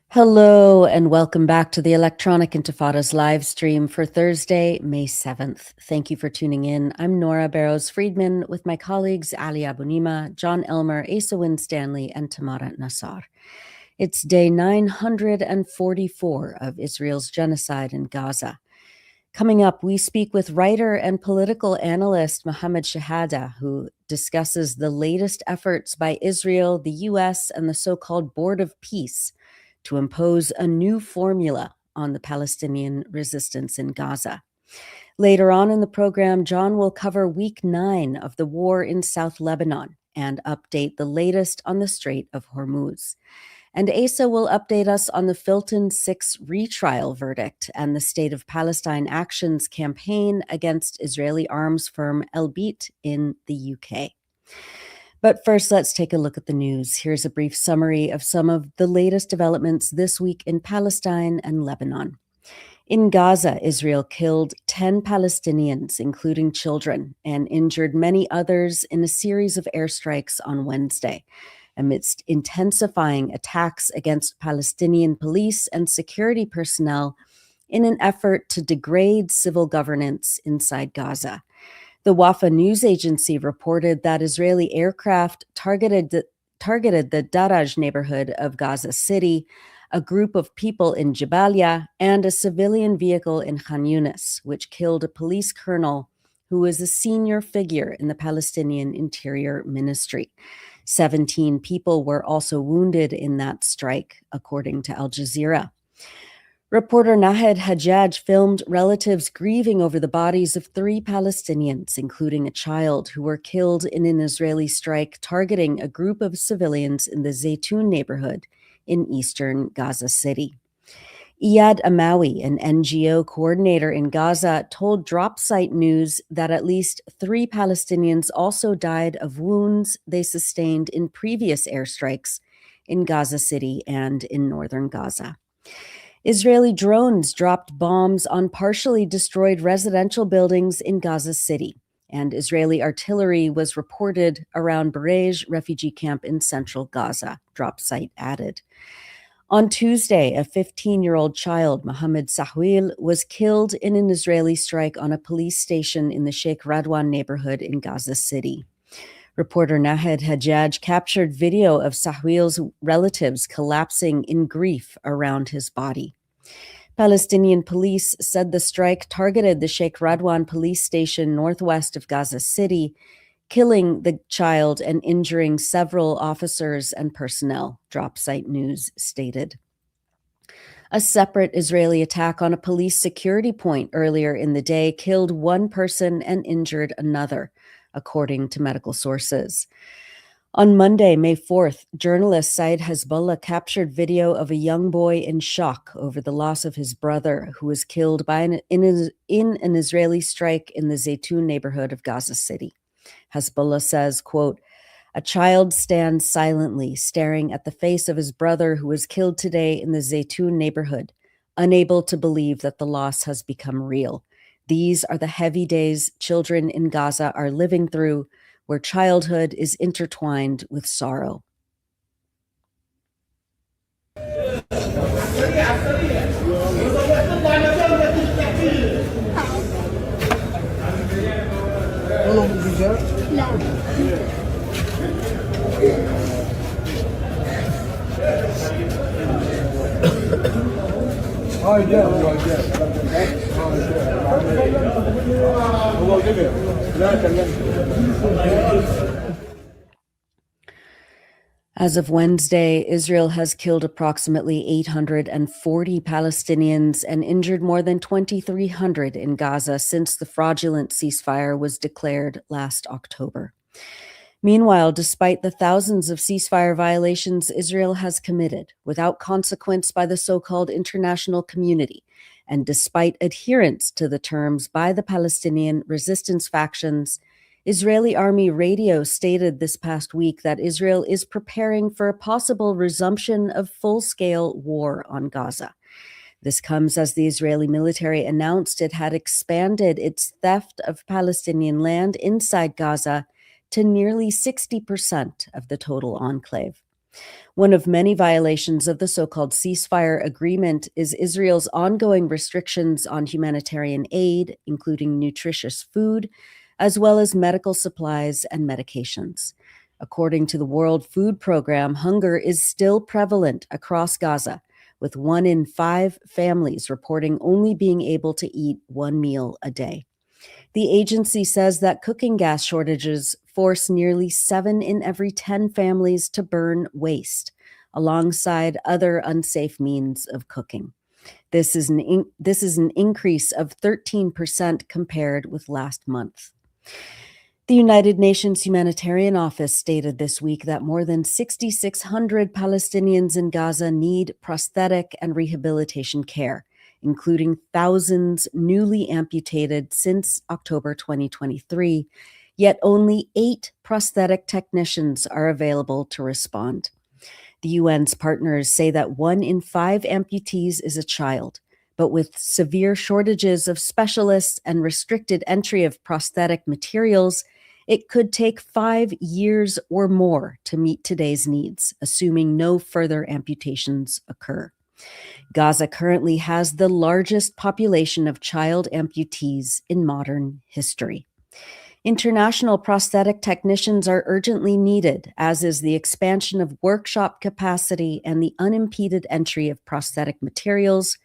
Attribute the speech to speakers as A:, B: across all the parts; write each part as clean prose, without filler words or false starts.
A: Hello and welcome back to the Electronic Intifada's live stream for Thursday, May 7th. Thank you for tuning in. I'm Nora Barrows-Friedman with my colleagues Ali Abunimah, Jon Elmer, Asa Winstanley, and Tamara Nassar. It's day 944 of Israel's genocide in Gaza. Coming up, we speak with writer and political analyst Mohammed Shehada, who discusses the latest efforts by Israel, the U.S., and the so-called Board of Peace to impose a new formula on the Palestinian resistance in Gaza. Later on in the program, Jon will cover week 9 of the war in South Lebanon and update the latest on the Strait of Hormuz. And Asa will update us on the Filton 6 retrial verdict and the State of Palestine Action's campaign against Israeli arms firm 𝐓𝐡𝐞 in the UK. But first, let's take a look at the news. Here's a brief summary of some of the latest developments this week in Palestine and Lebanon. In Gaza, Israel killed 10 Palestinians, including children, and injured many others in a series of airstrikes on Wednesday, amidst intensifying attacks against Palestinian police and security personnel in an effort to degrade civil governance inside Gaza. The Wafa news agency reported that Israeli aircraft targeted the Daraj neighborhood of Gaza City, a group of people in Jabalia, and a civilian vehicle in Khan Yunis, which killed a police colonel who was a senior figure in the Palestinian Interior Ministry. 17 people were also wounded in that strike, according to Al Jazeera. Reporter Nahed Hajjaj filmed relatives grieving over the bodies of 3 Palestinians, including a child, who were killed in an Israeli strike targeting a group of civilians in the Zaytun neighborhood in eastern Gaza City. Iyad Amawi, an NGO coordinator in Gaza, told Dropsite News that at least 3 Palestinians also died of wounds they sustained in previous airstrikes in Gaza City and in northern Gaza. Israeli drones dropped bombs on partially destroyed residential buildings in Gaza City, and Israeli artillery was reported around Barej refugee camp in central Gaza, Dropsite added. On Tuesday, a 15-year-old child, Mohammed Sahwil, was killed in an Israeli strike on a police station in the Sheikh Radwan neighborhood in Gaza City. Reporter Nahed Hajjaj captured video of Sahwil's relatives collapsing in grief around his body. Palestinian police said the strike targeted the Sheikh Radwan police station northwest of Gaza City, killing the child and injuring several officers and personnel, Dropsite News stated. A separate Israeli attack on a police security point earlier in the day killed 1 person and injured another, according to medical sources. On Monday, May 4th, journalist Saeed Hezbollah captured video of a young boy in shock over the loss of his brother, who was killed in an Israeli strike in the Zaytun neighborhood of Gaza City. Hezbollah says, quote, "A child stands silently staring at the face of his brother who was killed today in the Zaytun neighborhood, unable to believe that the loss has become real. These are the heavy days children in Gaza are living through, where childhood is intertwined with sorrow." As of Wednesday, Israel has killed approximately 840 Palestinians and injured more than 2,300 in Gaza since the fraudulent ceasefire was declared last October. Meanwhile, despite the thousands of ceasefire violations Israel has committed without consequence by the so-called international community, and despite adherence to the terms by the Palestinian resistance factions, Israeli army radio stated this past week that Israel is preparing for a possible resumption of full-scale war on Gaza. This comes as the Israeli military announced it had expanded its theft of Palestinian land inside Gaza to nearly 60% of the total enclave. One of many violations of the so-called ceasefire agreement is Israel's ongoing restrictions on humanitarian aid, including nutritious food, as well as medical supplies and medications. According to the World Food Program, hunger is still prevalent across Gaza, with 1 in 5 families reporting only being able to eat 1 meal a day. The agency says that cooking gas shortages force nearly 7 in every 10 families to burn waste, alongside other unsafe means of cooking. This is an increase of 13% compared with last month. The United Nations Humanitarian Office stated this week that more than 6,600 Palestinians in Gaza need prosthetic and rehabilitation care, including thousands newly amputated since October 2023, yet only 8 prosthetic technicians are available to respond. The UN's partners say that 1 in 5 amputees is a child, but with severe shortages of specialists and restricted entry of prosthetic materials, it could take 5 years or more to meet today's needs, assuming no further amputations occur. Gaza currently has the largest population of child amputees in modern history. International prosthetic technicians are urgently needed, as is the expansion of workshop capacity and the unimpeded entry of prosthetic materials,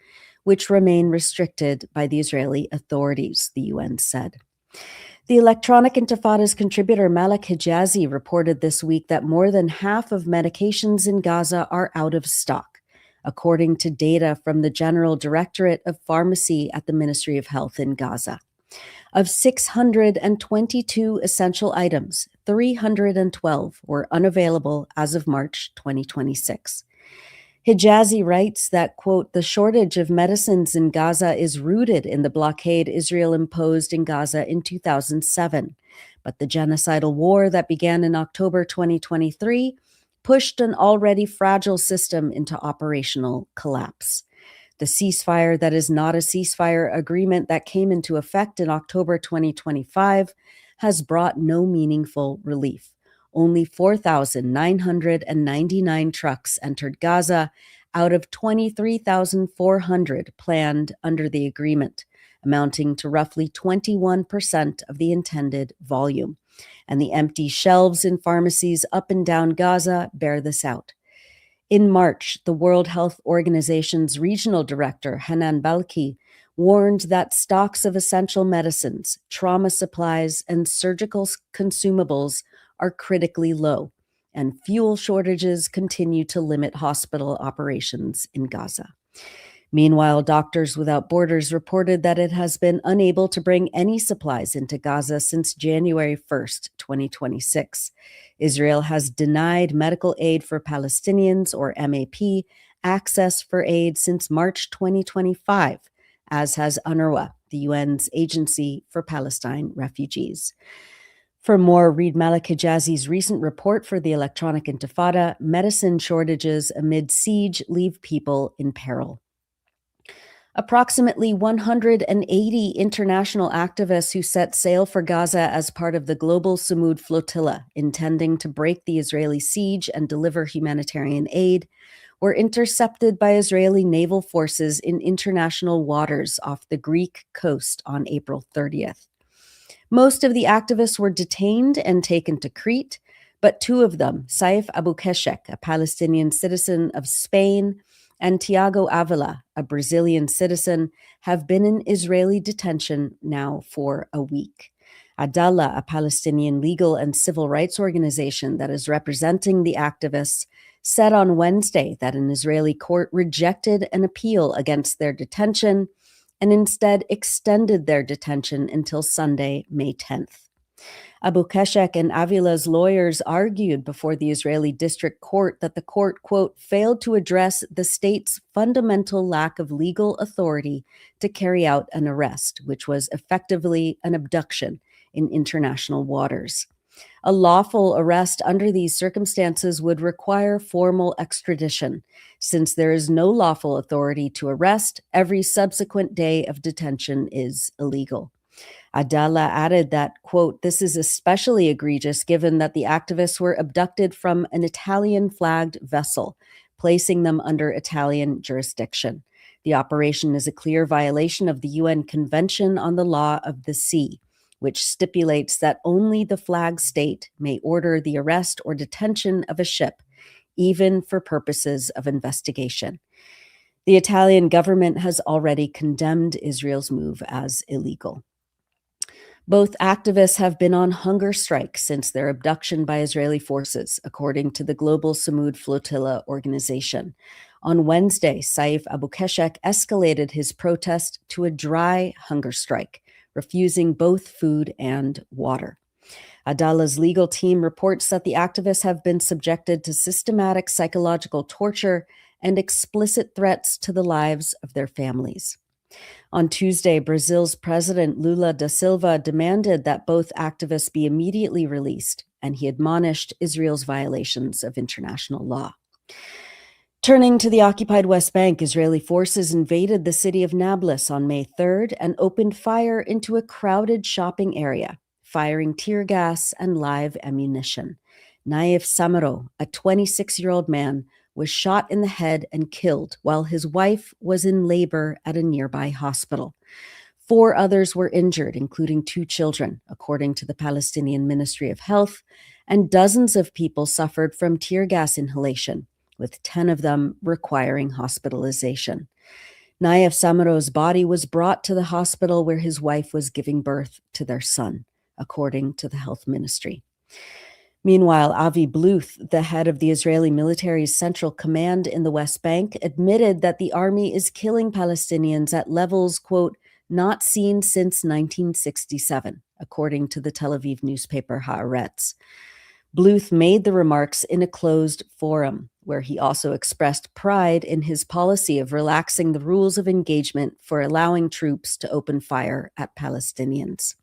A: which remain restricted by the Israeli authorities, the UN said. The Electronic Intifada's contributor Malak Hijazi reported this week that more than half of medications in Gaza are out of stock, according to data from the General Directorate of Pharmacy at the Ministry of Health in Gaza. Of 622 essential items, 312 were unavailable as of March 2026. Hijazi writes that, quote, "The shortage of medicines in Gaza is rooted in the blockade Israel imposed in Gaza in 2007, but the genocidal war that began in October 2023 pushed an already fragile system into operational collapse. The ceasefire that is not a ceasefire agreement that came into effect in October 2025 has brought no meaningful relief. Only 4,999 trucks entered Gaza out of 23,400 planned under the agreement, amounting to roughly 21% of the intended volume. And the empty shelves in pharmacies up and down Gaza bear this out. In March, the World Health Organization's regional director, Hanan Balki, warned that stocks of essential medicines, trauma supplies, and surgical consumables are critically low, and fuel shortages continue to limit hospital operations in Gaza. Meanwhile, Doctors Without Borders reported that it has been unable to bring any supplies into Gaza since January 1st, 2026. Israel has denied medical aid for Palestinians, or MAP, access for aid since March 2025, as has UNRWA, the UN's Agency for Palestine Refugees. For more, read Malak Hijazi's recent report for the Electronic Intifada, Medicine Shortages Amid Siege Leave People in Peril. Approximately 180 international activists who set sail for Gaza as part of the global Samud flotilla, intending to break the Israeli siege and deliver humanitarian aid, were intercepted by Israeli naval forces in international waters off the Greek coast on April 30th. Most of the activists were detained and taken to Crete, but 2 of them, Saif Abu Keshek, a Palestinian citizen of Spain, and Tiago Avila, a Brazilian citizen, have been in Israeli detention now for a week. Adallah, a Palestinian legal and civil rights organization that is representing the activists, said on Wednesday that an Israeli court rejected an appeal against their detention and instead extended their detention until Sunday, May 10th. 𝐓𝐡𝐞 and Avila's lawyers argued before the Israeli district court that the court, quote, failed to address the state's fundamental lack of legal authority to carry out an arrest, which was effectively an abduction in international waters. A lawful arrest under these circumstances would require formal extradition. Since there is no lawful authority to arrest, every subsequent day of detention is illegal. Adala added that, quote, this is especially egregious given that the activists were abducted from an Italian-flagged vessel, placing them under Italian jurisdiction. The operation is a clear violation of the UN Convention on the Law of the Sea, which stipulates that only the flag state may order the arrest or detention of a ship, even for purposes of investigation. The Italian government has already condemned Israel's move as illegal. Both activists have been on hunger strike since their abduction by Israeli forces, according to the Global Samud Flotilla organization. On Wednesday, Saif 𝐓𝐴𝐶 escalated his protest to a dry hunger strike, refusing both food and water. Adala's legal team reports that the activists have been subjected to systematic psychological torture and explicit threats to the lives of their families. On Tuesday, Brazil's President Lula da Silva demanded that both activists be immediately released, and he admonished Israel's violations of international law. Turning to the occupied West Bank, Israeli forces invaded the city of Nablus on May 3rd and opened fire into a crowded shopping area, firing tear gas and live ammunition. Nayef Samaro, a 26-year-old man, was shot in the head and killed while his wife was in labor at a nearby hospital. 4 others were injured, including 2 children, according to the Palestinian Ministry of Health, and dozens of people suffered from tear gas inhalation, with 10 of them requiring hospitalization. Nayef Samaro's body was brought to the hospital where his wife was giving birth to their son, according to the health ministry. Meanwhile, Avi Bluth, the head of the Israeli military's central command in the West Bank, admitted that the army is killing Palestinians at levels, quote, not seen since 1967, according to the Tel Aviv newspaper Haaretz. Bluth made the remarks in a closed forum, where he also expressed pride in his policy of relaxing the rules of engagement for allowing troops to open fire at Palestinians.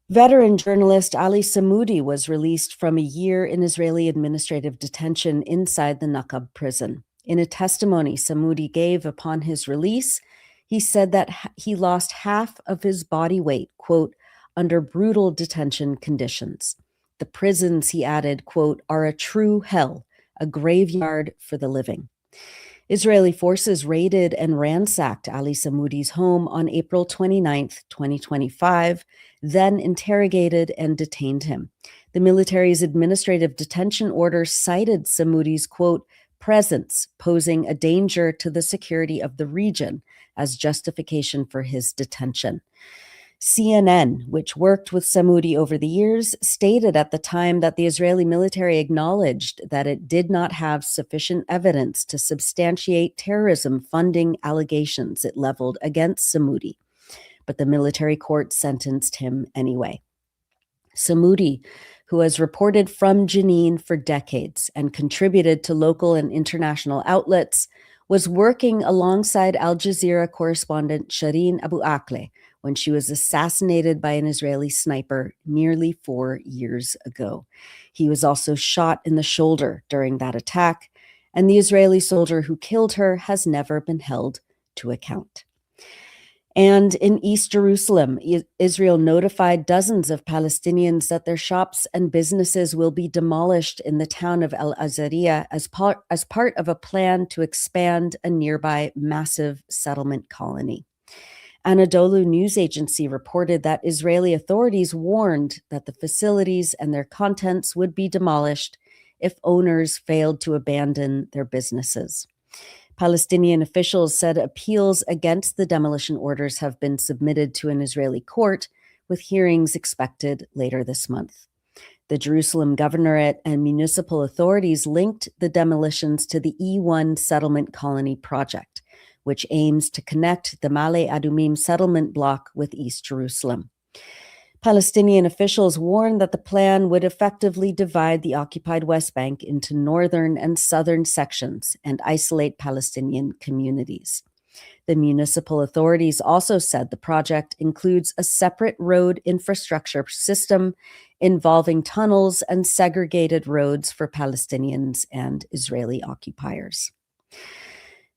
A: Veteran journalist Ali Samoudi was released from a year in Israeli administrative detention inside the Naqab prison. In a testimony Samoudi gave upon his release, he said that he lost half of his body weight, quote, under brutal detention conditions. The prisons, he added, quote, are a true hell, a graveyard for the living. Israeli forces raided and ransacked Ali Samoudi's home on April 29, 2025, then interrogated and detained him. The military's administrative detention order cited Samoudi's, quote, presence posing a danger to the security of the region as justification for his detention. CNN, which worked with Samoudi over the years, stated at the time that the Israeli military acknowledged that it did not have sufficient evidence to substantiate terrorism funding allegations it leveled against Samoudi, but the military court sentenced him anyway. Samoudi, who has reported from Jenin for decades and contributed to local and international outlets, was working alongside Al Jazeera correspondent Shireen Abu Akleh when she was assassinated by an Israeli sniper nearly 4 years ago. He was also shot in the shoulder during that attack, and the Israeli soldier who killed her has never been held to account. And in East Jerusalem, Israel notified dozens of Palestinians that their shops and businesses will be demolished in the town of El Azariah as part of a plan to expand a nearby massive settlement colony. Anadolu news agency reported that Israeli authorities warned that the facilities and their contents would be demolished if owners failed to abandon their businesses. Palestinian officials said appeals against the demolition orders have been submitted to an Israeli court, with hearings expected later this month. The Jerusalem governorate and municipal authorities linked the demolitions to the E1 settlement colony project, which aims to connect the Male Adumim settlement block with East Jerusalem. Palestinian officials warned that the plan would effectively divide the occupied West Bank into northern and southern sections and isolate Palestinian communities. The municipal authorities also said the project includes a separate road infrastructure system involving tunnels and segregated roads for Palestinians and Israeli occupiers.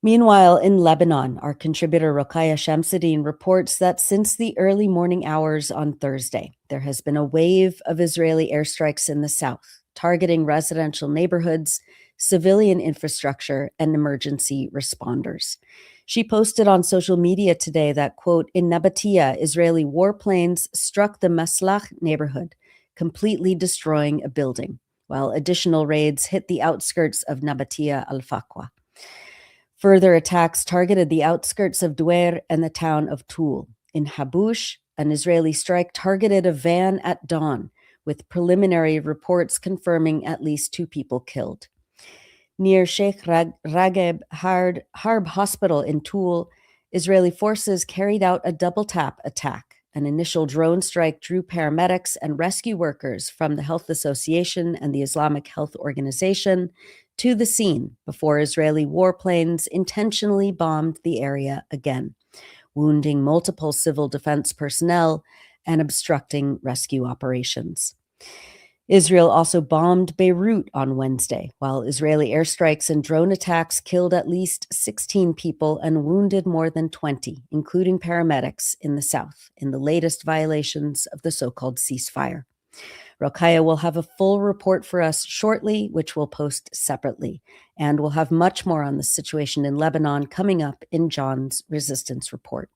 A: Meanwhile, in Lebanon, our contributor Rokhaya Shamsuddin reports that since the early morning hours on Thursday, there has been a wave of Israeli airstrikes in the south, targeting residential neighborhoods, civilian infrastructure, and emergency responders. She posted on social media today that, quote, in Nabatea, Israeli warplanes struck the Maslach neighborhood, completely destroying a building, while additional raids hit the outskirts of Nabatea al-Faqwa. Further attacks targeted the outskirts of Duer and the town of Toul. In Habush, an Israeli strike targeted a van at dawn, with preliminary reports confirming at least 2 people killed. Near Sheikh Rageb Harb Hospital in Toul, Israeli forces carried out a double-tap attack. An initial drone strike drew paramedics and rescue workers from the Health Association and the Islamic Health Organization to the scene before Israeli warplanes intentionally bombed the area again, wounding multiple civil defense personnel and obstructing rescue operations. Israel also bombed Beirut on Wednesday, while Israeli airstrikes and drone attacks killed at least 16 people and wounded more than 20, including paramedics in the south, in the latest violations of the so-called ceasefire. Rokhaya will have a full report for us shortly, which we'll post separately, and we'll have much more on the situation in Lebanon coming up in Jon's Resistance Report.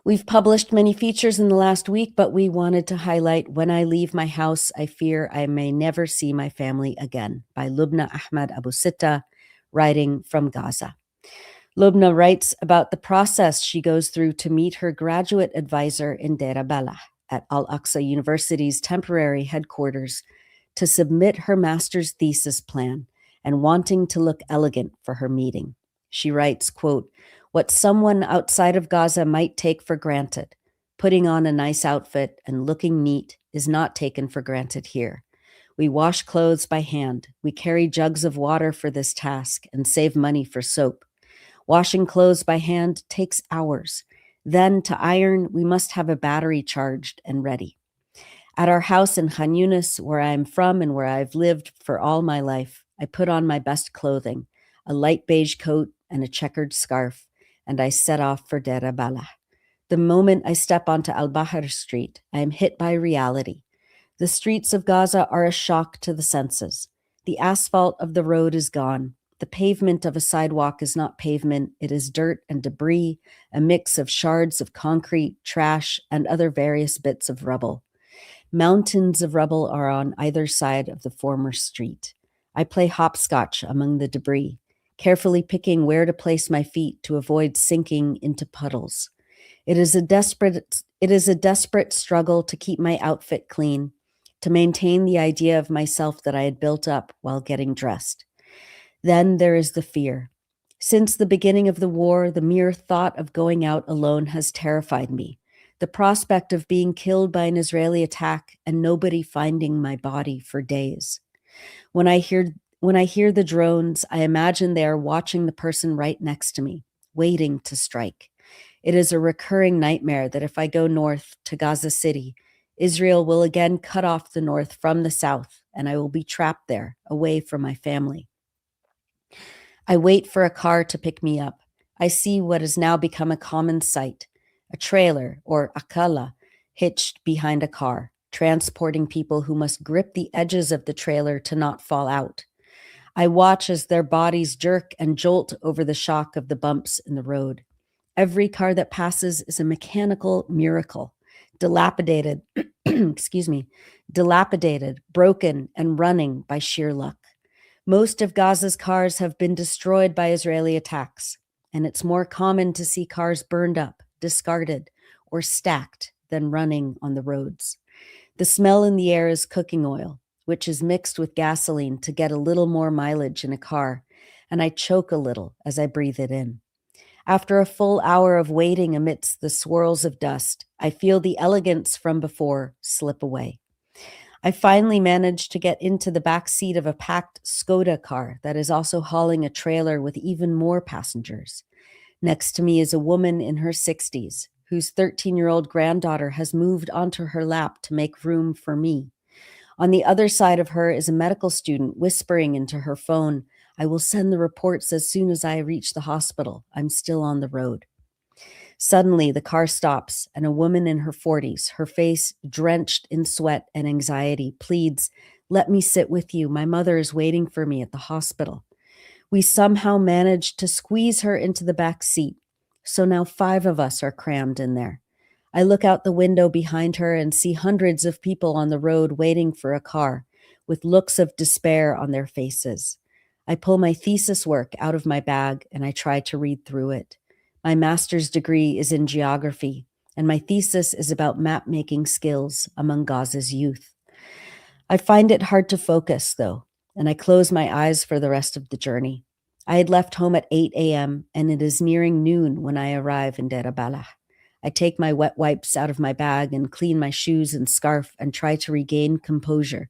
A: We've published many features in the last week, but we wanted to highlight When I Leave My House, I Fear I May Never See My Family Again by Lubna Ahmed Abu Sitta, writing from Gaza. Lubna writes about the process she goes through to meet her graduate advisor in Deir Balah at Al-Aqsa University's temporary headquarters to submit her master's thesis plan and wanting to look elegant for her meeting. She writes, quote, what someone outside of Gaza might take for granted, putting on a nice outfit and looking neat, is not taken for granted here. We wash clothes by hand. We carry jugs of water for this task and save money for soap. Washing clothes by hand takes hours. Then, to iron, we must have a battery charged and ready. At our house in Khan Yunis, where I am from and where I've lived for all my life, I put on my best clothing, a light beige coat and a checkered scarf, and I set off for Deir Balah. The moment I step onto Al-Bahr Street, I am hit by reality. The streets of Gaza are a shock to the senses. The asphalt of the road is gone. The pavement of a sidewalk is not pavement, it is dirt and debris, a mix of shards of concrete, trash, and other various bits of rubble. Mountains of rubble are on either side of the former street. I play hopscotch among the debris, carefully picking where to place my feet to avoid sinking into puddles. It is a desperate struggle to keep my outfit clean, to maintain the idea of myself that I had built up while getting dressed. Then there is the fear. Since the beginning of the war, the mere thought of going out alone has terrified me. The prospect of being killed by an Israeli attack and nobody finding my body for days. When I hear the drones, I imagine they are watching the person right next to me, waiting to strike. It is a recurring nightmare that if I go north to Gaza City, Israel will again cut off the north from the south, and I will be trapped there, away from my family. I wait for a car to pick me up. I see what has now become a common sight, a trailer, or akala, hitched behind a car, transporting people who must grip the edges of the trailer to not fall out. I watch as their bodies jerk and jolt over the shock of the bumps in the road. Every car that passes is a mechanical miracle, dilapidated, broken, and running by sheer luck. Most of Gaza's cars have been destroyed by Israeli attacks, and it's more common to see cars burned up, discarded, or stacked than running on the roads. The smell in the air is cooking oil, which is mixed with gasoline to get a little more mileage in a car, and I choke a little as I breathe it in. After a full hour of waiting amidst the swirls of dust, I feel the elegance from before slip away. I finally managed to get into the back seat of a packed Škoda car that is also hauling a trailer with even more passengers. Next to me is a woman in her 60s, whose 13-year-old granddaughter has moved onto her lap to make room for me. On the other side of her is a medical student whispering into her phone, "I will send the reports as soon as I reach the hospital. I'm still on the road." Suddenly, the car stops, and a woman in her 40s, her face drenched in sweat and anxiety, pleads, "Let me sit with you. My mother is waiting for me at the hospital." We somehow managed to squeeze her into the back seat, so now 5 of us are crammed in there. I look out the window behind her and see hundreds of people on the road waiting for a car, with looks of despair on their faces. I pull my thesis work out of my bag and I try to read through it. My master's degree is in geography, and my thesis is about map-making skills among Gaza's youth. I find it hard to focus, though, and I close my eyes for the rest of the journey. I had left home at 8 a.m., and it is nearing noon when I arrive in Deir Balah. I take my wet wipes out of my bag and clean my shoes and scarf and try to regain composure.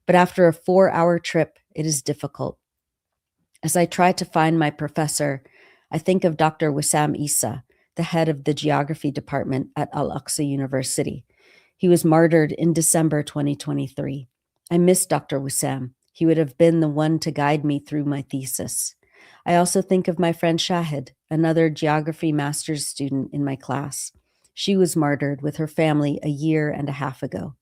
A: But after a 4-hour trip, it is difficult. As I try to find my professor, I think of Dr. Wissam Issa, the head of the geography department at Al-Aqsa University. He was martyred in December 2023. I miss Dr. Wissam. He would have been the one to guide me through my thesis. I also think of my friend Shahid, another geography master's student in my class. She was martyred with her family a year and a half ago.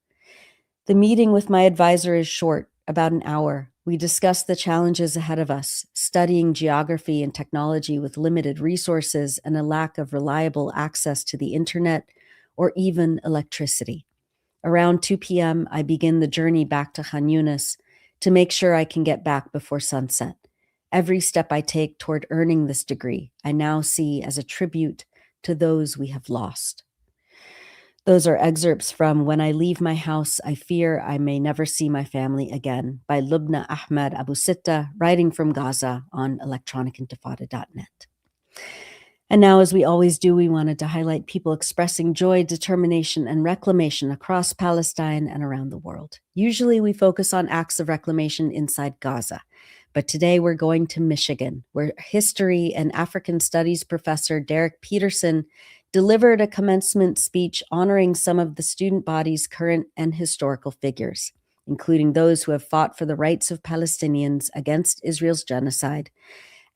A: The meeting with my advisor is short, about an hour. We discuss the challenges ahead of us, studying geography and technology with limited resources and a lack of reliable access to the internet or even electricity. Around 2 p.m., I begin the journey back to Khan Yunis to make sure I can get back before sunset. Every step I take toward earning this degree, I now see as a tribute to those we have lost. Those are excerpts from When I Leave My House, I Fear I May Never See My Family Again by Lubna Ahmed Abu Sitta, writing from Gaza on electronicintifada.net. And now, as we always do, we wanted to highlight people expressing joy, determination, and reclamation across Palestine and around the world. Usually we focus on acts of reclamation inside Gaza, but today we're going to Michigan, where history and African studies professor Derek Peterson delivered a commencement speech honoring some of the student body's current and historical figures, including those who have fought for the rights of Palestinians against Israel's genocide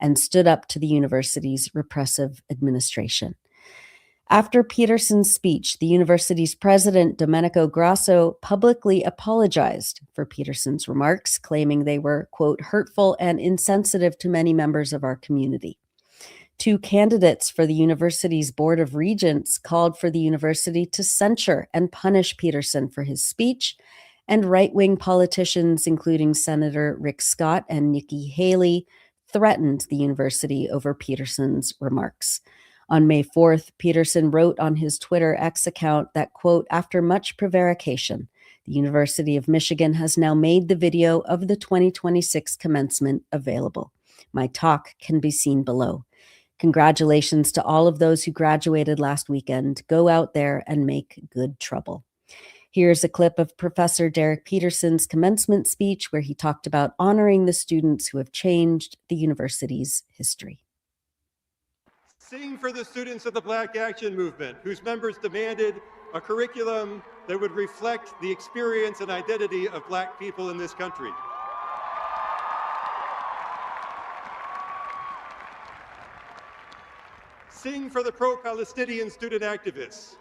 A: and stood up to the university's repressive administration. After Peterson's speech, the university's president, Domenico Grasso, publicly apologized for Peterson's remarks, claiming they were, quote, hurtful and insensitive to many members of our community. 2 candidates for the university's Board of Regents called for the university to censure and punish Peterson for his speech, and right-wing politicians, including Senator Rick Scott and Nikki Haley, threatened the university over Peterson's remarks. On May 4th, Peterson wrote on his Twitter X account that, quote, after much prevarication, the University of Michigan has now made the video of the 2026 commencement available. My talk can be seen below. Congratulations to all of those who graduated last weekend. Go out there and make good trouble. Here's a clip of Professor Derek Peterson's commencement speech where he talked about honoring the students who have changed the university's history.
B: Sing for the students of the Black Action Movement, whose members demanded a curriculum that would reflect the experience and identity of Black people in this country. Sing for the pro-Palestinian student activists,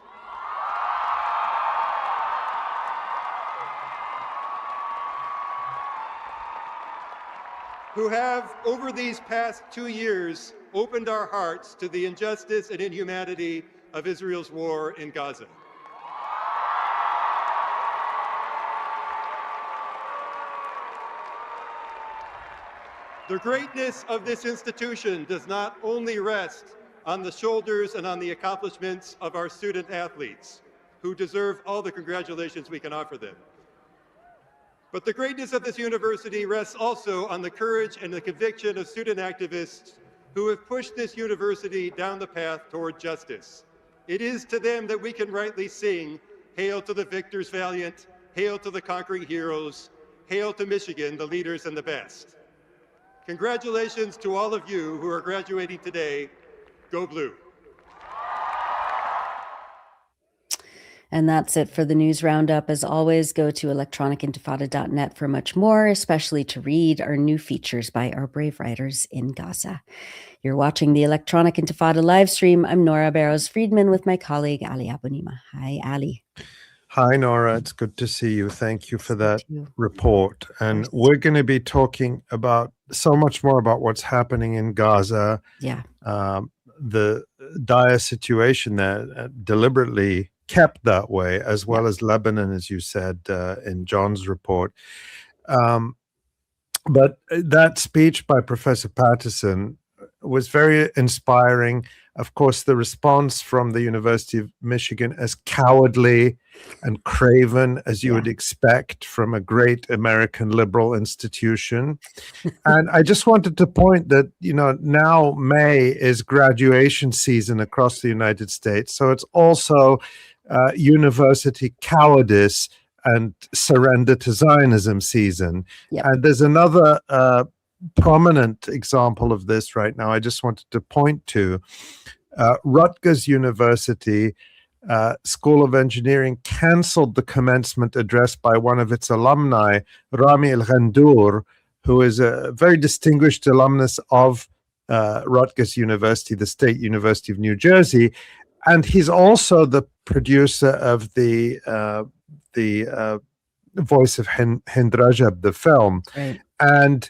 B: who have, over these past 2 years, opened our hearts to the injustice and inhumanity of Israel's war in Gaza. The greatness of this institution does not only rest on the shoulders and on the accomplishments of our student athletes, who deserve all the congratulations we can offer them. But the greatness of this university rests also on the courage and the conviction of student activists who have pushed this university down the path toward justice. It is to them that we can rightly sing, "Hail to the victors valiant, hail to the conquering heroes, hail to Michigan, the leaders and the best." Congratulations to all of you who are graduating today. Go Blue.
A: And that's it for the news roundup. As always, go to electronicintifada.net for much more, especially to read our new features by our brave writers in Gaza. You're watching the Electronic Intifada live stream. I'm Nora Barrows-Friedman with my colleague Ali Abunimah. Hi, Ali.
C: Hi, Nora. It's good to see you. Thank you for that report. And we're going to be talking about so much more about what's happening in Gaza.
A: Yeah.
C: The dire situation there, deliberately kept that way, as well as Lebanon, as you said in Jon's report. But that speech by Professor Patterson was very inspiring. Of course, the response from the University of Michigan, as cowardly and craven as you would expect from a great American liberal institution. And I just wanted to point that, now May is graduation season across the United States. So it's also university cowardice and surrender to Zionism season. And there's another prominent example of this right now I just wanted to point to. Rutgers University School of Engineering canceled the commencement address by one of its alumni, Rami El-Ghandour, who is a very distinguished alumnus of Rutgers University, the State University of New Jersey, and he's also the producer of the Voice of Hind Rajab, the film.
A: Right.
C: And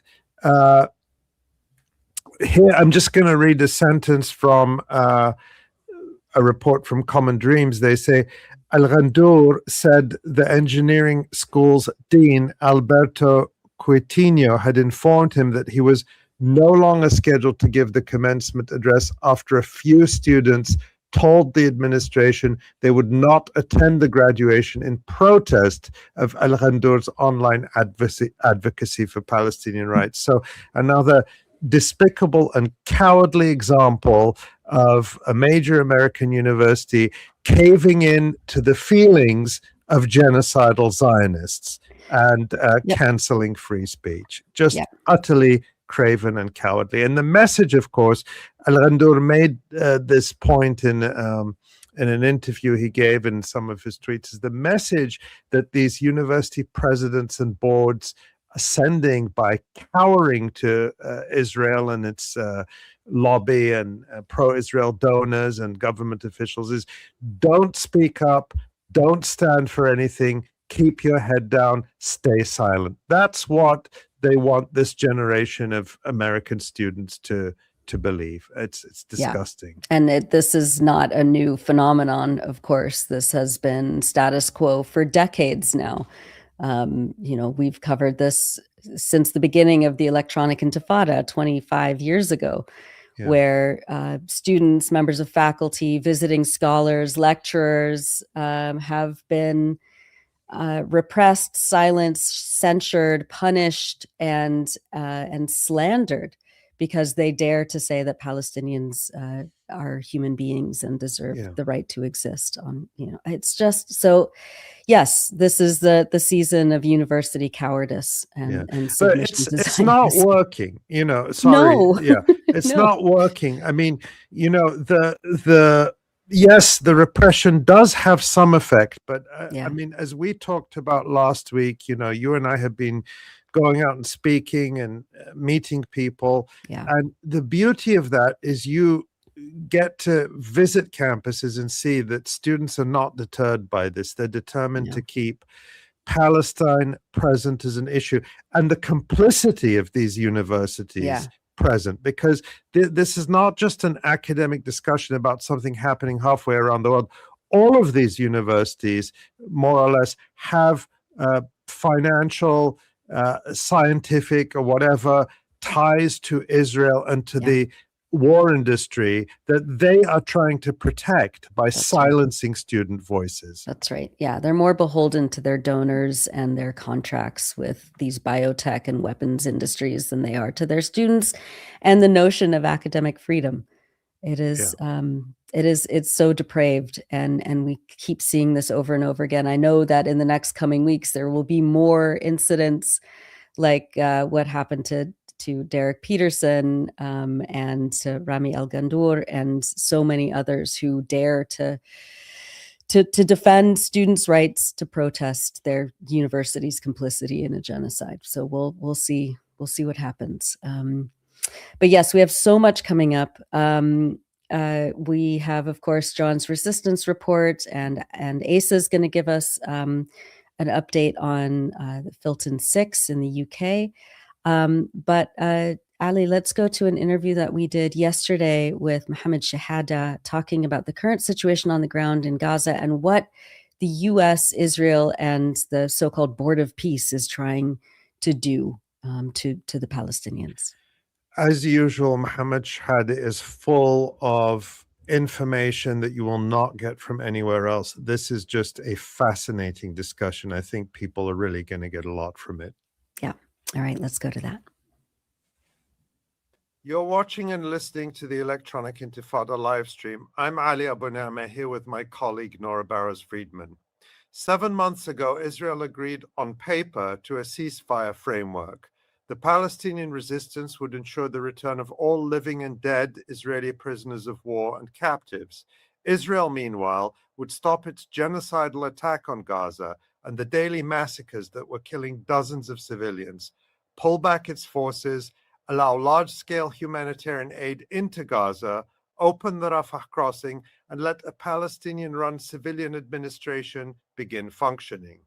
C: here, I'm just going to read a sentence from a report from Common Dreams. They say, El-Ghandour said the engineering school's dean, Alberto Quintino, had informed him that he was no longer scheduled to give the commencement address after a few students told the administration they would not attend the graduation in protest of El-Ghandour's online advocacy for Palestinian rights. So another despicable and cowardly example of a major American university caving in to the feelings of genocidal Zionists and canceling free speech. Just utterly craven and cowardly. And the message, of course, El-Ghandour made this point in an interview he gave in some of his tweets, is the message that these university presidents and boards are sending by cowering to Israel and its lobby and pro-Israel donors and government officials is, don't speak up, don't stand for anything, keep your head down, stay silent. That's what they want this generation of American students to believe. It's disgusting.
A: And this is not a new phenomenon, of course. This has been status quo for decades now. We've covered this since the beginning of the Electronic Intifada 25 years ago, where students, members of faculty, visiting scholars, lecturers have been repressed, silenced, censured, punished, and slandered because they dare to say that Palestinians are human beings and deserve the right to exist. It's just so. Yes, this is the season of university cowardice and submission to
C: it's not working. Sorry, it's not working. I mean, yes, the repression does have some effect, but I mean, as we talked about last week, you and I have been going out and speaking and meeting people. And the beauty of that is you get to visit campuses and see that students are not deterred by this. They're determined to keep Palestine present as an issue, and the complicity of these universities present, because this is not just an academic discussion about something happening halfway around the world. All of these universities, more or less, have financial, scientific, or whatever ties to Israel and to the war industry that they are trying to protect by
A: That's
C: silencing student voices.
A: That's right. Yeah, they're more beholden to their donors and their contracts with these biotech and weapons industries than they are to their students and the notion of academic freedom. It's so depraved, and we keep seeing this over and over again. I know that in the next coming weeks there will be more incidents like what happened to Derek Peterson and to Rami El-Gandour and so many others who dare to defend students' rights to protest their university's complicity in a genocide. So we'll see what happens. But yes, we have so much coming up. We have, of course, Jon's resistance report, and Asa is going to give us an update on the 𝐓𝐡𝐞 𝐄𝐥𝐞 in the UK. But Ali, let's go to an interview that we did yesterday with Mohammed Shehada, talking about the current situation on the ground in Gaza and what the US, Israel, and the so-called Board of Peace is trying to do to the Palestinians.
C: As usual, Mohammed Shehada is full of information that you will not get from anywhere else. This is just a fascinating discussion. I think people are really going to get a lot from it.
A: Yeah. All right, let's go to that.
C: You're watching and listening to the Electronic Intifada live stream. I'm Ali Abu Ni'mah here with my colleague Nora Barrows-Friedman. 7 months ago, Israel agreed on paper to a ceasefire framework. The Palestinian resistance would ensure the return of all living and dead Israeli prisoners of war and captives. Israel, meanwhile, would stop its genocidal attack on Gaza and the daily massacres that were killing dozens of civilians, pull back its forces, allow large-scale humanitarian aid into Gaza, open the Rafah crossing, and let a Palestinian-run civilian administration begin functioning.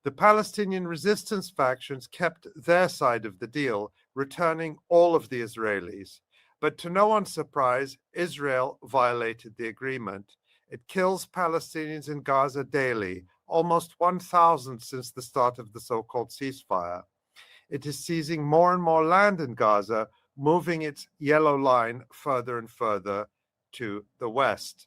C: The Palestinian resistance factions kept their side of the deal, returning all of the Israelis. But to no one's surprise, Israel violated the agreement. It kills Palestinians in Gaza daily, almost 1,000 since the start of the so-called ceasefire. It is seizing more and more land in Gaza, moving its yellow line further and further to the west.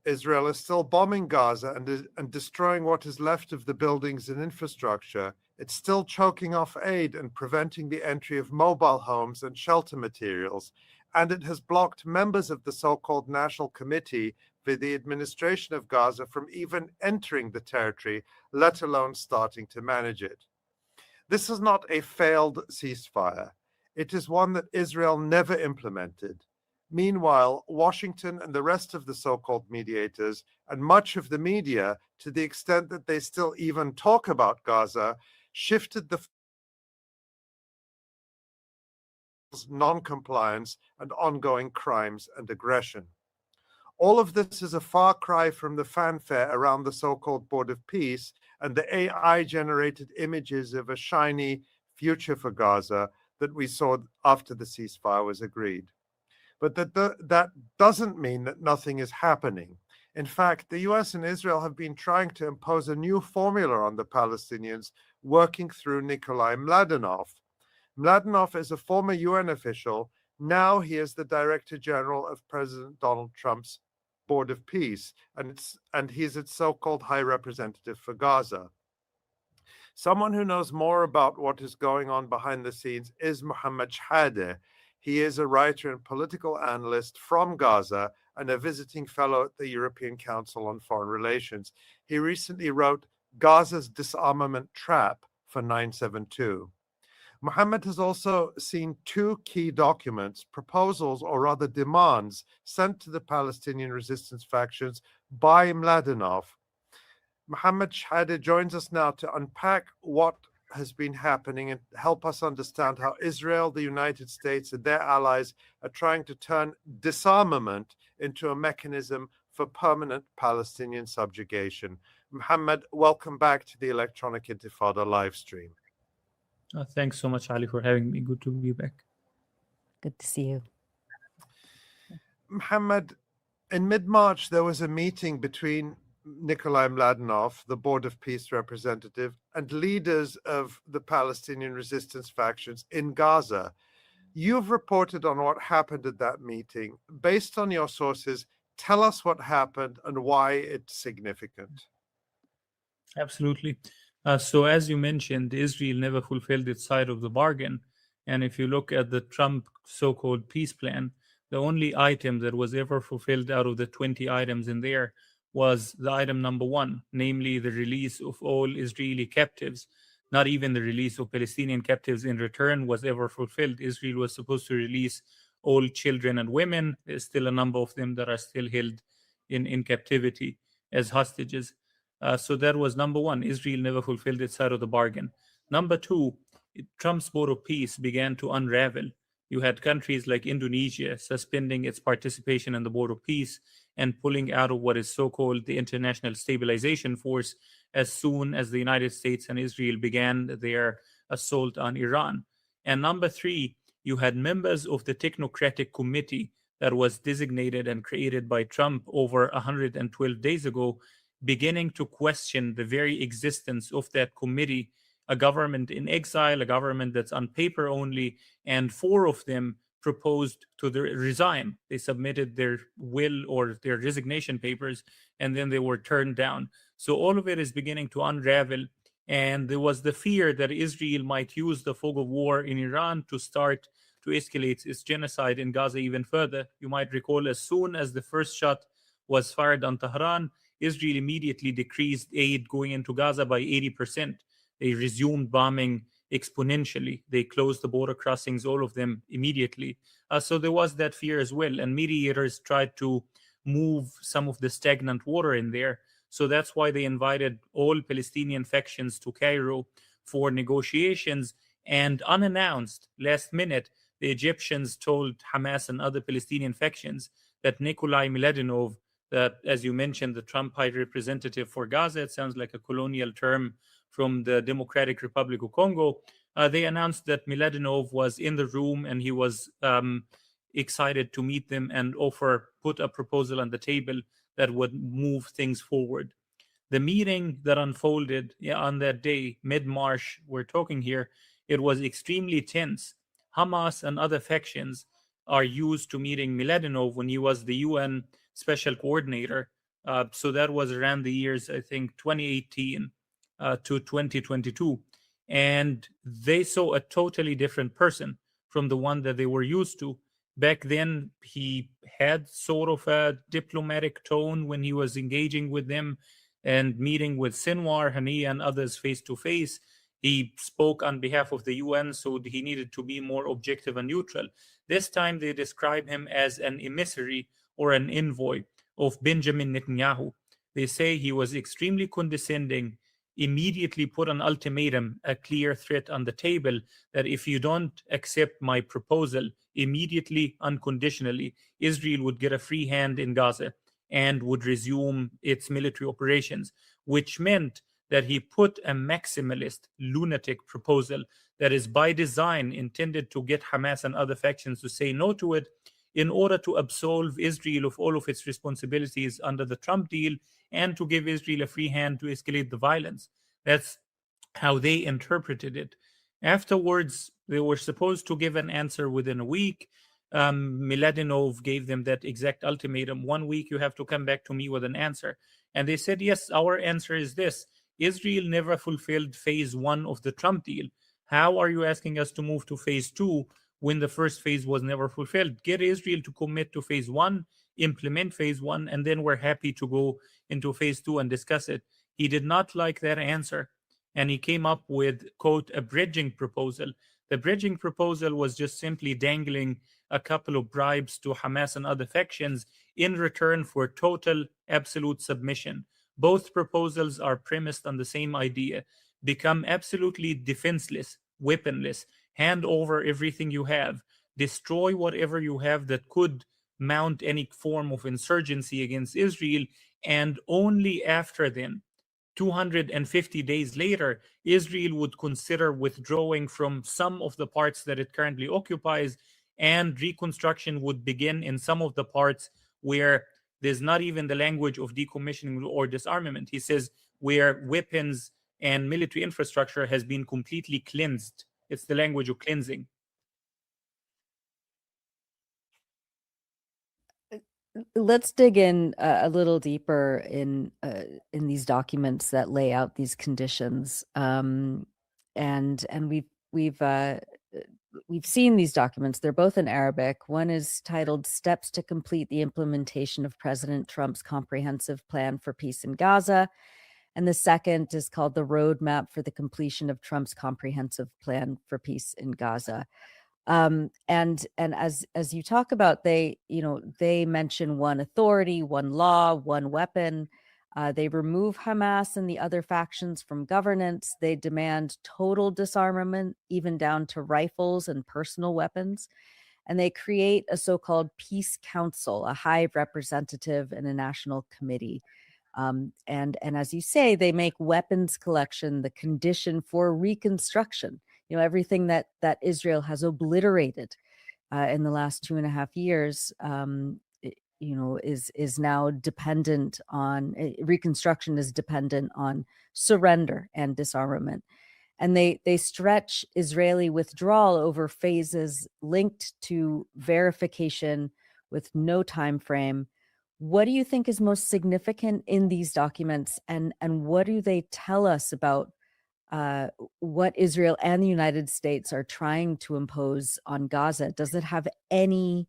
C: Israel is still bombing Gaza and destroying what is left of the buildings and infrastructure. It's still choking off aid and preventing the entry of mobile homes and shelter materials. And it has blocked members of the so-called National Committee for the Administration of Gaza from even entering the territory, let alone starting to manage it. This is not a failed ceasefire. It is one that Israel never implemented. Meanwhile, Washington and the rest of the so-called mediators and much of the media, to the extent that they still even talk about Gaza, shifted the non-compliance and ongoing crimes and aggression. All of this is a far cry from the fanfare around the so-called Board of Peace and the AI-generated images of a shiny future for Gaza that we saw after the ceasefire was agreed. But that doesn't mean that nothing is happening. In fact, the US and Israel have been trying to impose a new formula on the Palestinians, working through Nikolai Mladenov. Mladenov is a former UN official. Now he is the Director General of President Donald Trump's Board of Peace, and he's its so-called High Representative for Gaza. Someone who knows more about what is going on behind the scenes is Mohammed Shehada. He is a writer and political analyst from Gaza and a visiting fellow at the European Council on Foreign Relations. He recently wrote Gaza's Disarmament Trap for 972. Mohammed has also seen 2 key documents, proposals or rather demands, sent to the Palestinian resistance factions by Mladenov. Mohammed Shehada joins us now to unpack what has been happening and help us understand how Israel, the United States, and their allies are trying to turn disarmament into a mechanism for permanent Palestinian subjugation. Mohammed, welcome back to the Electronic Intifada live stream.
D: Thanks so much, Ali, for having me. Good to be back.
A: Good to see you.
C: Mohammed, in mid-March, there was a meeting between Nikolai Mladenov, the Board of Peace representative, and leaders of the Palestinian resistance factions in Gaza. You've reported on what happened at that meeting. Based on your sources, tell us what happened and why it's significant.
D: Absolutely. So as you mentioned, Israel never fulfilled its side of the bargain. And if you look at the Trump so-called peace plan, the only item that was ever fulfilled out of the 20 items in there was the item number one, namely the release of all Israeli captives. Not even the release of Palestinian captives in return was ever fulfilled. Israel was supposed to release all children and women. There's still a number of them that are still held in captivity as hostages. So that was number one. Israel never fulfilled its side of the bargain. Number two, Trump's board of peace began to unravel. You had countries like Indonesia suspending its participation in the board of peace and pulling out of what is so-called the International Stabilization Force as soon as the United States and Israel began their assault on Iran. And number three, you had members of the technocratic committee that was designated and created by Trump over 112 days ago, beginning to question the very existence of that committee, a government in exile, a government that's on paper only, and four of them proposed to resign. They submitted their will or their resignation papers, and then they were turned down. So all of it is beginning to unravel, and there was the fear that Israel might use the fog of war in Iran to start to escalate its genocide in Gaza even further. You might recall, as soon as the first shot was fired on Tehran, Israel immediately decreased aid going into Gaza by 80%. They resumed bombing exponentially. They closed the border crossings, all of them, immediately. So there was that fear as well. And mediators tried to move some of the stagnant water in there. So that's why they invited all Palestinian factions to Cairo for negotiations. And unannounced, last minute, the Egyptians told Hamas and other Palestinian factions that Nikolai Miladinov, that, as you mentioned, the Trump High Representative for Gaza, it sounds like a colonial term from the Democratic Republic of Congo, they announced that Miladinov was in the room and he was excited to meet them and put a proposal on the table that would move things forward. The meeting that unfolded on that day, mid-March, we're talking here, it was extremely tense. Hamas and other factions are used to meeting Miladinov when he was the UN special coordinator. So that was around the years, I think, 2018 to 2022. And they saw a totally different person from the one that they were used to. Back then, he had sort of a diplomatic tone when he was engaging with them and meeting with Sinwar, Haniya, and others face to face. He spoke on behalf of the UN, so he needed to be more objective and neutral. This time, they describe him as an emissary or an envoy of Benjamin Netanyahu. They say he was extremely condescending, immediately put an ultimatum, a clear threat on the table that if you don't accept my proposal immediately, unconditionally, Israel would get a free hand in Gaza and would resume its military operations, which meant that he put a maximalist, lunatic proposal that is by design intended to get Hamas and other factions to say no to it in order to absolve Israel of all of its responsibilities under the Trump deal and to give Israel a free hand to escalate the violence. That's how they interpreted it. Afterwards, they were supposed to give an answer within a week. Miladinov gave them that exact ultimatum. 1 week, you have to come back to me with an answer. And they said, yes, our answer is this. Israel never fulfilled phase 1 of the Trump deal. How are you asking us to move to phase 2 when the first phase was never fulfilled? Get Israel to commit to phase 1, implement phase 1, and then we're happy to go into phase 2 and discuss it. He did not like that answer, and he came up with, quote, a bridging proposal. The bridging proposal was just simply dangling a couple of bribes to Hamas and other factions in return for total, absolute submission. Both proposals are premised on the same idea. Become absolutely defenseless, weaponless, hand over everything you have, destroy whatever you have that could mount any form of insurgency against Israel, and only after then, 250 days later, Israel would consider withdrawing from some of the parts that it currently occupies, and reconstruction would begin in some of the parts where there's not even the language of decommissioning or disarmament. He says where weapons and military infrastructure has been completely cleansed. It's the language of cleansing.
A: Let's dig in a little deeper in these documents that lay out these conditions. And we've seen these documents. They're both in Arabic. One is titled "Steps to Complete the Implementation of President Trump's Comprehensive Plan for Peace in Gaza," and the second is called "The Roadmap for the Completion of Trump's Comprehensive Plan for Peace in Gaza." And as you talk about, they mention one authority, one law, one weapon. They remove Hamas and the other factions from governance. They demand total disarmament, even down to rifles and personal weapons. And they create a so-called peace council, a high representative and a national committee. And as you say, they make weapons collection the condition for reconstruction. Everything that Israel has obliterated in the last 2.5 years, is now dependent on reconstruction, is dependent on surrender and disarmament. And they stretch Israeli withdrawal over phases linked to verification with no time frame. What do you think is most significant in these documents, and what do they tell us about what Israel and the United States are trying to impose on Gaza? Does it have any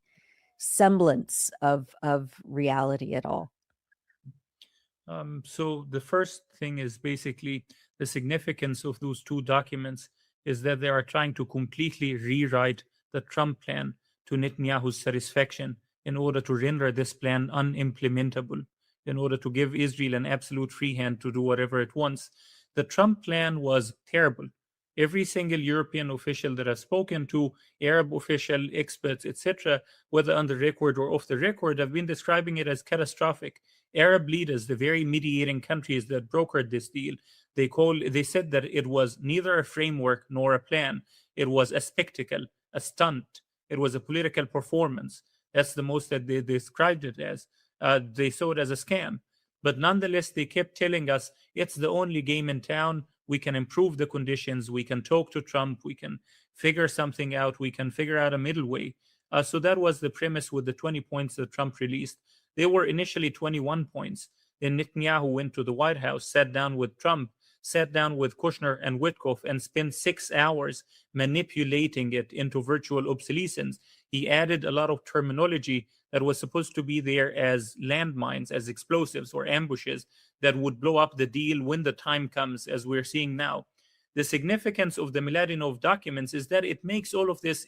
A: semblance of reality at all?
D: So the first thing is basically the significance of those two documents is that they are trying to completely rewrite the Trump plan to Netanyahu's satisfaction in order to render this plan unimplementable, in order to give Israel an absolute free hand to do whatever it wants. The Trump plan was terrible. Every single European official that I've spoken to, Arab official, experts, etc., whether on the record or off the record, have been describing it as catastrophic. Arab leaders, the very mediating countries that brokered this deal, they said that it was neither a framework nor a plan. It was a spectacle, a stunt. It was a political performance. That's the most that they described it as. They saw it as a scam. But nonetheless, they kept telling us it's the only game in town. We can improve the conditions. We can talk to Trump. We can figure something out. We can figure out a middle way. So that was the premise with the 20 points that Trump released. They were initially 21 points. Then Netanyahu went to the White House, sat down with Trump, sat down with Kushner and Witkoff, and spent 6 hours manipulating it into virtual obsolescence. He added a lot of terminology that was supposed to be there as landmines, as explosives or ambushes that would blow up the deal when the time comes, as we're seeing now. The significance of the Miladinov documents is that it makes all of this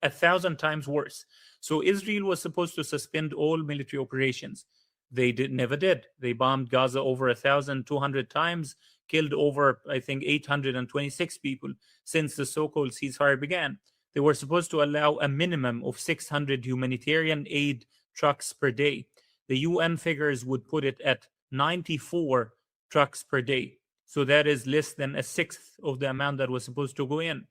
D: 1,000 times worse. So Israel was supposed to suspend all military operations. They never did. They bombed Gaza over 1,200 times, killed over, I think, 826 people since the so-called ceasefire began. They were supposed to allow a minimum of 600 humanitarian aid trucks per day. The UN figures would put it at 94 trucks per day. So that is less than a sixth of the amount that was supposed to go in.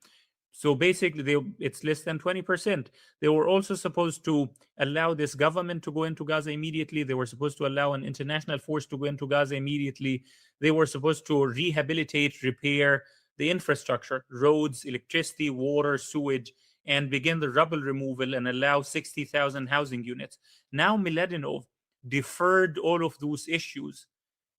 D: So basically, it's less than 20%. They were also supposed to allow this government to go into Gaza immediately. They were supposed to allow an international force to go into Gaza immediately. They were supposed to rehabilitate, repair the infrastructure, roads, electricity, water, sewage, and begin the rubble removal and allow 60,000 housing units. Now Miladinov deferred all of those issues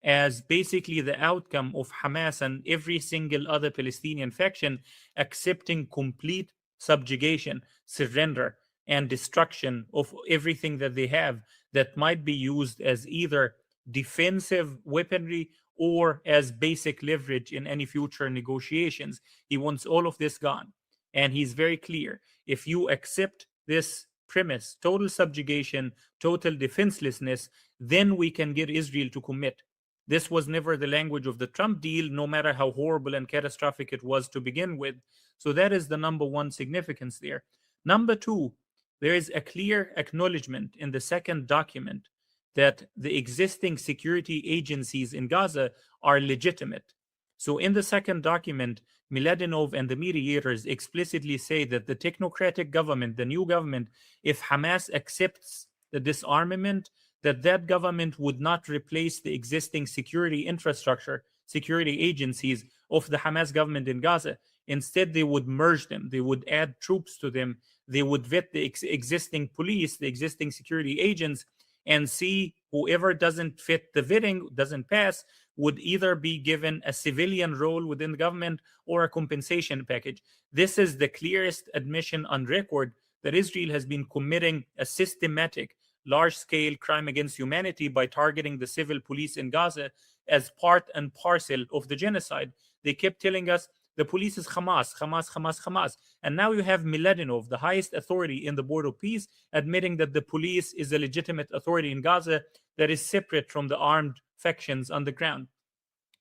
D: as basically the outcome of Hamas and every single other Palestinian faction accepting complete subjugation, surrender, and destruction of everything that they have that might be used as either defensive weaponry or as basic leverage in any future negotiations. He wants all of this gone. And he's very clear. If you accept this premise, total subjugation, total defenselessness, then we can get Israel to commit. This was never the language of the Trump deal, no matter how horrible and catastrophic it was to begin with. So that is the number one significance there. Number two, there is a clear acknowledgement in the second document that the existing security agencies in Gaza are legitimate. So in the second document, Miladinov and the mediators explicitly say that the technocratic government, the new government, if Hamas accepts the disarmament, that government would not replace the existing security infrastructure, security agencies of the Hamas government in Gaza. Instead, they would merge them. They would add troops to them. They would vet the existing police, the existing security agents, and see whoever doesn't fit the bidding, doesn't pass, would either be given a civilian role within the government or a compensation package. This is the clearest admission on record that Israel has been committing a systematic, large-scale crime against humanity by targeting the civil police in Gaza as part and parcel of the genocide. They kept telling us the police is Hamas, Hamas, Hamas, Hamas. And now you have Miladinov, the highest authority in the Board of Peace, admitting that the police is a legitimate authority in Gaza that is separate from the armed factions on the ground.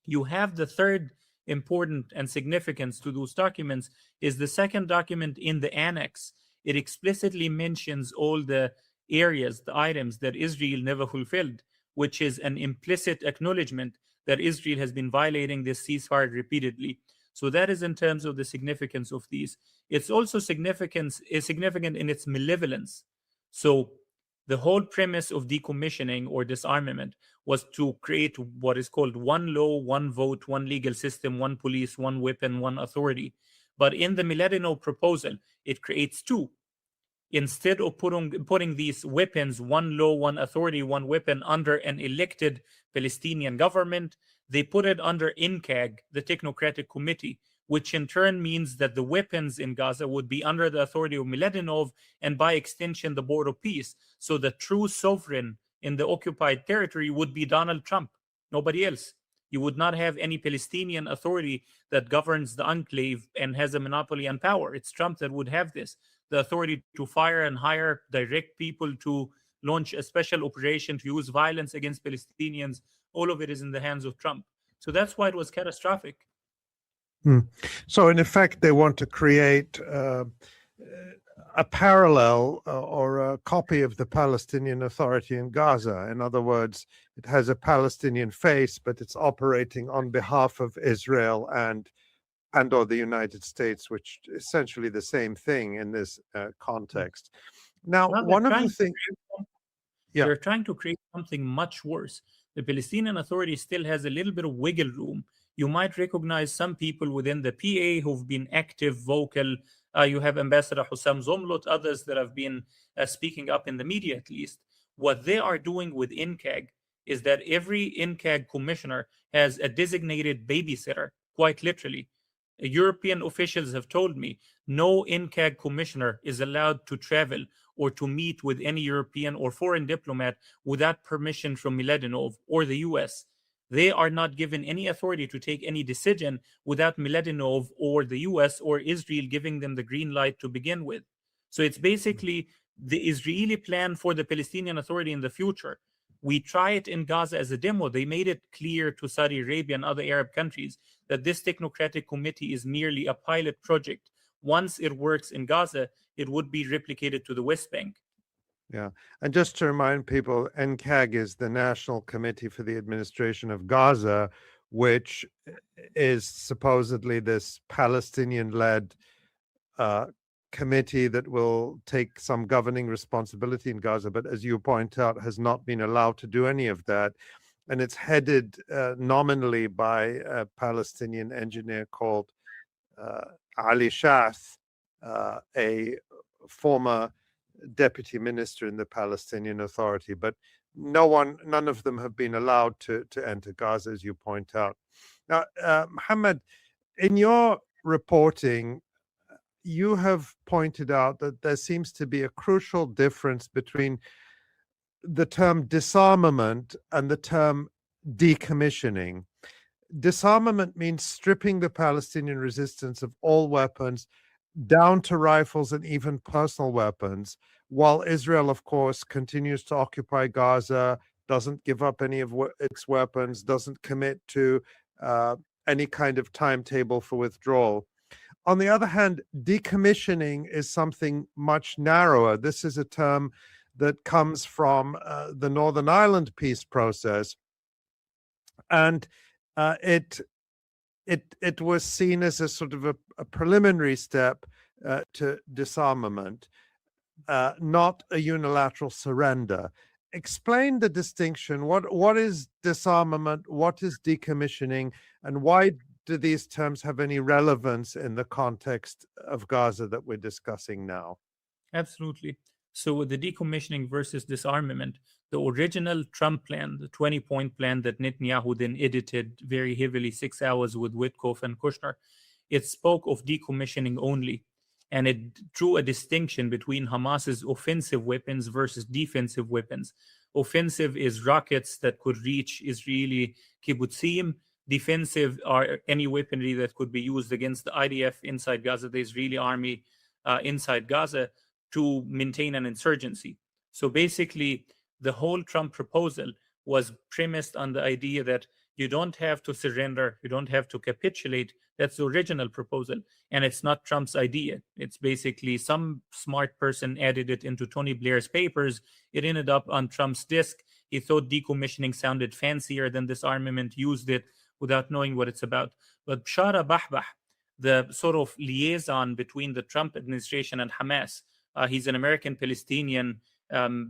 D: You have the third important and significance to those documents is the second document in the annex. It explicitly mentions all the areas, the items that Israel never fulfilled, which is an implicit acknowledgement that Israel has been violating this ceasefire repeatedly. So that is in terms of the significance of these. It's also significant in its malevolence. So the whole premise of decommissioning or disarmament was to create what is called one law, one vote, one legal system, one police, one weapon, one authority. But in the Miladinov proposal, it creates two. Instead of putting these weapons, one law, one authority, one weapon, under an elected Palestinian government, they put it under 𝐓𝐡𝐞, the Technocratic Committee, which in turn means that the weapons in Gaza would be under the authority of Miladinov and by extension the Board of Peace. So the true sovereign in the occupied territory would be Donald Trump, nobody else. You would not have any Palestinian authority that governs the enclave and has a monopoly on power. It's Trump that would have this. The authority to fire and hire direct people to launch a special operation to use violence against Palestinians. All of it is in the hands of Trump. So that's why it was catastrophic.
C: So in effect, they want to create a parallel or a copy of the Palestinian Authority in Gaza. In other words, it has a Palestinian face, but it's operating on behalf of Israel and or the United States, which is essentially the same thing in this context. Now, one of the things...
D: They're trying to create something much worse. The Palestinian Authority still has a little bit of wiggle room. You might recognize some people within the PA who've been active, vocal. You have Ambassador Hussam Zomlot, others that have been speaking up in the media at least. What they are doing with 𝐓𝐶AG is that every 𝐓𝐶AG commissioner has a designated babysitter, quite literally. European officials have told me no 𝐓𝐶AG commissioner is allowed to travel or to meet with any European or foreign diplomat without permission from Miladinov or the US. They are not given any authority to take any decision without Miladinov or the US or Israel giving them the green light to begin with. So it's basically the Israeli plan for the Palestinian Authority in the future. We try it in Gaza as a demo. They made it clear to Saudi Arabia and other Arab countries that this technocratic committee is merely a pilot project. Once it works in Gaza, it would be replicated to the West Bank.
C: Yeah. And just to remind people, 𝐓𝐶AG is the National Committee for the Administration of Gaza, which is supposedly this Palestinian-led committee that will take some governing responsibility in Gaza, but as you point out, has not been allowed to do any of that. And it's headed nominally by a Palestinian engineer called Ali Shath, a former deputy minister in the Palestinian Authority, but none of them have been allowed to enter Gaza, as you point out. Now, Mohammed, in your reporting, you have pointed out that there seems to be a crucial difference between the term disarmament and the term decommissioning. Disarmament means stripping the Palestinian resistance of all weapons, down to rifles and even personal weapons, while Israel, of course, continues to occupy Gaza, doesn't give up any of its weapons, doesn't commit to any kind of timetable for withdrawal. On the other hand, decommissioning is something much narrower. This is a term that comes from the Northern Ireland peace process, and it was seen as a sort of a preliminary step to disarmament, not a unilateral surrender. Explain the distinction. What is disarmament? What is decommissioning? And why do these terms have any relevance in the context of Gaza that we're discussing now?
D: Absolutely. So with the decommissioning versus disarmament, the original Trump plan, the 20-point plan that Netanyahu then edited very heavily, 6 hours with Witkoff and Kushner, it spoke of decommissioning only. And it drew a distinction between Hamas's offensive weapons versus defensive weapons. Offensive is rockets that could reach Israeli kibbutzim. Defensive are any weaponry that could be used against the IDF inside Gaza, the Israeli army inside Gaza, to maintain an insurgency. So basically, the whole Trump proposal was premised on the idea that you don't have to surrender, you don't have to capitulate. That's the original proposal. And it's not Trump's idea. It's basically some smart person added it into Tony Blair's papers. It ended up on Trump's desk. He thought decommissioning sounded fancier than disarmament, used it without knowing what it's about. But Shara Bahbah, the sort of liaison between the Trump administration and Hamas, he's an American Palestinian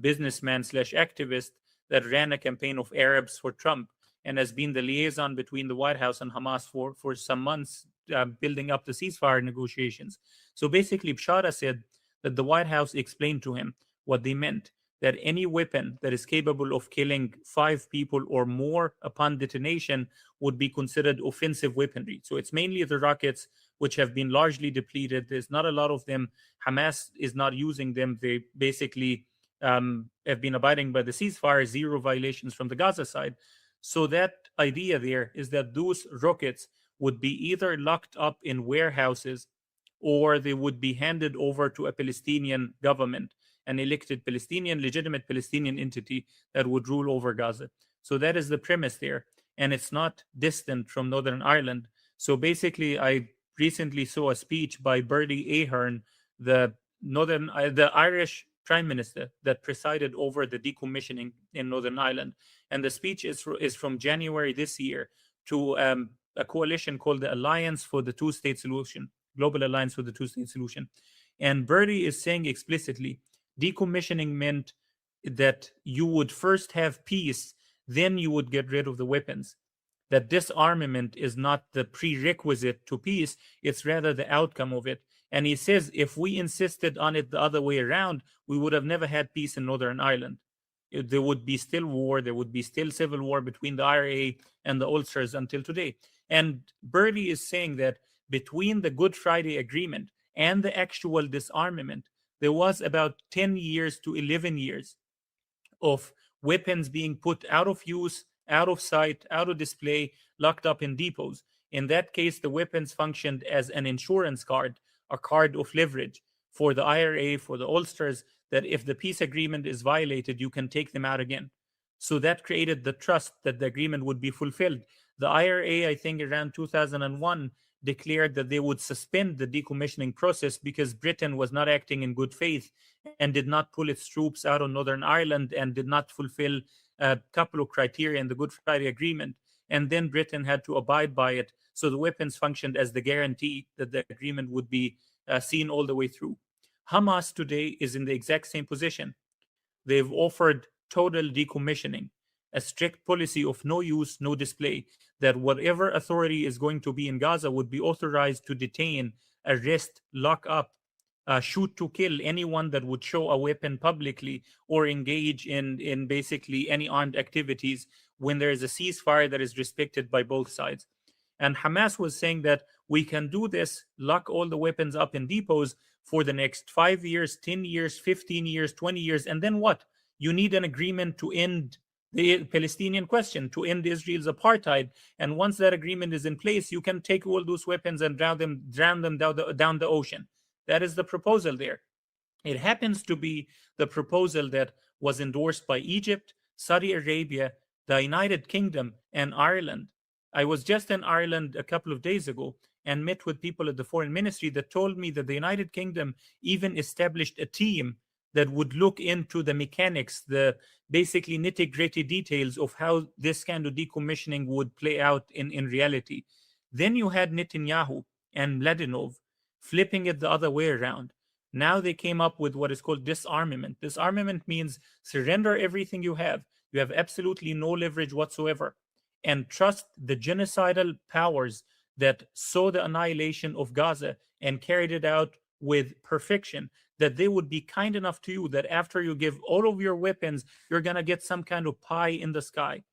D: businessman / activist that ran a campaign of Arabs for Trump and has been the liaison between the White House and Hamas for some months, building up the ceasefire negotiations. So basically, Bshara said that the White House explained to him what they meant, that any weapon that is capable of killing 5 people or more upon detonation would be considered offensive weaponry. So it's mainly the rockets, which have been largely depleted. There's not a lot of them. Hamas is not using them. They basically have been abiding by the ceasefire, 0 violations from the Gaza side. So that idea there is that those rockets would be either locked up in warehouses or they would be handed over to a Palestinian government, an elected Palestinian, legitimate Palestinian entity that would rule over Gaza. So that is the premise there. And it's not distant from Northern Ireland. So basically, I recently saw a speech by Bertie Ahern, the Irish Prime Minister that presided over the decommissioning in Northern Ireland. And the speech is from January this year to a coalition called the Alliance for the Two-State Solution, Global Alliance for the Two-State Solution. And Bertie is saying explicitly, decommissioning meant that you would first have peace, then you would get rid of the weapons. That disarmament is not the prerequisite to peace, it's rather the outcome of it. And he says if we insisted on it the other way around, we would have never had peace in Northern Ireland. There would be still war, there would be still civil war between the IRA and the Ulsters until today. And Bertie is saying that between the Good Friday Agreement and the actual disarmament, there was about 10 years to 11 years of weapons being put out of use, out of sight, out of display, locked up in depots. In that case, the weapons functioned as an insurance card, a card of leverage for the IRA, for the Ulsters, that if the peace agreement is violated, you can take them out again. So that created the trust that the agreement would be fulfilled. The IRA, I think around 2001, declared that they would suspend the decommissioning process because Britain was not acting in good faith and did not pull its troops out of Northern Ireland and did not fulfill a couple of criteria in the Good Friday Agreement. And then Britain had to abide by it. So the weapons functioned as the guarantee that the agreement would be seen all the way through. Hamas today is in the exact same position. They've offered total decommissioning, a strict policy of no use, no display, that whatever authority is going to be in Gaza would be authorized to detain, arrest, lock up, shoot to kill anyone that would show a weapon publicly or engage in basically any armed activities when there is a ceasefire that is respected by both sides. And Hamas was saying that we can do this, lock all the weapons up in depots for the next 5 years, 10 years, 15 years, 20 years. And then what? You need an agreement to end the Palestinian question, to end Israel's apartheid. And once that agreement is in place, you can take all those weapons and drown them down the ocean. That is the proposal there. It happens to be the proposal that was endorsed by Egypt, Saudi Arabia, the United Kingdom, and Ireland. I was just in Ireland a couple of days ago and met with people at the foreign ministry that told me that the United Kingdom even established a team that would look into the mechanics, the basically nitty-gritty details of how this kind of decommissioning would play out in reality. Then you had Netanyahu and Mladenov flipping it the other way around. Now they came up with what is called disarmament. Disarmament means surrender everything you have. You have absolutely no leverage whatsoever, and trust the genocidal powers that saw the annihilation of Gaza and carried it out with perfection. that they would be kind enough to you that after you give all of your weapons, you're going to get some kind of pie in the sky.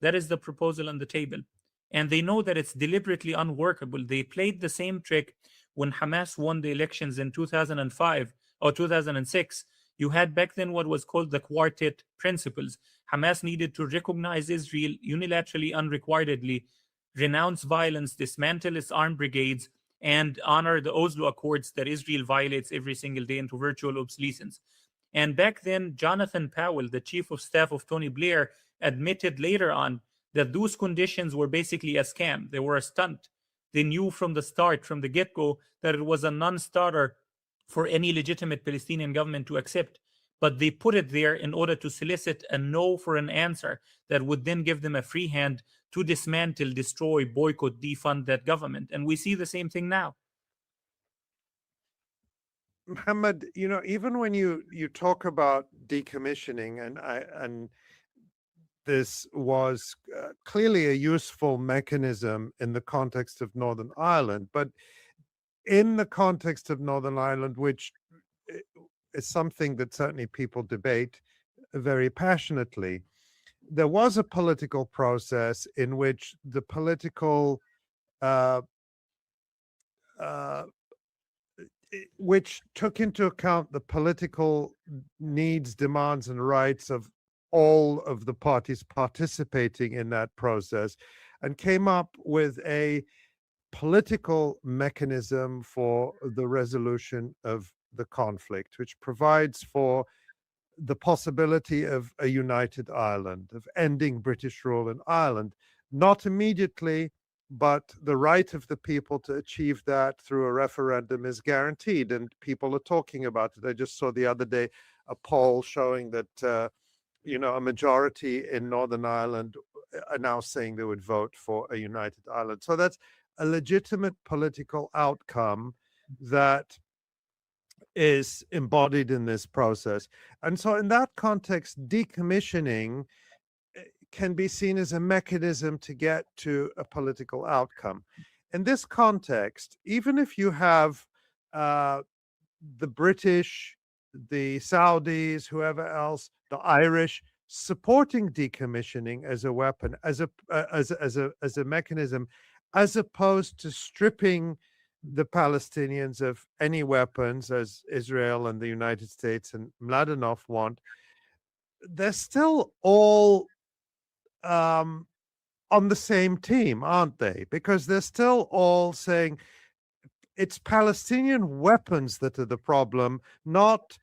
D: That is the proposal on the table. And they know that it's deliberately unworkable. They played the same trick when Hamas won the elections in 2005 or 2006. You had back then what was called the quartet principles. Hamas needed to recognize Israel unilaterally, unrequiredly, renounce violence, dismantle its armed brigades, and honor the Oslo Accords that Israel violates every single day into virtual obsolescence. And back then, Jonathan Powell, the chief of staff of Tony Blair, admitted later on that those conditions were basically a scam. They were a stunt. They knew from the start, from the get-go, that it was a non-starter for any legitimate Palestinian government to accept. But they put it there in order to solicit a no for an answer that would then give them a free hand to dismantle, destroy, boycott, defund that government. And we see the same thing now.
C: Mohammed, even when you talk about decommissioning, and this was clearly a useful mechanism in the context of Northern Ireland, but in the context of Northern Ireland, which is something that certainly people debate very passionately, there was a political process in which the political which took into account the political needs, demands, and rights of all of the parties participating in that process, and came up with a political mechanism for the resolution of the conflict, which provides for the possibility of a united Ireland, of ending British rule in Ireland, not immediately, but the right of the people to achieve that through a referendum is guaranteed, and people are talking about it. I just saw the other day a poll showing that a majority in Northern Ireland are now saying they would vote for a united Ireland. So that's a legitimate political outcome that is embodied in this process. And so in that context, decommissioning can be seen as a mechanism to get to a political outcome. In this context, even if you have the British, the Saudis, whoever else, the Irish supporting decommissioning as a weapon, as a mechanism, as opposed to stripping the Palestinians of any weapons, as Israel and the United States and Mladenov want, they're still all on the same team, aren't they? Because they're still all saying it's Palestinian weapons that are the problem, not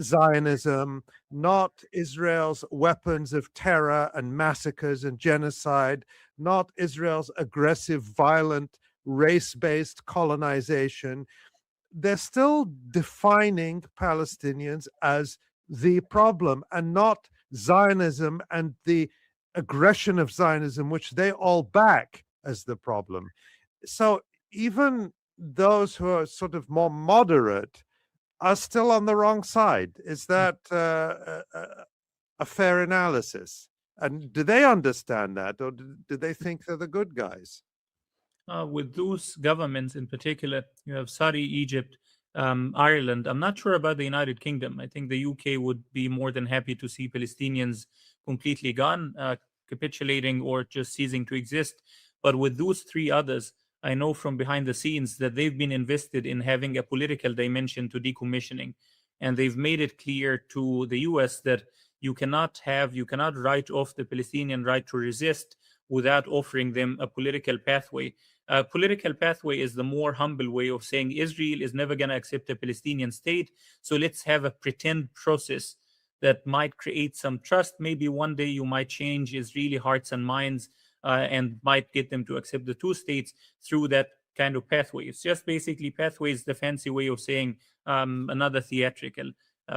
C: Zionism, not Israel's weapons of terror and massacres and genocide, not Israel's aggressive, violent, race-based colonization. They're still defining Palestinians as the problem and not Zionism and the aggression of Zionism, which they all back as the problem. So even those who are sort of more moderate are still on the wrong side. Is that a fair analysis? And do they understand that, or do they think they're the good guys?
D: With those governments in particular, you have Saudi, Egypt, Ireland. I'm not sure about the United Kingdom. I think the UK would be more than happy to see Palestinians completely gone, capitulating, or just ceasing to exist. But with those three others, I know from behind the scenes that they've been invested in having a political dimension to decommissioning. And they've made it clear to the US that you cannot write off the Palestinian right to resist without offering them a political pathway. A political pathway is the more humble way of saying Israel is never going to accept a Palestinian state, so let's have a pretend process that might create some trust. Maybe one day you might change Israeli hearts and minds and might get them to accept the two states through that kind of pathway. It's just basically pathways, the fancy way of saying another theatrical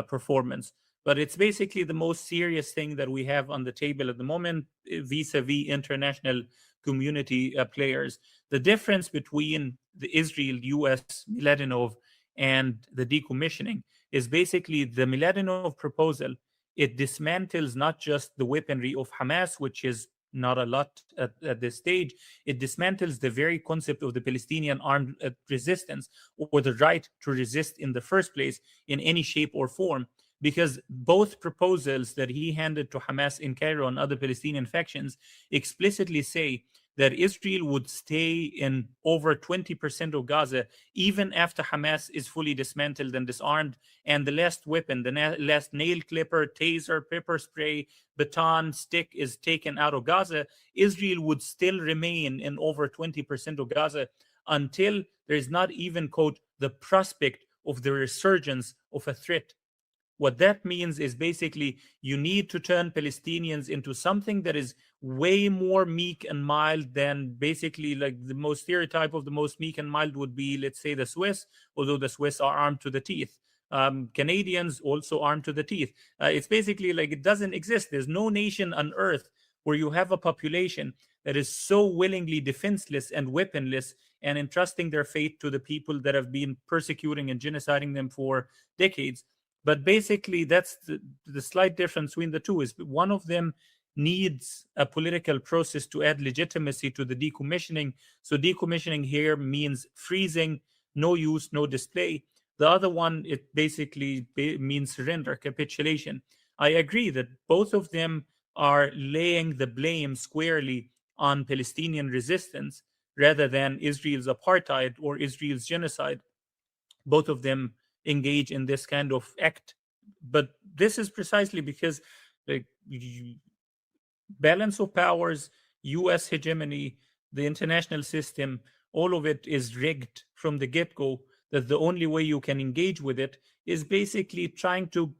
D: performance. But it's basically the most serious thing that we have on the table at the moment vis-a-vis international community players. The difference between the Israel-US Mladenov and the decommissioning is basically the Mladenov proposal. It dismantles not just the weaponry of Hamas, which is not a lot at this stage. It dismantles the very concept of the Palestinian armed resistance, or the right to resist in the first place in any shape or form, because both proposals that he handed to Hamas in Cairo and other Palestinian factions explicitly say that Israel would stay in over 20% of Gaza even after Hamas is fully dismantled and disarmed, and the last weapon, the last nail clipper, taser, pepper spray, baton, stick is taken out of Gaza. Israel would still remain in over 20% of Gaza until there is not even, quote, the prospect of the resurgence of a threat. What that means is basically you need to turn Palestinians into something that is way more meek and mild than basically, like, the most stereotype of the most meek and mild would be, let's say, the Swiss, although the Swiss are armed to the teeth. Canadians also armed to the teeth. It's basically like it doesn't exist. There's no nation on earth where you have a population that is so willingly defenseless and weaponless and entrusting their fate to the people that have been persecuting and genociding them for decades. But basically, that's the slight difference between the two, is one of them needs a political process to add legitimacy to the decommissioning. So decommissioning here means freezing, no use, no display. The other one, it basically means surrender, capitulation. I agree that both of them are laying the blame squarely on Palestinian resistance rather than Israel's apartheid or Israel's genocide. Both of them engage in this kind of act, but this is precisely because the balance of powers, US hegemony, the international system, all of it is rigged from the get-go, that the only way you can engage with it is basically trying to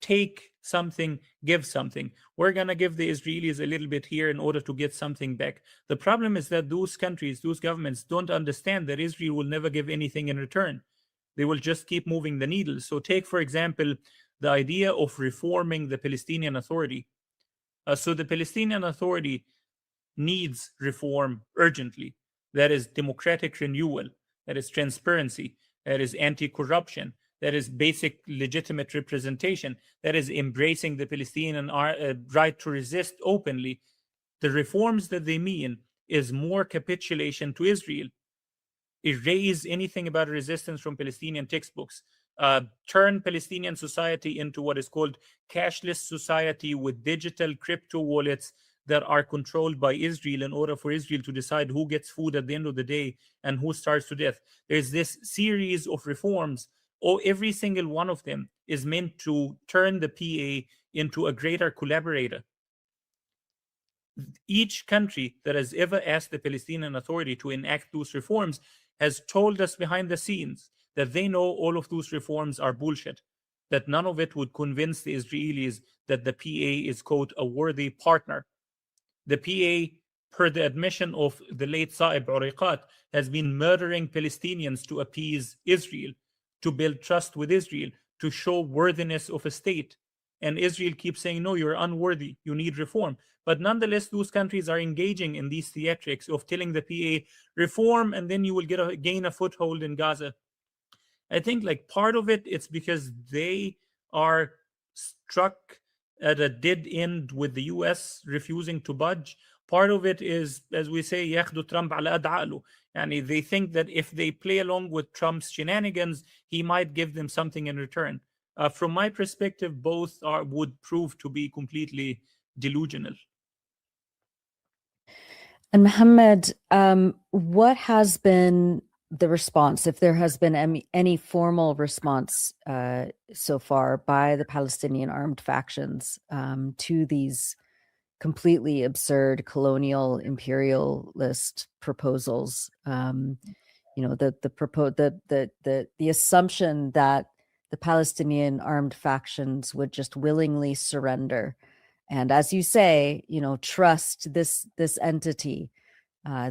D: take something, give something. We're going to give the Israelis a little bit here in order to get something back. The problem is that those countries, those governments don't understand that Israel will never give anything in return. They will just keep moving the needle. So take, for example, the idea of reforming the Palestinian Authority. So the Palestinian Authority needs reform urgently. That is democratic renewal. That is transparency. That is anti-corruption. That is basic legitimate representation. That is embracing the Palestinian right to resist openly. The reforms that they mean is more capitulation to Israel. Erase anything about resistance from Palestinian textbooks. Turn Palestinian society into what is called cashless society with digital crypto wallets that are controlled by Israel in order for Israel to decide who gets food at the end of the day and who starves to death. There's this series of reforms. Every single one of them is meant to turn the PA into a greater collaborator. Each country that has ever asked the Palestinian Authority to enact those reforms has told us behind the scenes that they know all of those reforms are bullshit, that none of it would convince the Israelis that the PA is, quote, a worthy partner. The PA, per the admission of the late Saeb Uriqat, has been murdering Palestinians to appease Israel, to build trust with Israel, to show worthiness of a state. And Israel keeps saying, no, you're unworthy, you need reform. But nonetheless, those countries are engaging in these theatrics of telling the PA, reform, and then you will gain a foothold in Gaza. I think, like, part of it, it's because they are struck at a dead end with the US refusing to budge. Part of it is, as we say, ياخدوا ترامب على قد عقله. Yani they think that if they play along with Trump's shenanigans, he might give them something in return. From my perspective, both would prove to be completely delusional.
A: And Mohammed, what has been the response, if there has been any formal response so far by the Palestinian armed factions to these completely absurd colonial imperialist proposals? You know, the assumption that the Palestinian armed factions would just willingly surrender, and, as you say, you know, trust this entity,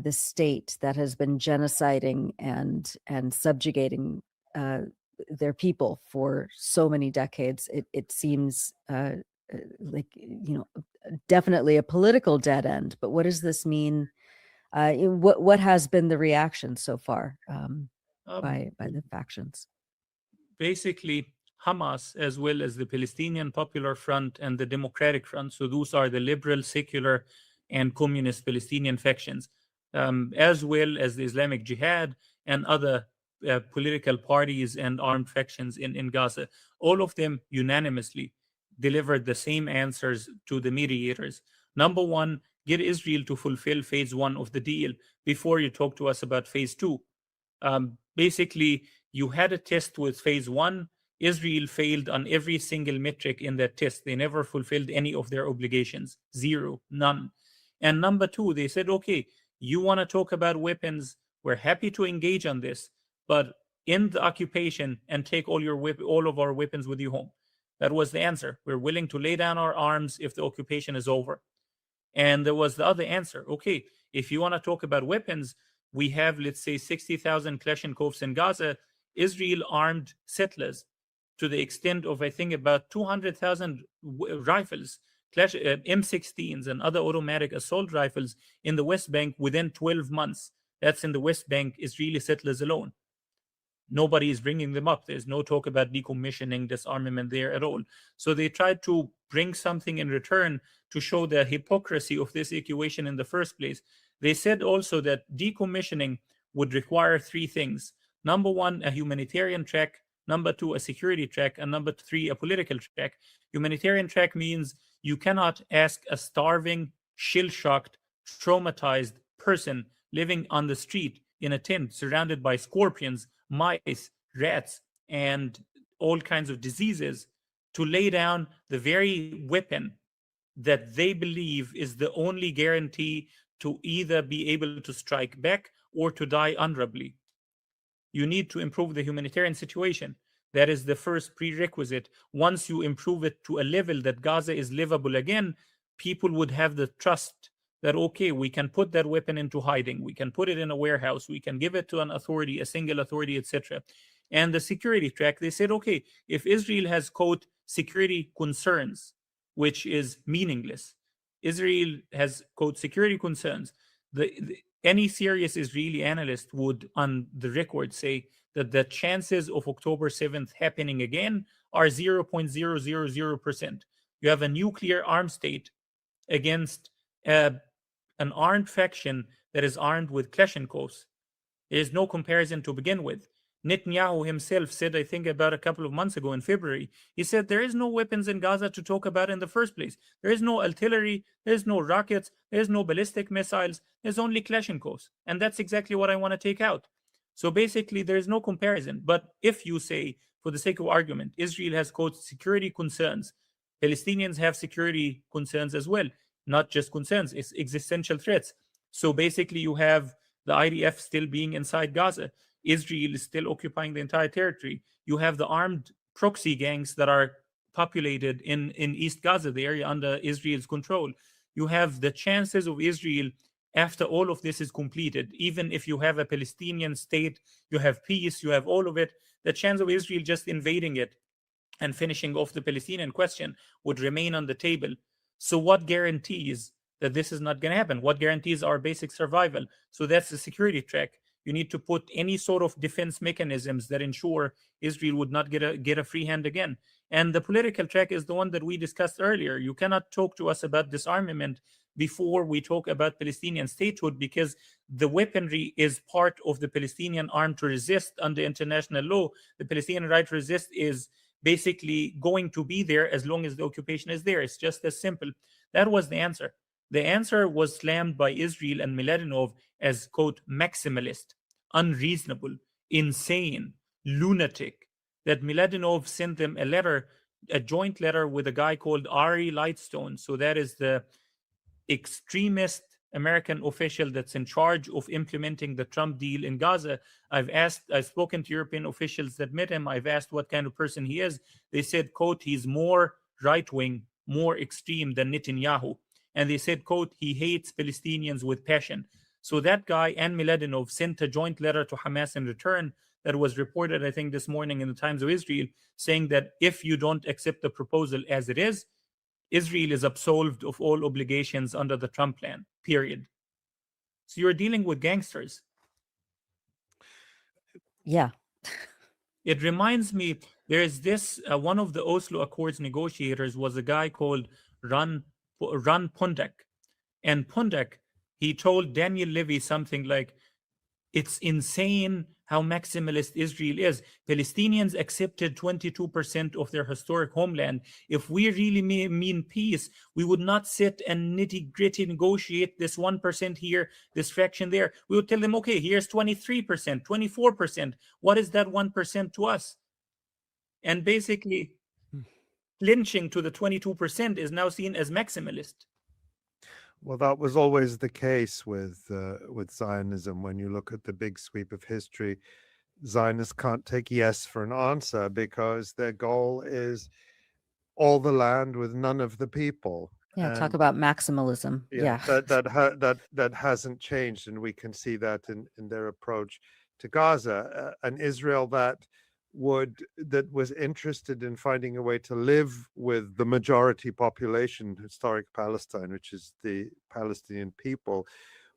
A: this state that has been genociding and subjugating their people for so many decades. It seems like, you know, definitely a political dead end. But what does this mean? What has been the reaction so far by the factions?
D: Basically, Hamas, as well as the Palestinian Popular Front and the Democratic Front, so those are the liberal, secular and communist Palestinian factions, as well as the Islamic Jihad and other political parties and armed factions in Gaza. All of them unanimously delivered the same answers to the mediators. Number one, get Israel to fulfill phase one of the deal before you talk to us about phase two. Basically, you had a test with phase one. Israel failed on every single metric in that test. They never fulfilled any of their obligations. Zero, none. And number two, they said, okay, you want to talk about weapons? We're happy to engage on this, but end the occupation and take all of our weapons with you home. That was the answer. We're willing to lay down our arms if the occupation is over. And there was the other answer. Okay, if you want to talk about weapons, we have, let's say, 60,000 𝐤𝐿𝐿 in Gaza. Israel armed settlers to the extent of, I think, about 200,000 rifles, M16s and other automatic assault rifles in the West Bank within 12 months. That's in the West Bank, Israeli settlers alone. Nobody is bringing them up. There's no talk about decommissioning, disarmament there at all. So they tried to bring something in return to show the hypocrisy of this equation in the first place. They said also that decommissioning would require three things. Number one, a humanitarian track. Number two, a security track. And number three, a political track. Humanitarian track means you cannot ask a starving, shell-shocked, traumatized person living on the street in a tent surrounded by scorpions, mice, rats, and all kinds of diseases to lay down the very weapon that they believe is the only guarantee to either be able to strike back or to die honorably. You need to improve the humanitarian situation. That is the first prerequisite. Once you improve it to a level that Gaza is livable again, people would have the trust that, okay, we can put that weapon into hiding. We can put it in a warehouse. We can give it to an authority, a single authority, etc. And the security track, they said, okay, if Israel has, quote, security concerns, which is meaningless. Israel has, quote, security concerns. Any serious Israeli analyst would, on the record, say that the chances of October 7th happening again are 0.000%. You have a nuclear armed state against an armed faction that is armed with Kalashnikovs. There is no comparison to begin with. Netanyahu himself said, I think about a couple of months ago in February, he said there is no weapons in Gaza to talk about in the first place. There is no artillery, there is no rockets, there is no ballistic missiles, there's only Kalashnikovs. And that's exactly what I want to take out. So basically, there is no comparison. But if you say, for the sake of argument, Israel has, quote, security concerns, Palestinians have security concerns as well. Not just concerns, it's existential threats. So basically, you have the IDF still being inside Gaza. Israel is still occupying the entire territory. You have the armed proxy gangs that are populated in East Gaza, the area under Israel's control. You have the chances of Israel, after all of this is completed, even if you have a Palestinian state, you have peace, you have all of it, the chance of Israel just invading it and finishing off the Palestinian question would remain on the table. So what guarantees that this is not going to happen? What guarantees our basic survival? So that's the security track. You need to put any sort of defense mechanisms that ensure Israel would not get a free hand again. And the political track is the one that we discussed earlier. You cannot talk to us about disarmament before we talk about Palestinian statehood, because the weaponry is part of the Palestinian arm to resist under international law. The Palestinian right to resist is basically going to be there as long as the occupation is there. It's just as simple. That was the answer. The answer was slammed by Israel and Miladinov as, quote, maximalist, unreasonable, insane, lunatic, that Miladinov sent them a letter, a joint letter with a guy called Ari Lightstone. So that is the extremist American official that's in charge of implementing the Trump deal in Gaza. I've spoken to European officials that met him. I've asked what kind of person he is. They said, quote, he's more right-wing, more extreme than Netanyahu. And they said, quote, he hates Palestinians with passion. So that guy and Miladinov sent a joint letter to Hamas in return that was reported, I think, this morning in the Times of Israel, saying that if you don't accept the proposal as it is, Israel is absolved of all obligations under the Trump plan, period. So you're dealing with gangsters.
A: Yeah.
D: It reminds me, there's this, one of the Oslo Accords negotiators was a guy called Ran Pondak. And Pundak, he told Daniel Levy something like, it's insane how maximalist Israel is. Palestinians accepted 22% of their historic homeland. If we really mean peace, we would not sit and nitty-gritty negotiate this 1% here, this fraction there. We would tell them, okay, here's 23%, 24%. What is that 1% to us? And basically, lynching to the 22% is now seen as maximalist.
C: Well, that was always the case with Zionism. When you look at the big sweep of history, Zionists can't take yes for an answer because their goal is all the land with none of the people.
A: Yeah, talk about maximalism. Yeah.
C: That hasn't changed, and we can see that in their approach to Gaza. An Israel that was interested in finding a way to live with the majority population, historic Palestine, which is the Palestinian people,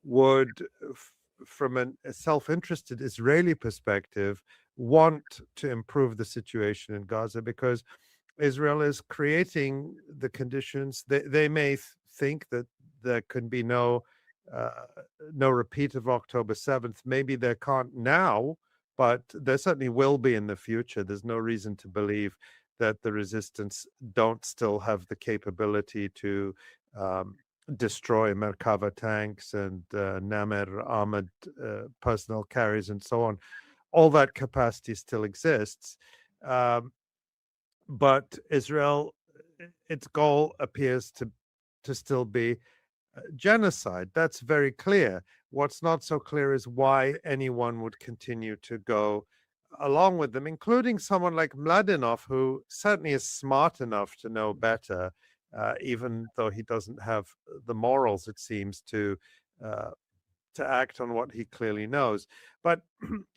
C: would, from a self-interested Israeli perspective, want to improve the situation in Gaza because Israel is creating the conditions. They may think that there can be no repeat of October 7th. Maybe there can't now, but there certainly will be in the future. There's no reason to believe that the resistance don't still have the capability to destroy Merkava tanks and Namer armored personnel carriers and so on. All that capacity still exists. But Israel, its goal appears to still be genocide. That's very clear. What's not so clear is why anyone would continue to go along with them, including someone like Mladenov, who certainly is smart enough to know better, even though he doesn't have the morals, it seems, to act on what he clearly knows. But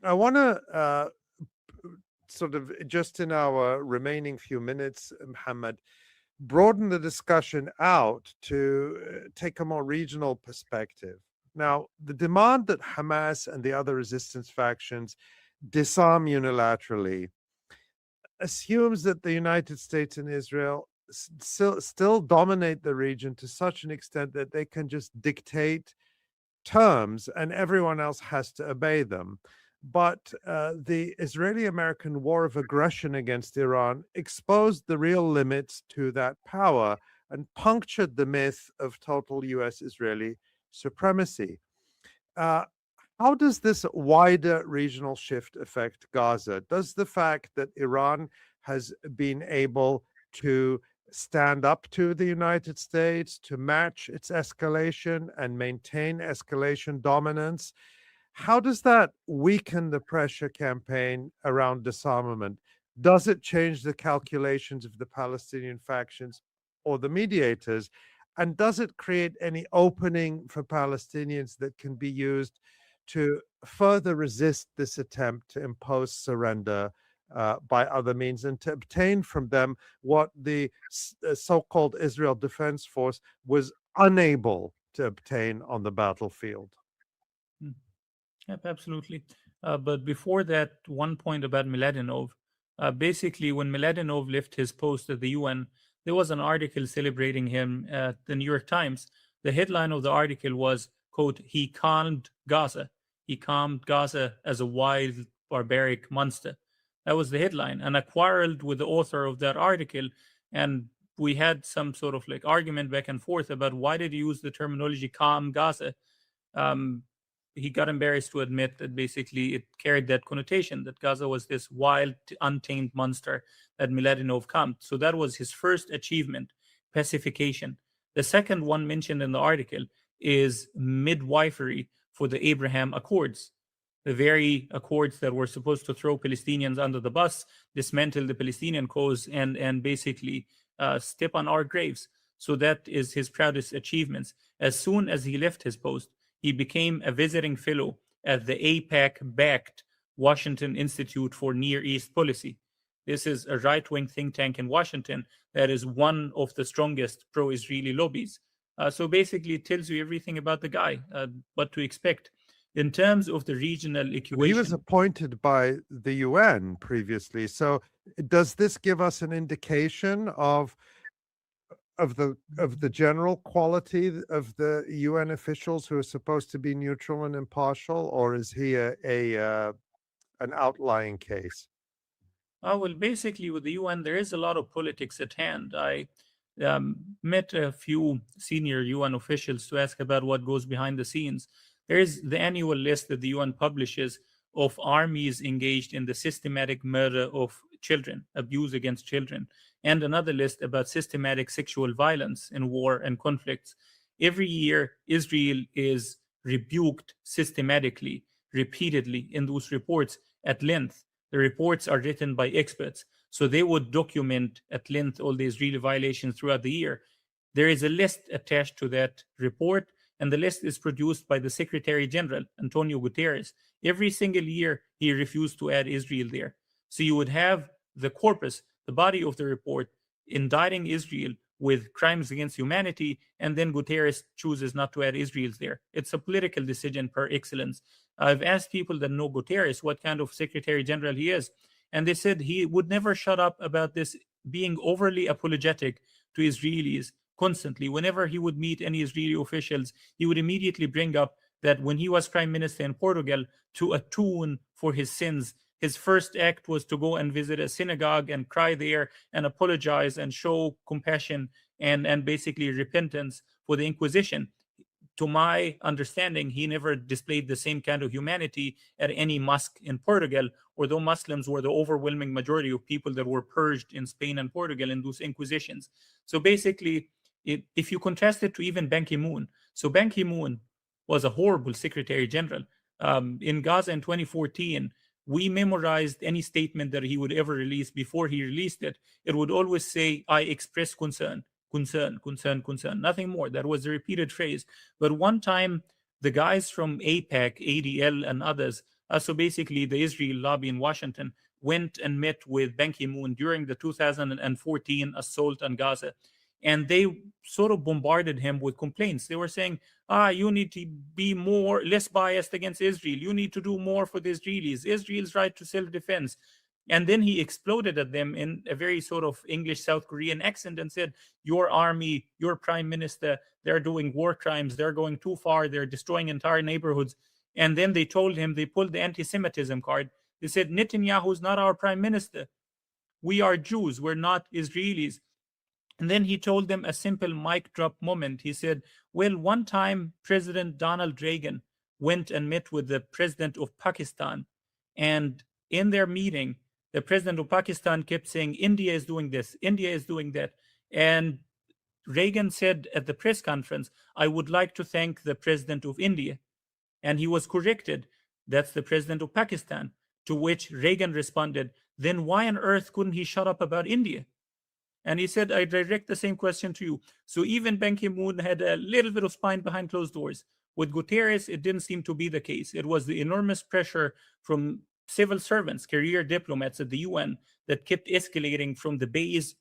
C: I want to sort of, just in our remaining few minutes, Mohammed, broaden the discussion out to take a more regional perspective. Now, the demand that Hamas and the other resistance factions disarm unilaterally assumes that the United States and Israel still dominate the region to such an extent that they can just dictate terms and everyone else has to obey them. But the Israeli-American war of aggression against Iran exposed the real limits to that power and punctured the myth of total US-Israeli supremacy. How does this wider regional shift affect Gaza? Does the fact that Iran has been able to stand up to the United States, to match its escalation and maintain escalation dominance, how does that weaken the pressure campaign around disarmament? Does it change the calculations of the Palestinian factions or the mediators? And does it create any opening for Palestinians that can be used to further resist this attempt to impose surrender by other means and to obtain from them what the so-called Israel Defense Force was unable to obtain on the battlefield?
D: Yep, absolutely. But before that, one point about Mladenov. Basically, when Mladenov left his post at the UN, there was an article celebrating him at the New York Times. The headline of the article was, quote, "He calmed Gaza. He calmed Gaza as a wild, barbaric monster." That was the headline. And I quarreled with the author of that article, and we had some sort of like argument back and forth about why did he use the terminology calm Gaza. He got embarrassed to admit that basically it carried that connotation, that Gaza was this wild, untamed monster that Mladenov calmed. So that was his first achievement, pacification. The second one mentioned in the article is midwifery for the Abraham Accords, the very accords that were supposed to throw Palestinians under the bus, dismantle the Palestinian cause, and basically step on our graves. So that is his proudest achievements. As soon as he left his post, he became a visiting fellow at the AIPAC-backed Washington Institute for Near East Policy. This is a right-wing think tank in Washington that is one of the strongest pro-Israeli lobbies. So basically, it tells you everything about the guy, what to expect. In terms of the regional equation...
C: He was appointed by the UN previously. So does this give us an indication of of the general quality of the UN officials who are supposed to be neutral and impartial, or is he an outlying case?
D: Well, basically, with the UN, there is a lot of politics at hand. I met a few senior UN officials to ask about what goes behind the scenes. There is the annual list that the UN publishes of armies engaged in the systematic murder of children, abuse against children, and another list about systematic sexual violence in war and conflicts. Every year, Israel is rebuked systematically, repeatedly in those reports at length. The reports are written by experts, so they would document at length all the Israeli violations throughout the year. There is a list attached to that report, and the list is produced by the Secretary General, Antonio Guterres. Every single year, he refused to add Israel there. So you would have the corpus, the body of the report, indicting Israel with crimes against humanity, and then Guterres chooses not to add Israel there. It's a political decision par excellence. I've asked people that know Guterres what kind of Secretary General he is, and they said he would never shut up about this being overly apologetic to Israelis constantly. Whenever he would meet any Israeli officials, he would immediately bring up that when he was prime minister in Portugal, to atone for his sins, his first act was to go and visit a synagogue and cry there and apologize and show compassion and basically repentance for the Inquisition. To my understanding, he never displayed the same kind of humanity at any mosque in Portugal, although Muslims were the overwhelming majority of people that were purged in Spain and Portugal in those inquisitions. So basically, if you contrast it to even Ban Ki-moon, so Ban Ki-moon was a horrible Secretary General. In Gaza in 2014, we memorized any statement that he would ever release. Before he released it, it would always say, "I express concern. Concern, concern, concern," nothing more. That was the repeated phrase. But one time, the guys from AIPAC, ADL, and others, so basically the Israel lobby in Washington, went and met with Ban Ki-moon during the 2014 assault on Gaza. And they sort of bombarded him with complaints. They were saying, you need to be less biased against Israel. You need to do more for the Israelis. Israel's right to self-defense. And then he exploded at them in a very sort of English South Korean accent and said, "Your army, your prime minister, they're doing war crimes. They're going too far. They're destroying entire neighborhoods." And then they told him, they pulled the anti-Semitism card. They said, "Netanyahu's not our prime minister. We are Jews. We're not Israelis." And then he told them a simple mic drop moment. He said, "Well, one time President Donald Reagan went and met with the president of Pakistan. And in their meeting, the president of Pakistan kept saying, 'India is doing this, India is doing that.' And Reagan said at the press conference, 'I would like to thank the president of India.' And he was corrected. 'That's the president of Pakistan.' To which Reagan responded, 'Then why on earth couldn't he shut up about India?' And he said, 'I direct the same question to you.' So even Ban Ki-moon had a little bit of spine behind closed doors. With Guterres, it didn't seem to be the case. It was the enormous pressure from civil servants, career diplomats at the UN that kept escalating from the base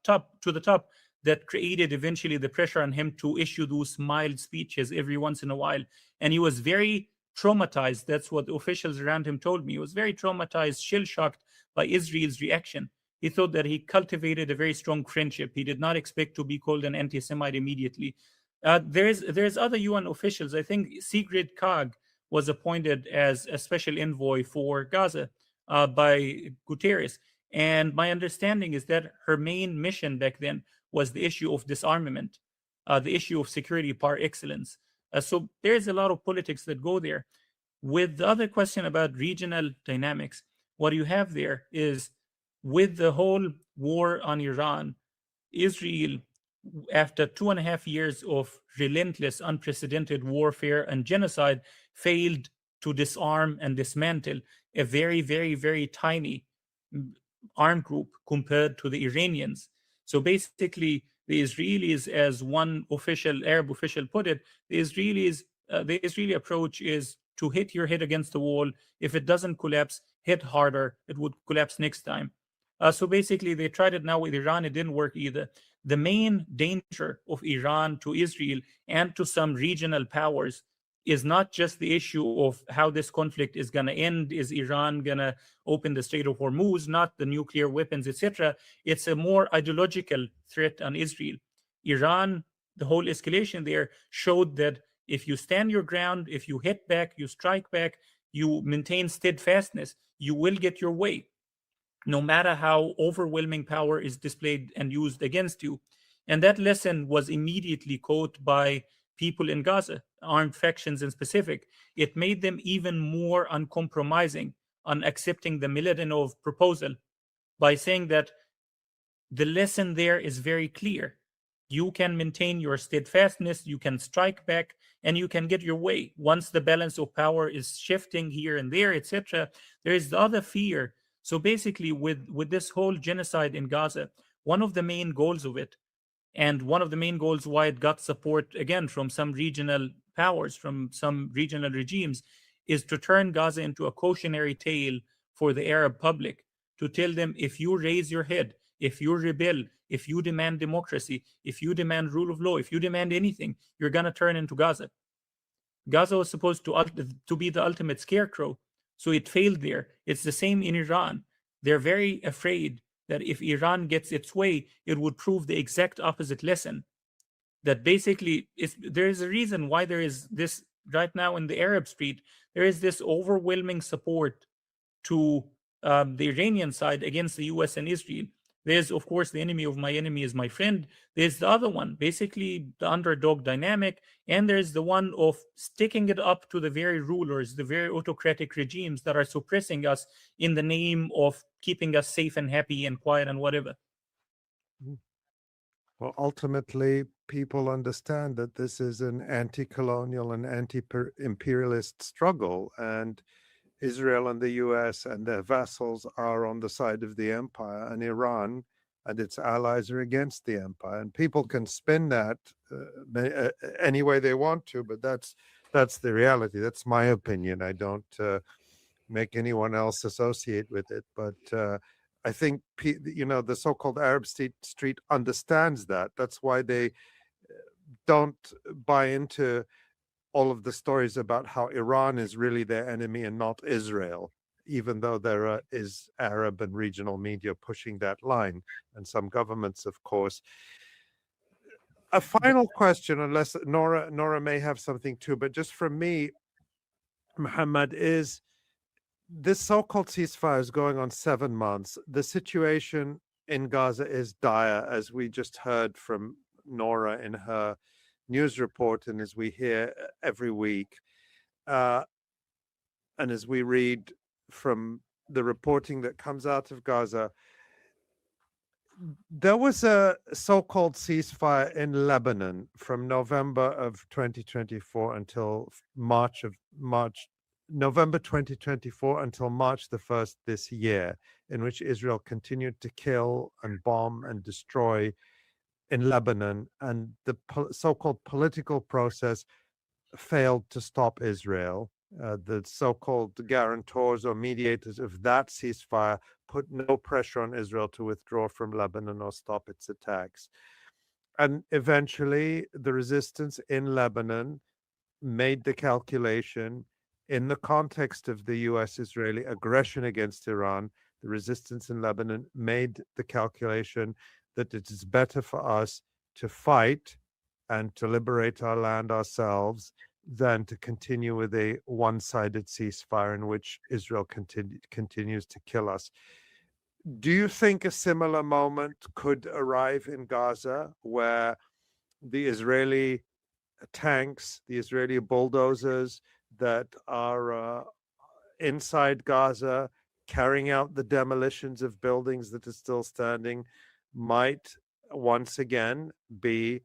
D: top to the top that created eventually the pressure on him to issue those mild speeches every once in a while. And he was very traumatized. That's what officials around him told me. He was very traumatized, shell-shocked by Israel's reaction. He thought that he cultivated a very strong friendship. He did not expect to be called an anti-Semite immediately. There's other UN officials. I think 𝐓𝐡𝐞 𝐄𝐥𝐞𝐭𝐫𝐨 was appointed as a special envoy for Gaza by Guterres. And my understanding is that her main mission back then was the issue of disarmament, the issue of security par excellence. So there's a lot of politics that go there. With the other question about regional dynamics, what you have there is, with the whole war on Iran, Israel, after 2.5 years of relentless, unprecedented warfare and genocide, failed to disarm and dismantle a very, very, very tiny armed group compared to the Iranians. So basically, the Israelis, as one Arab official put it, the Israeli approach is to hit your head against the wall. If it doesn't collapse, hit harder. It would collapse next time. So basically, they tried it now with Iran. It didn't work either. The main danger of Iran to Israel and to some regional powers is not just the issue of how this conflict is going to end. Is Iran going to open the Strait of Hormuz? Not the nuclear weapons, etc. It's a more ideological threat on Israel. Iran, the whole escalation there showed that if you stand your ground, if you hit back, you strike back, you maintain steadfastness, you will get your way, no matter how overwhelming power is displayed and used against you. And that lesson was immediately caught by people in Gaza, armed factions in specific. It made them even more uncompromising on accepting the Miladinov proposal by saying that the lesson there is very clear. You can maintain your steadfastness, you can strike back, and you can get your way. Once the balance of power is shifting here and there, etc., there is the other fear. So basically, with this whole genocide in Gaza, one of the main goals of it, and one of the main goals why it got support again from some regional powers, from some regional regimes, is to turn Gaza into a cautionary tale for the Arab public, to tell them, if you raise your head, if you rebel, if you demand democracy, if you demand rule of law, if you demand anything, you're going to turn into Gaza. Gaza was supposed to be the ultimate scarecrow, so it failed there. It's the same in Iran. They're very afraid that if Iran gets its way, it would prove the exact opposite lesson. That basically, there is a reason why there is this right now in the Arab street, there is this overwhelming support to the Iranian side against the US and Israel. There's, of course, the enemy of my enemy is my friend. There's the other one, basically the underdog dynamic. And there's the one of sticking it up to the very rulers, the very autocratic regimes that are suppressing us in the name of keeping us safe and happy and quiet and whatever.
C: Well, ultimately, people understand that this is an anti-colonial and anti-imperialist struggle, and Israel and the US and their vassals are on the side of the empire, and Iran and its allies are against the empire. And people can spin that any way they want to, but that's the reality. That's my opinion. I don't make anyone else associate with it. But I think, the so-called Arab street understands that. That's why they don't buy into all of the stories about how Iran is really their enemy and not Israel, even though there is Arab and regional media pushing that line, and some governments, of course. A final question, unless Nora may have something too, but just from me, Muhammad, is this so-called ceasefire is going on 7 months. The situation in Gaza is dire, as we just heard from Nora in her news report, and as we hear every week, and as we read from the reporting that comes out of Gaza, there was a so-called ceasefire in Lebanon from November of 2024 until November 2024 until March the 1st this year, in which Israel continued to kill and bomb and destroy in Lebanon, and the so-called political process failed to stop Israel. The so-called guarantors or mediators of that ceasefire put no pressure on Israel to withdraw from Lebanon or stop its attacks. And eventually, the resistance in Lebanon made the calculation, in the context of the US-Israeli aggression against Iran, the resistance in Lebanon made the calculation that it is better for us to fight and to liberate our land ourselves than to continue with a one-sided ceasefire in which Israel continues to kill us. Do you think a similar moment could arrive in Gaza, where the Israeli tanks, the Israeli bulldozers that are inside Gaza, carrying out the demolitions of buildings that are still standing, might once again be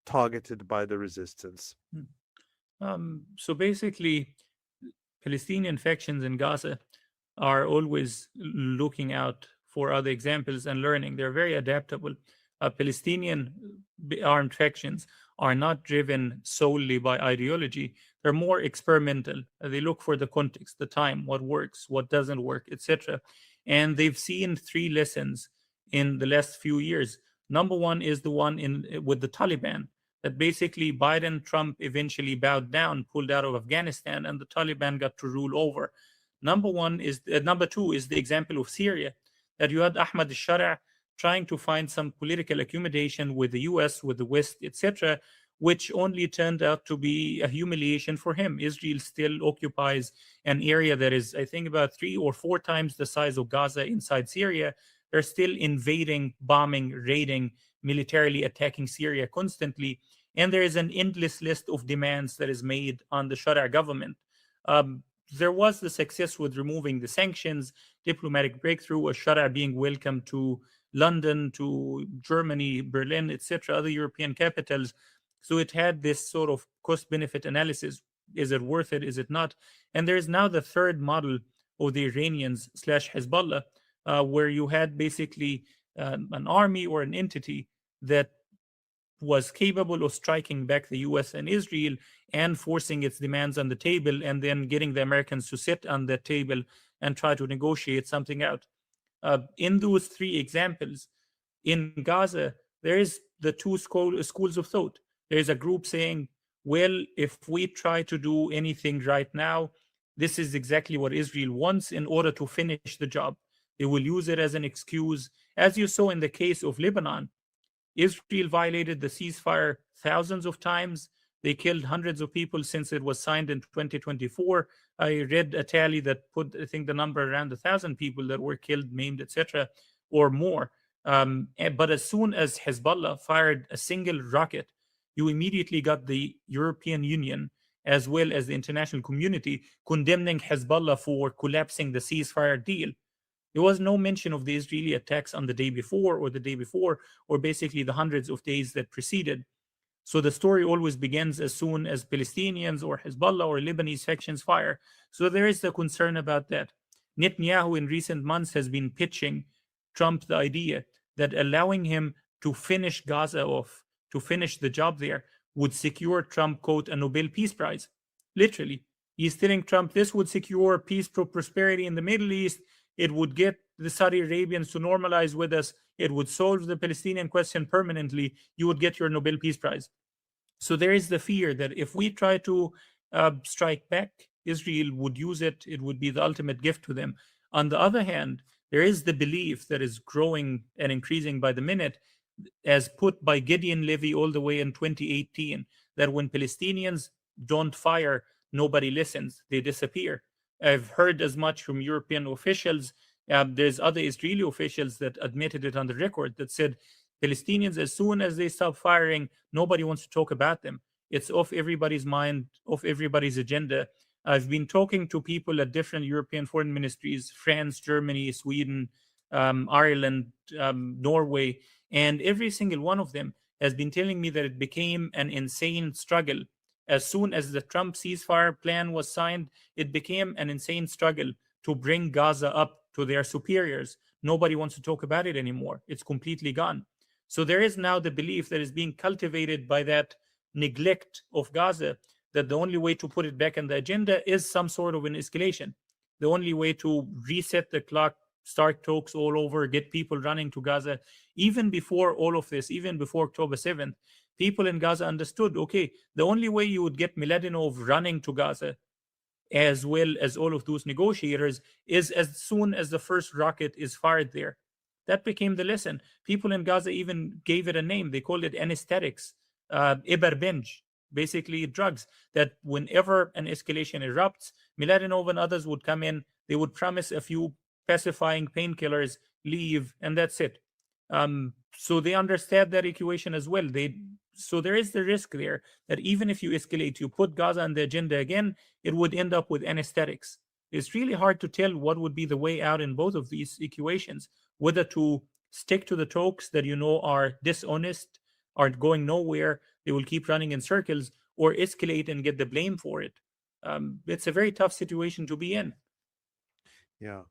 C: targeted by the resistance?
D: So basically, Palestinian factions in Gaza are always looking out for other examples and learning. They're very adaptable. Palestinian armed factions are not driven solely by ideology. They're more experimental. They look for the context, the time, what works, what doesn't work, etc. And they've seen 3 lessons in the last few years. Number one is the one with the Taliban, that basically Biden, Trump eventually bowed down, pulled out of Afghanistan, and the Taliban got to rule over. Number two is the example of Syria, that you had Ahmad al-Shara trying to find some political accommodation with the US, with the West, etc., which only turned out to be a humiliation for him. Israel still occupies an area that is, I think, about 3 or 4 times the size of Gaza inside Syria. They're still invading, bombing, raiding, militarily attacking Syria constantly. And there is an endless list of demands that is made on the Sharia government. There was the success with removing the sanctions, diplomatic breakthrough, a Sharia being welcomed to London, to Germany, Berlin, etc., other European capitals. So it had this sort of cost-benefit analysis. Is it worth it? Is it not? And there is now the third model of the Iranians / Hezbollah, where you had basically an army or an entity that was capable of striking back the US and Israel and forcing its demands on the table, and then getting the Americans to sit on that table and try to negotiate something out. In those 3 examples, in Gaza, there is the 2 schools of thought. There is a group saying, well, if we try to do anything right now, this is exactly what Israel wants in order to finish the job. They will use it as an excuse. As you saw in the case of Lebanon, Israel violated the ceasefire thousands of times. They killed hundreds of people since it was signed in 2024. I read a tally that put, I think, the number around 1,000 people that were killed, maimed, etc., or more. But as soon as Hezbollah fired a single rocket, you immediately got the European Union as well as the international community condemning Hezbollah for collapsing the ceasefire deal. There was no mention of the Israeli attacks on the day before or the day before, or basically the hundreds of days that preceded. So the story always begins as soon as Palestinians or Hezbollah or Lebanese factions fire. So there is the concern about that. Netanyahu in recent months has been pitching Trump the idea that allowing him to finish Gaza off, to finish the job there, would secure Trump, quote, a Nobel Peace Prize. Literally, he's telling Trump this would secure peace, prosperity in the Middle East. It would get the Saudi Arabians to normalize with us. It would solve the Palestinian question permanently. You would get your Nobel Peace Prize. So there is the fear that if we try to strike back, Israel would use it. It would be the ultimate gift to them. On the other hand, there is the belief that is growing and increasing by the minute, as put by Gideon Levy all the way in 2018, that when Palestinians don't fire, nobody listens. They disappear. I've heard as much from European officials. There's other Israeli officials that admitted it on the record that said Palestinians, as soon as they stop firing, nobody wants to talk about them. It's off everybody's mind, off everybody's agenda. I've been talking to people at different European foreign ministries, France, Germany, Sweden, Ireland, Norway, and every single one of them has been telling me that it became an insane struggle. As soon as the Trump ceasefire plan was signed, it became an insane struggle to bring Gaza up to their superiors. Nobody wants to talk about it anymore. It's completely gone. So there is now the belief that is being cultivated by that neglect of Gaza, that the only way to put it back on the agenda is some sort of an escalation. The only way to reset the clock, start talks all over, get people running to Gaza. Even before all of this, even before October 7th, people in Gaza understood, okay, the only way you would get Miladinov running to Gaza, as well as all of those negotiators, is as soon as the first rocket is fired there. That became the lesson. People in Gaza even gave it a name. They called it anesthetics, iberbenj, basically drugs, that whenever an escalation erupts, Miladinov and others would come in, they would promise a few pacifying painkillers, leave, and that's it. So they understand that equation as well. So there is the risk there that even if you escalate, you put Gaza on the agenda again, it would end up with anesthetics. It's really hard to tell what would be the way out in both of these equations, whether to stick to the talks that you know are dishonest, are going nowhere, they will keep running in circles, or escalate and get the blame for it. It's a very tough situation to be in.
C: Yeah,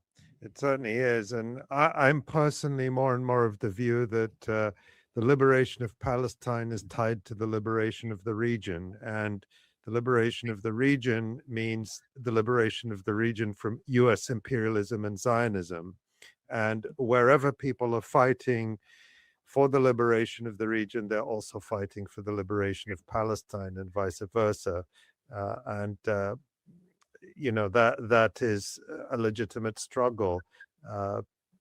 C: it certainly is. And I'm personally more and more of the view that the liberation of Palestine is tied to the liberation of the region. And the liberation of the region means the liberation of the region from US imperialism and Zionism. And wherever people are fighting for the liberation of the region, they're also fighting for the liberation of Palestine and vice versa. You know, that is a legitimate struggle.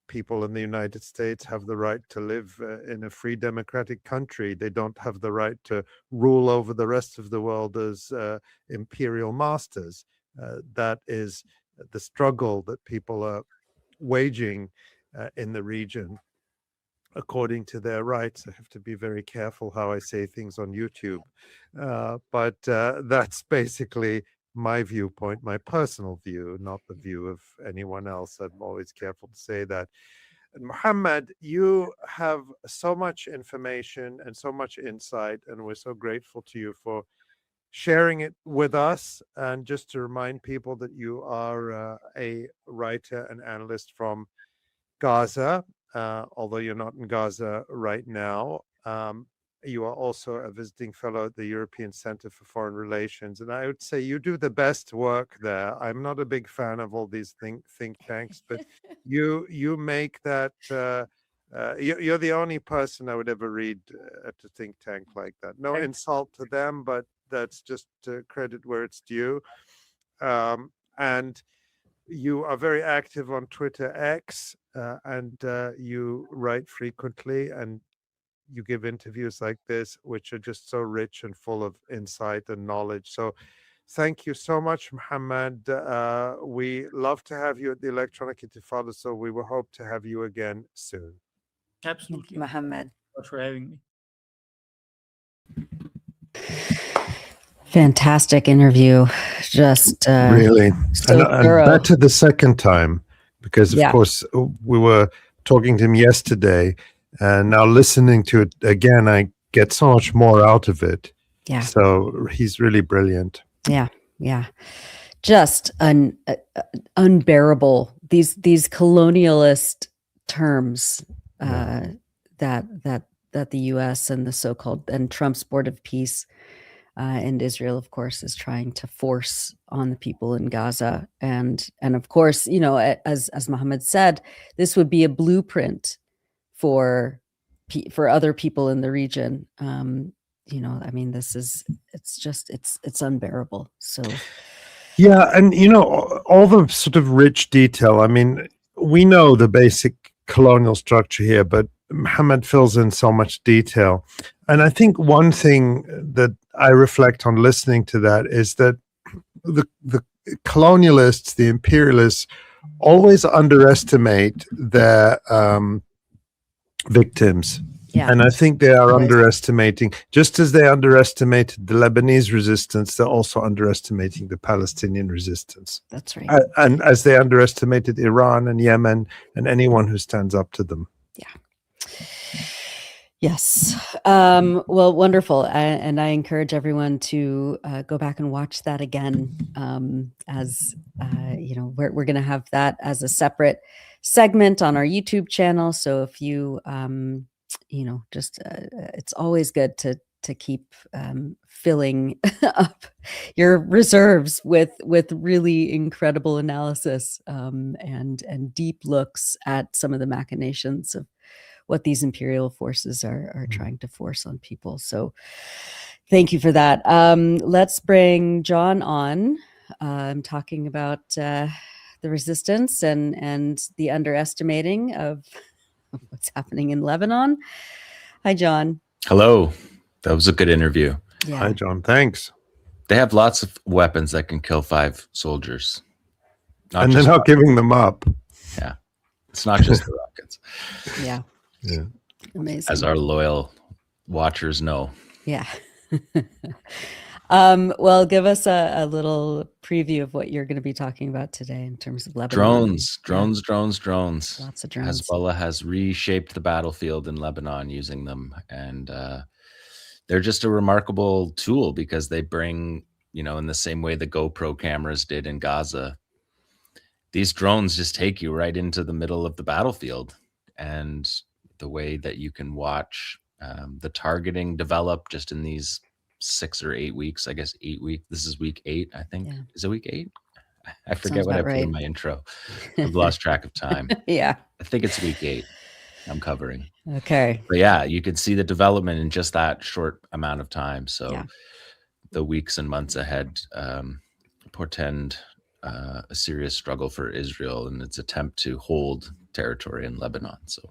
C: people in the United States have the right to live in a free democratic country. They don't have the right to rule over the rest of the world as imperial masters. That is the struggle that people are waging in the region according to their rights. I have to be very careful how I say things on YouTube. But that's basically my viewpoint, my personal view, not the view of anyone else. I'm always careful to say that. And Mohammed, you have so much information and so much insight, and we're so grateful to you for sharing it with us. And just to remind people that you are a writer and analyst from Gaza, although you're not in Gaza right now. You are also a visiting fellow at the European Center for Foreign Relations. And I would say you do the best work there. I'm not a big fan of all these think tanks, but you make that, you're the only person I would ever read at a think tank like that. No insult to them, but that's just credit where it's due. And you are very active on Twitter X, and you write frequently, and you give interviews like this, which are just so rich and full of insight and knowledge. So thank you so much, Mohammed. We love to have you at the Electronic Intifada, so we will hope to have you again soon.
D: Absolutely.
A: Mohammed.
D: Thanks for having me.
A: Fantastic interview. Just
C: really
A: so
C: and
A: thorough.
C: better the second time, because of course we were talking to him yesterday, and now listening to it again, I get so much more out of it.
A: Yeah.
C: So he's really brilliant.
A: Yeah. Just unbearable. These colonialist terms that the U.S. and the so-called and Trump's Board of Peace and Israel, of course, is trying to force on the people in Gaza, and of course, you know, as Mohammed said, this would be a blueprint for other people in the region. You know, I mean, it's unbearable. So,
C: yeah, and you know, all the sort of rich detail. I mean, we know the basic colonial structure here, but Mohammed fills in so much detail. And I think one thing that I reflect on listening to that is that the colonialists, the imperialists, always underestimate their victims. Yeah. And I think they are underestimating, just as they underestimated the Lebanese resistance, they're also underestimating the Palestinian resistance.
A: That's right.
C: And as they underestimated Iran and Yemen and anyone who stands up to them.
A: Yeah. Yes. Well, wonderful. And I encourage everyone to go back and watch that again. As you know, we're going to have that as a separate segment on our YouTube channel. So if you, you know, just it's always good to keep filling up your reserves with really incredible analysis and deep looks at some of the machinations of what these imperial forces are trying to force on people. So thank you for that. Let's bring Jon on. Talking about the resistance and the underestimating of what's happening in Lebanon. Hi, Jon.
E: Hello. That was a good interview.
A: Yeah.
C: Hi, Jon. Thanks.
E: They have lots of weapons that can kill 5 soldiers.
C: And they're not giving them up.
E: Yeah. It's not just the rockets.
A: Yeah.
C: Yeah.
A: Amazing.
E: As our loyal watchers know.
A: Yeah. Well, give us a little preview of what you're going to be talking about today in terms of Lebanon.
E: Drones.
A: Lots of drones.
E: Hezbollah has reshaped the battlefield in Lebanon using them. And they're just a remarkable tool because they bring, you know, in the same way the GoPro cameras did in Gaza, these drones just take you right into the middle of the battlefield. And the way that you can watch the targeting develop just in these 6 or 8 weeks, I guess 8 weeks. This is week 8, I think. Yeah. Is it week 8? I forget what I put in my intro. I've lost track of time.
A: Yeah.
E: I think it's week 8 I'm covering.
A: Okay.
E: But yeah, you can see the development in just that short amount of time. So the weeks and months ahead portend a serious struggle for Israel in its attempt to hold territory in Lebanon. So,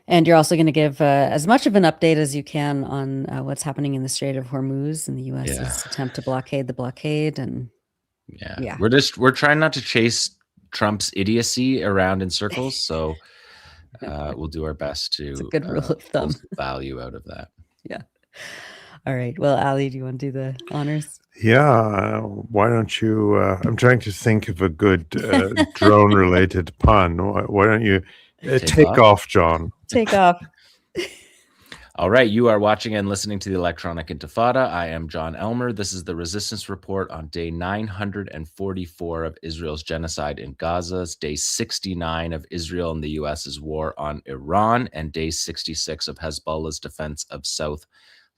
A: and you're also going to give as much of an update as you can on what's happening in the Strait of Hormuz and the U.S.'s attempt to blockade the blockade. And yeah,
E: we're trying not to chase Trump's idiocy around in circles. So we'll do our best to
A: it's a good rule of thumb.
E: pull some value out of that.
A: Yeah. All right. Well, Ali, do you want to do the honors?
C: Yeah. Why don't you? I'm trying to think of a good drone-related pun. Why don't you take off, Jon?
A: Take off.
E: All right, you are watching and listening to the Electronic Intifada. I am Jon Elmer. This is the Resistance Report on day 944 of Israel's genocide in Gaza, day 69 of Israel and the U.S.'s war on Iran, and day 66 of Hezbollah's defense of South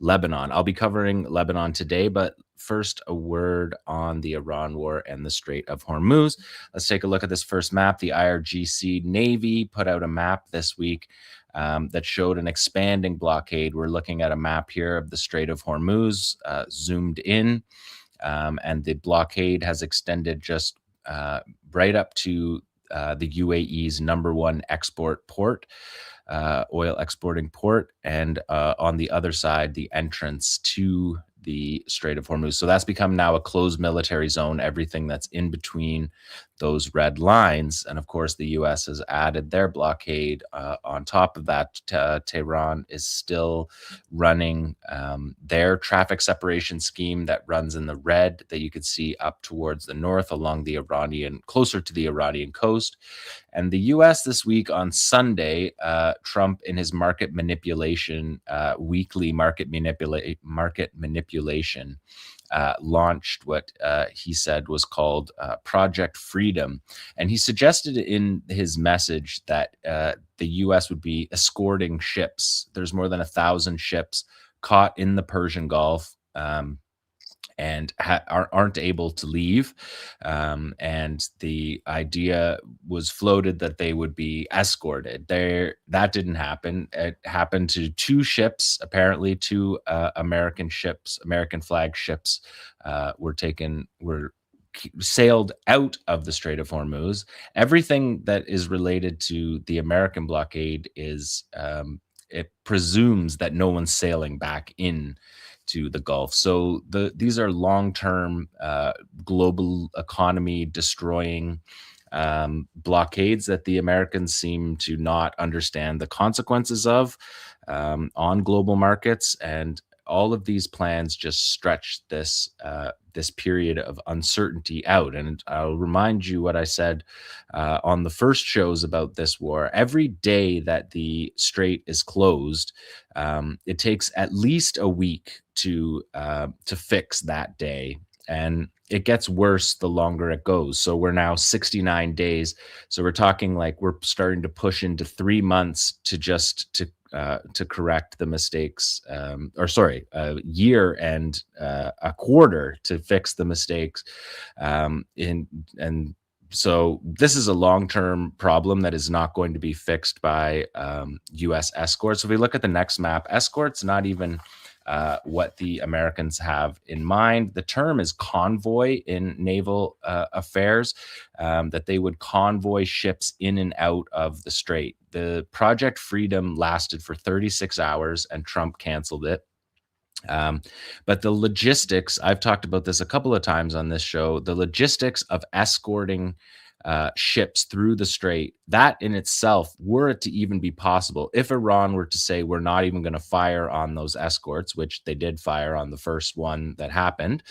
E: Lebanon. I'll be covering Lebanon today, but first, a word on the Iran war and the Strait of Hormuz. Let's take a look at this first map. The IRGC Navy put out a map this week that showed an expanding blockade. We're looking at a map here of the Strait of Hormuz, zoomed in, and the blockade has extended just right up to the UAE's #1 export port, oil exporting port, and on the other side, the entrance to the Strait of Hormuz. So that's become now a closed military zone, everything that's in between those red lines. And of course, the US has added their blockade. On top of that, Tehran is still running their traffic separation scheme that runs in the red that you could see up towards the north along the closer to the Iranian coast. And the US this week on Sunday, Trump in his market manipulation, weekly market manipulation, launched what he said was called Project Freedom. And he suggested in his message that the U.S. would be escorting ships. There's more than 1,000 ships caught in the Persian Gulf and aren't able to leave. And the idea was floated that they would be escorted. That didn't happen. It happened to 2 ships, apparently 2 American flag ships were sailed out of the Strait of Hormuz. Everything that is related to the American blockade is it presumes that no one's sailing back in to the Gulf. So these are long-term global economy destroying blockades that the Americans seem to not understand the consequences of on global markets. And all of these plans just stretch this period of uncertainty out. And I'll remind you what I said on the first shows about this war. Every day that the strait is closed, it takes at least a week to fix that day. And it gets worse the longer it goes. So we're now 69 days. So we're talking like we're starting to push into 3 months to correct the mistakes, a year and a quarter to fix the mistakes. And so this is a long-term problem that is not going to be fixed by U.S. escorts. So if we look at the next map, escorts not even what the Americans have in mind. The term is convoy in naval affairs, that they would convoy ships in and out of the strait. The Project Freedom lasted for 36 hours and Trump canceled it. But the logistics, I've talked about this a couple of times on this show, the logistics of escorting ships through the strait, that in itself, were it to even be possible, if Iran were to say we're not even going to fire on those escorts, which they did fire on the first one that happened,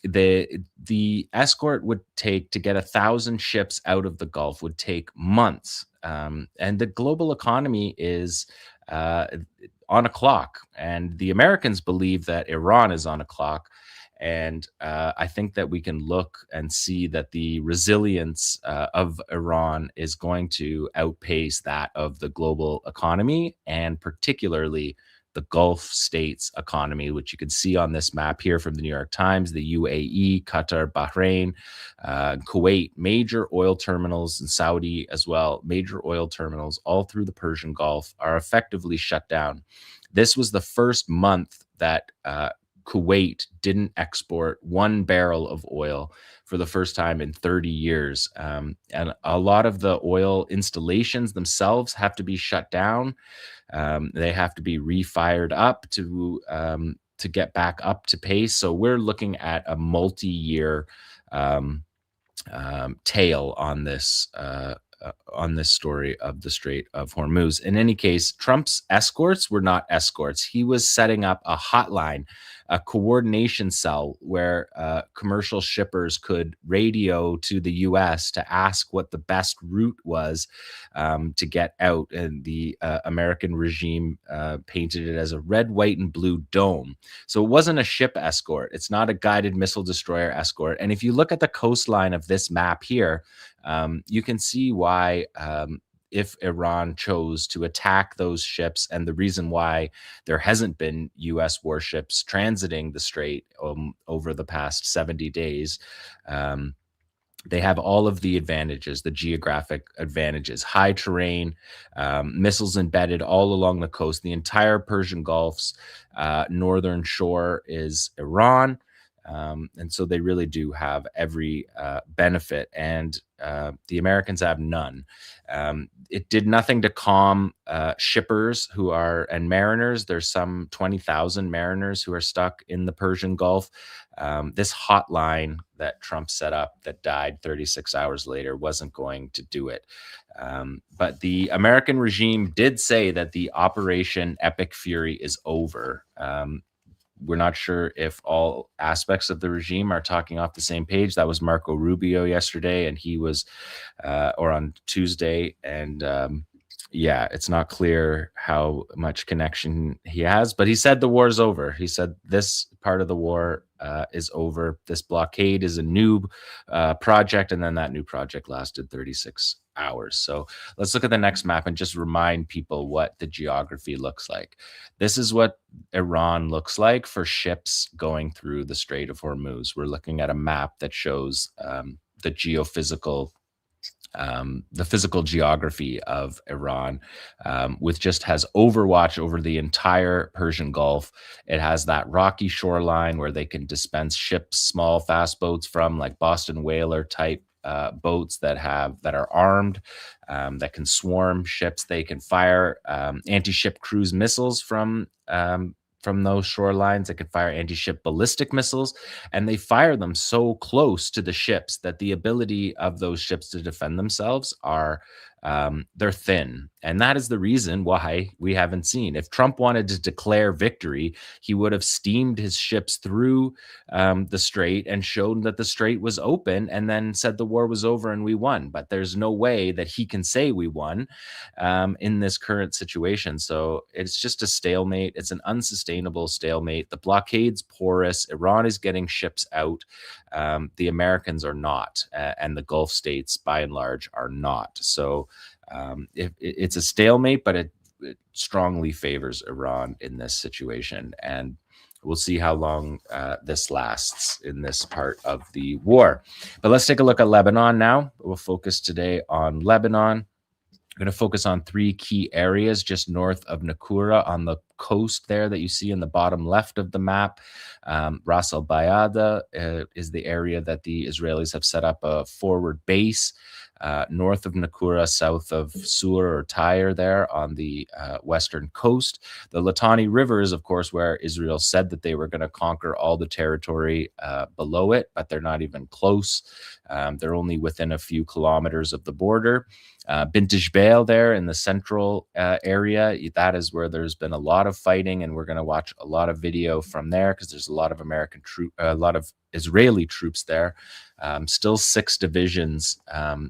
E: the escort would take to get 1,000 ships out of the Gulf would take months. And the global economy is on a clock, and the Americans believe that Iran is on a clock. And I think that we can look and see that the resilience of Iran is going to outpace that of the global economy, and particularly the Gulf states economy, which you can see on this map here from the New York Times. The UAE, Qatar, Bahrain, Kuwait, major oil terminals, and Saudi as well, major oil terminals all through the Persian Gulf are effectively shut down. This was the first month that Kuwait didn't export 1 barrel of oil for the first time in 30 years. And a lot of the oil installations themselves have to be shut down. They have to be refired up to get back up to pace. So we're looking at a multi-year tail on this story of the Strait of Hormuz. In any case, Trump's escorts were not escorts. He was setting up a hotline, a coordination cell where commercial shippers could radio to the U.S. to ask what the best route was to get out. And the American regime painted it as a red, white, and blue dome. So it wasn't a ship escort. It's not a guided missile destroyer escort. And if you look at the coastline of this map here, you can see why if Iran chose to attack those ships, and the reason why there hasn't been U.S. warships transiting the strait over the past 70 days, they have all of the advantages, the geographic advantages, high terrain, missiles embedded all along the coast. The entire Persian Gulf's northern shore is Iran. And so they really do have every benefit, and the Americans have none. It did nothing to calm shippers and mariners. There's some 20,000 mariners who are stuck in the Persian Gulf. This hotline that Trump set up that died 36 hours later wasn't going to do it. But the American regime did say that the Operation Epic Fury is over. We're not sure if all aspects of the regime are talking off the same page. That was Marco Rubio yesterday, and he was, or on Tuesday. And yeah, it's not clear how much connection he has, but he said the war is over. He said this part of the war is over. This blockade is a new project, and then that new project lasted 36 hours. So let's look at the next map and just remind people what the geography looks like. This is what Iran looks like for ships going through the Strait of Hormuz. We're looking at a map that shows the physical geography of Iran, which just has overwatch over the entire Persian Gulf. It has that rocky shoreline where they can dispense ships, small fast boats from, like Boston whaler type boats that are armed, that can swarm ships. They can fire anti-ship cruise missiles from those shorelines. They can fire anti-ship ballistic missiles, and they fire them so close to the ships that the ability of those ships to defend themselves they're thin. And that is the reason why we haven't seen. If Trump wanted to declare victory, he would have steamed his ships through the strait and shown that the strait was open, and then said the war was over and we won. But there's no way that he can say we won in this current situation. So it's just a stalemate. It's an unsustainable stalemate. The blockade's porous. Iran is getting ships out. The Americans are not, and the Gulf states, by and large, are not. So it's a stalemate, but it strongly favors Iran in this situation. And we'll see how long this lasts in this part of the war. But let's take a look at Lebanon now. We'll focus today on Lebanon. I'm going to focus on 3 key areas just north of Naqoura on the coast there that you see in the bottom left of the map. Ras al Bayada is the area that the Israelis have set up a forward base. North of Naqoura, south of Sur or Tyre there on the western coast. The Litani River is, of course, where Israel said that they were going to conquer all the territory below it, but they're not even close. They're only within a few kilometers of the border. Bint Jbeil there in the central area, that is where there's been a lot of fighting, and we're going to watch a lot of video from there because there's a lot of Israeli troops there. Still 6 divisions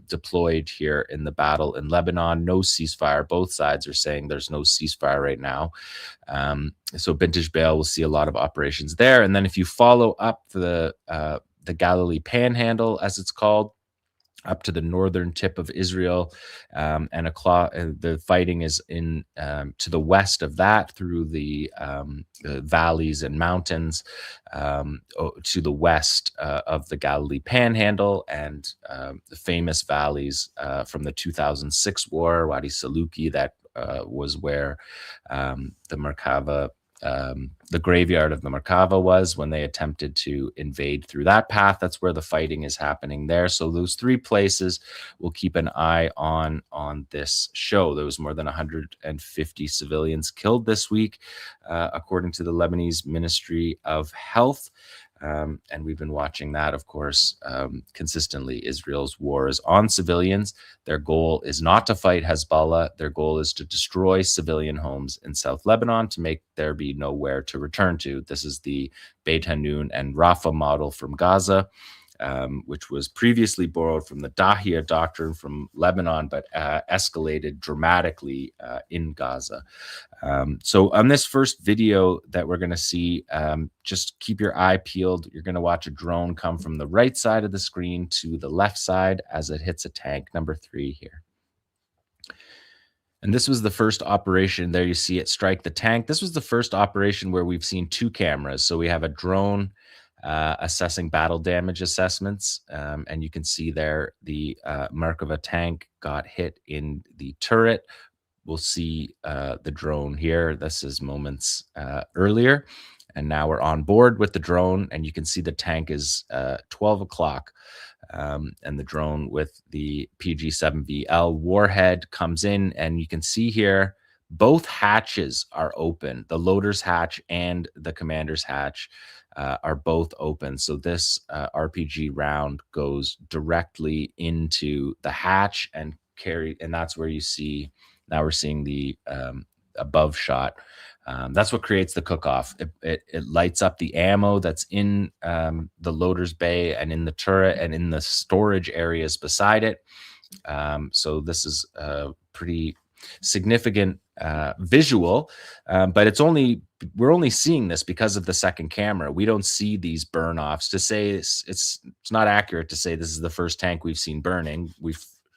E: deployed here in the battle in Lebanon. No ceasefire. Both sides are saying there's no ceasefire right now. So Bint Jbeil will see a lot of operations there. And then if you follow up the Galilee Panhandle, as it's called, up to the northern tip of Israel, and the fighting is in to the west of that through the valleys and mountains to the west of the Galilee Panhandle, and the famous valleys from the 2006 war, Wadi Saluki, that was where the Merkava the graveyard of the Merkava was when they attempted to invade through that path. That's where the fighting is happening there. So those 3 places we'll keep an eye on this show. There was more than 150 civilians killed this week, according to the Lebanese Ministry of Health. And we've been watching that, of course, consistently. Israel's wars on civilians. Their goal is not to fight Hezbollah. Their goal is to destroy civilian homes in South Lebanon to make there be nowhere to return to. This is the Beit Hanun and Rafah model from Gaza, which was previously borrowed from the Dahia doctrine from Lebanon, but escalated dramatically in Gaza. So on this first video that we're going to see, just keep your eye peeled. You're going to watch a drone come from the right side of the screen to the left side as it hits a tank, number 3 here. And this was the first operation. There you see it strike the tank. This was the first operation where we've seen 2 cameras. So we have a drone assessing battle damage assessments. And you can see there the Merkava tank got hit in the turret. We'll see the drone here. This is moments earlier. And now we're on board with the drone. And you can see the tank is 12 o'clock. And the drone with the PG-7VL warhead comes in. And you can see here, both hatches are open. The loader's hatch and the commander's hatch are both open. So this RPG round goes directly into the hatch and that's where you see, now we're seeing the above shot. That's what creates the cook-off. It lights up the ammo that's in the loader's bay and in the turret and in the storage areas beside it. So this is a pretty significant visual, but we're only seeing this because of the second camera. We don't see these burn offs. To say it's not accurate to say this is the first tank we've seen burning.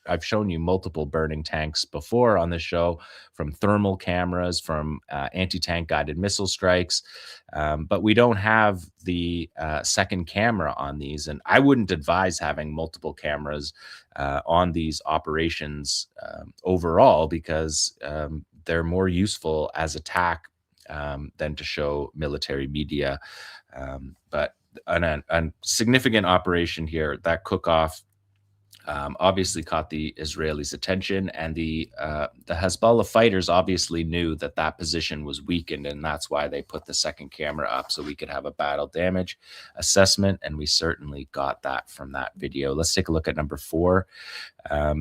E: I've shown you multiple burning tanks before on the show, from thermal cameras, from anti-tank guided missile strikes, but we don't have the second camera on these. And I wouldn't advise having multiple cameras on these operations overall, because they're more useful as attack than to show military media. But a significant operation here, that cook-off, obviously caught the Israelis' attention, and the Hezbollah fighters obviously knew that that position was weakened, and that's why they put the second camera up so we could have a battle damage assessment, and we certainly got that from that video. Let's take a look at number 4,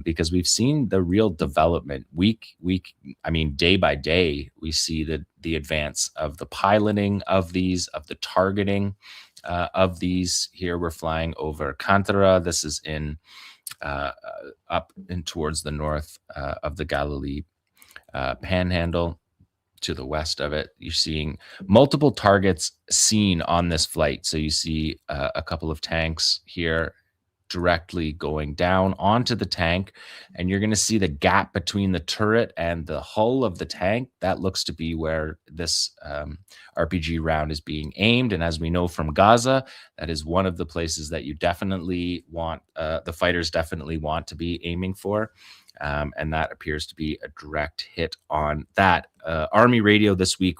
E: because we've seen the real development day by day. We see the advance of the piloting of these, of the targeting of these. Here we're flying over Kantara. This is in up and towards the north of the Galilee panhandle. To the west of it, you're seeing multiple targets seen on this flight. So you see a couple of tanks here directly going down onto the tank, and you're going to see the gap between the turret and the hull of the tank. That looks to be where this RPG round is being aimed. And as we know from Gaza, that is one of the places that you definitely want, the fighters definitely want to be aiming for. And that appears to be a direct hit on that. Army radio this week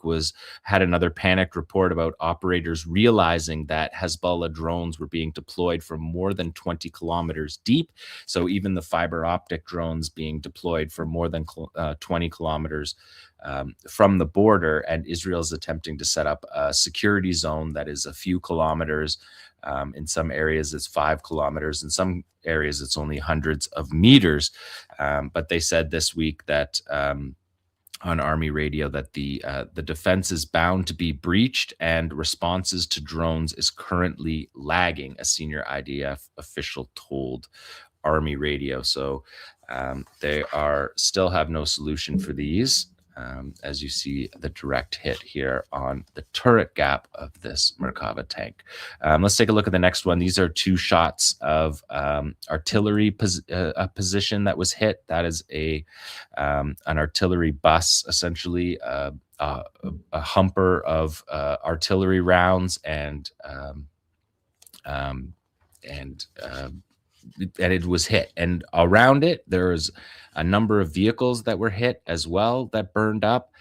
E: had another panicked report about operators realizing that Hezbollah drones were being deployed from more than 20 kilometers deep. So even the fiber optic drones being deployed for more than 20 kilometers from the border, and Israel's attempting to set up a security zone that is a few kilometers. In some areas, it's 5 kilometers. In some areas, it's only hundreds of meters. But they said this week that on Army radio that the defense is bound to be breached and responses to drones is currently lagging, a senior IDF official told Army radio. So they still have no solution for these. As you see the direct hit here on the turret gap of this Merkava tank. Let's take a look at the next one. These are 2 shots of artillery position that was hit. That is an artillery bus, essentially a humper of artillery rounds, and it was hit. And around it, there's a number of vehicles that were hit as well that burned up.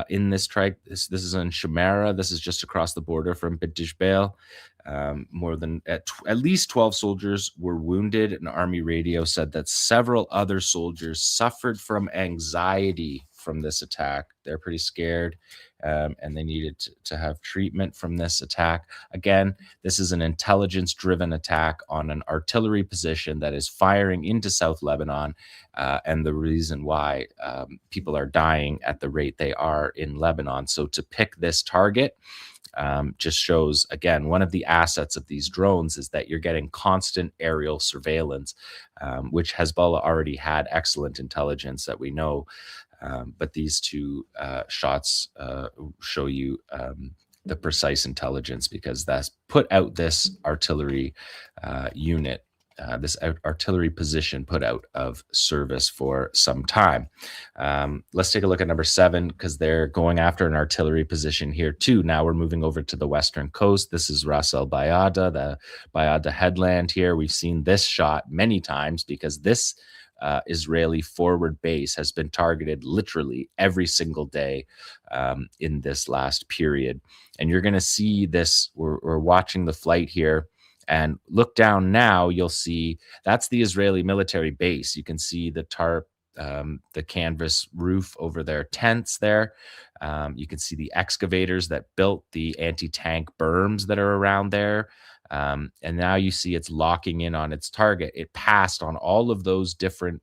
E: in this strike. This is in Shamara. This is just across the border from Beit Jbeil. More than at least 12 soldiers were wounded. An army radio said that several other soldiers suffered from anxiety from this attack. They're pretty scared, and they needed to have treatment from this attack. Again, this is an intelligence-driven attack on an artillery position that is firing into South Lebanon, and the reason why people are dying at the rate they are in Lebanon. So to pick this target just shows, again, one of the assets of these drones is that you're getting constant aerial surveillance, which Hezbollah already had excellent intelligence that we know. But these two shots show you the precise intelligence, because that's put out this artillery unit, this artillery position put out of service for some time. Let's take a look at number 7, because they're going after an artillery position here too. Now we're moving over to the western coast. This is Ras El Bayada, the Bayada headland here. We've seen this shot many times because this Israeli forward base has been targeted literally every single day in this last period. And you're going to see this. We're watching the flight here. And look down now, you'll see that's the Israeli military base. You can see the tarp, the canvas roof over their tents there. You can see the excavators that built the anti-tank berms that are around there. And now you see it's locking in on its target. It passed on all of those different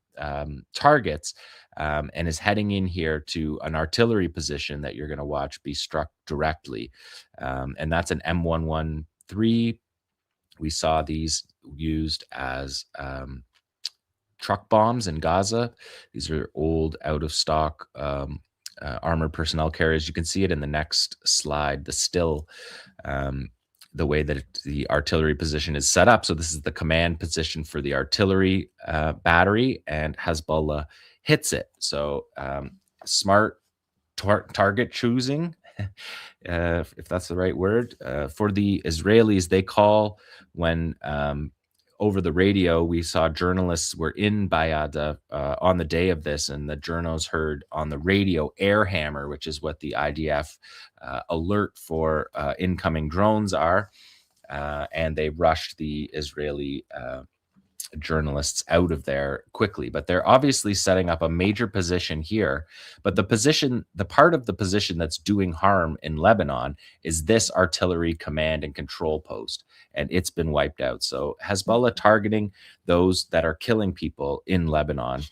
E: targets and is heading in here to an artillery position that you're going to watch be struck directly. And that's an M113. We saw these used as truck bombs in Gaza. These are old, out of stock armored personnel carriers. You can see it in the next slide, the still, the way that the artillery position is set up. So this is the command position for the artillery battery, and Hezbollah hits it. So smart target choosing, if that's the right word. For the Israelis, they call when over the radio, we saw journalists were in Bayada on the day of this, and the journos heard on the radio air hammer, which is what the IDF alert for incoming drones are. And they rushed the Israeli journalists out of there quickly. But they're obviously setting up a major position here. But the part of the position that's doing harm in Lebanon is this artillery command and control post, and it's been wiped out. So Hezbollah targeting those that are killing people in Lebanon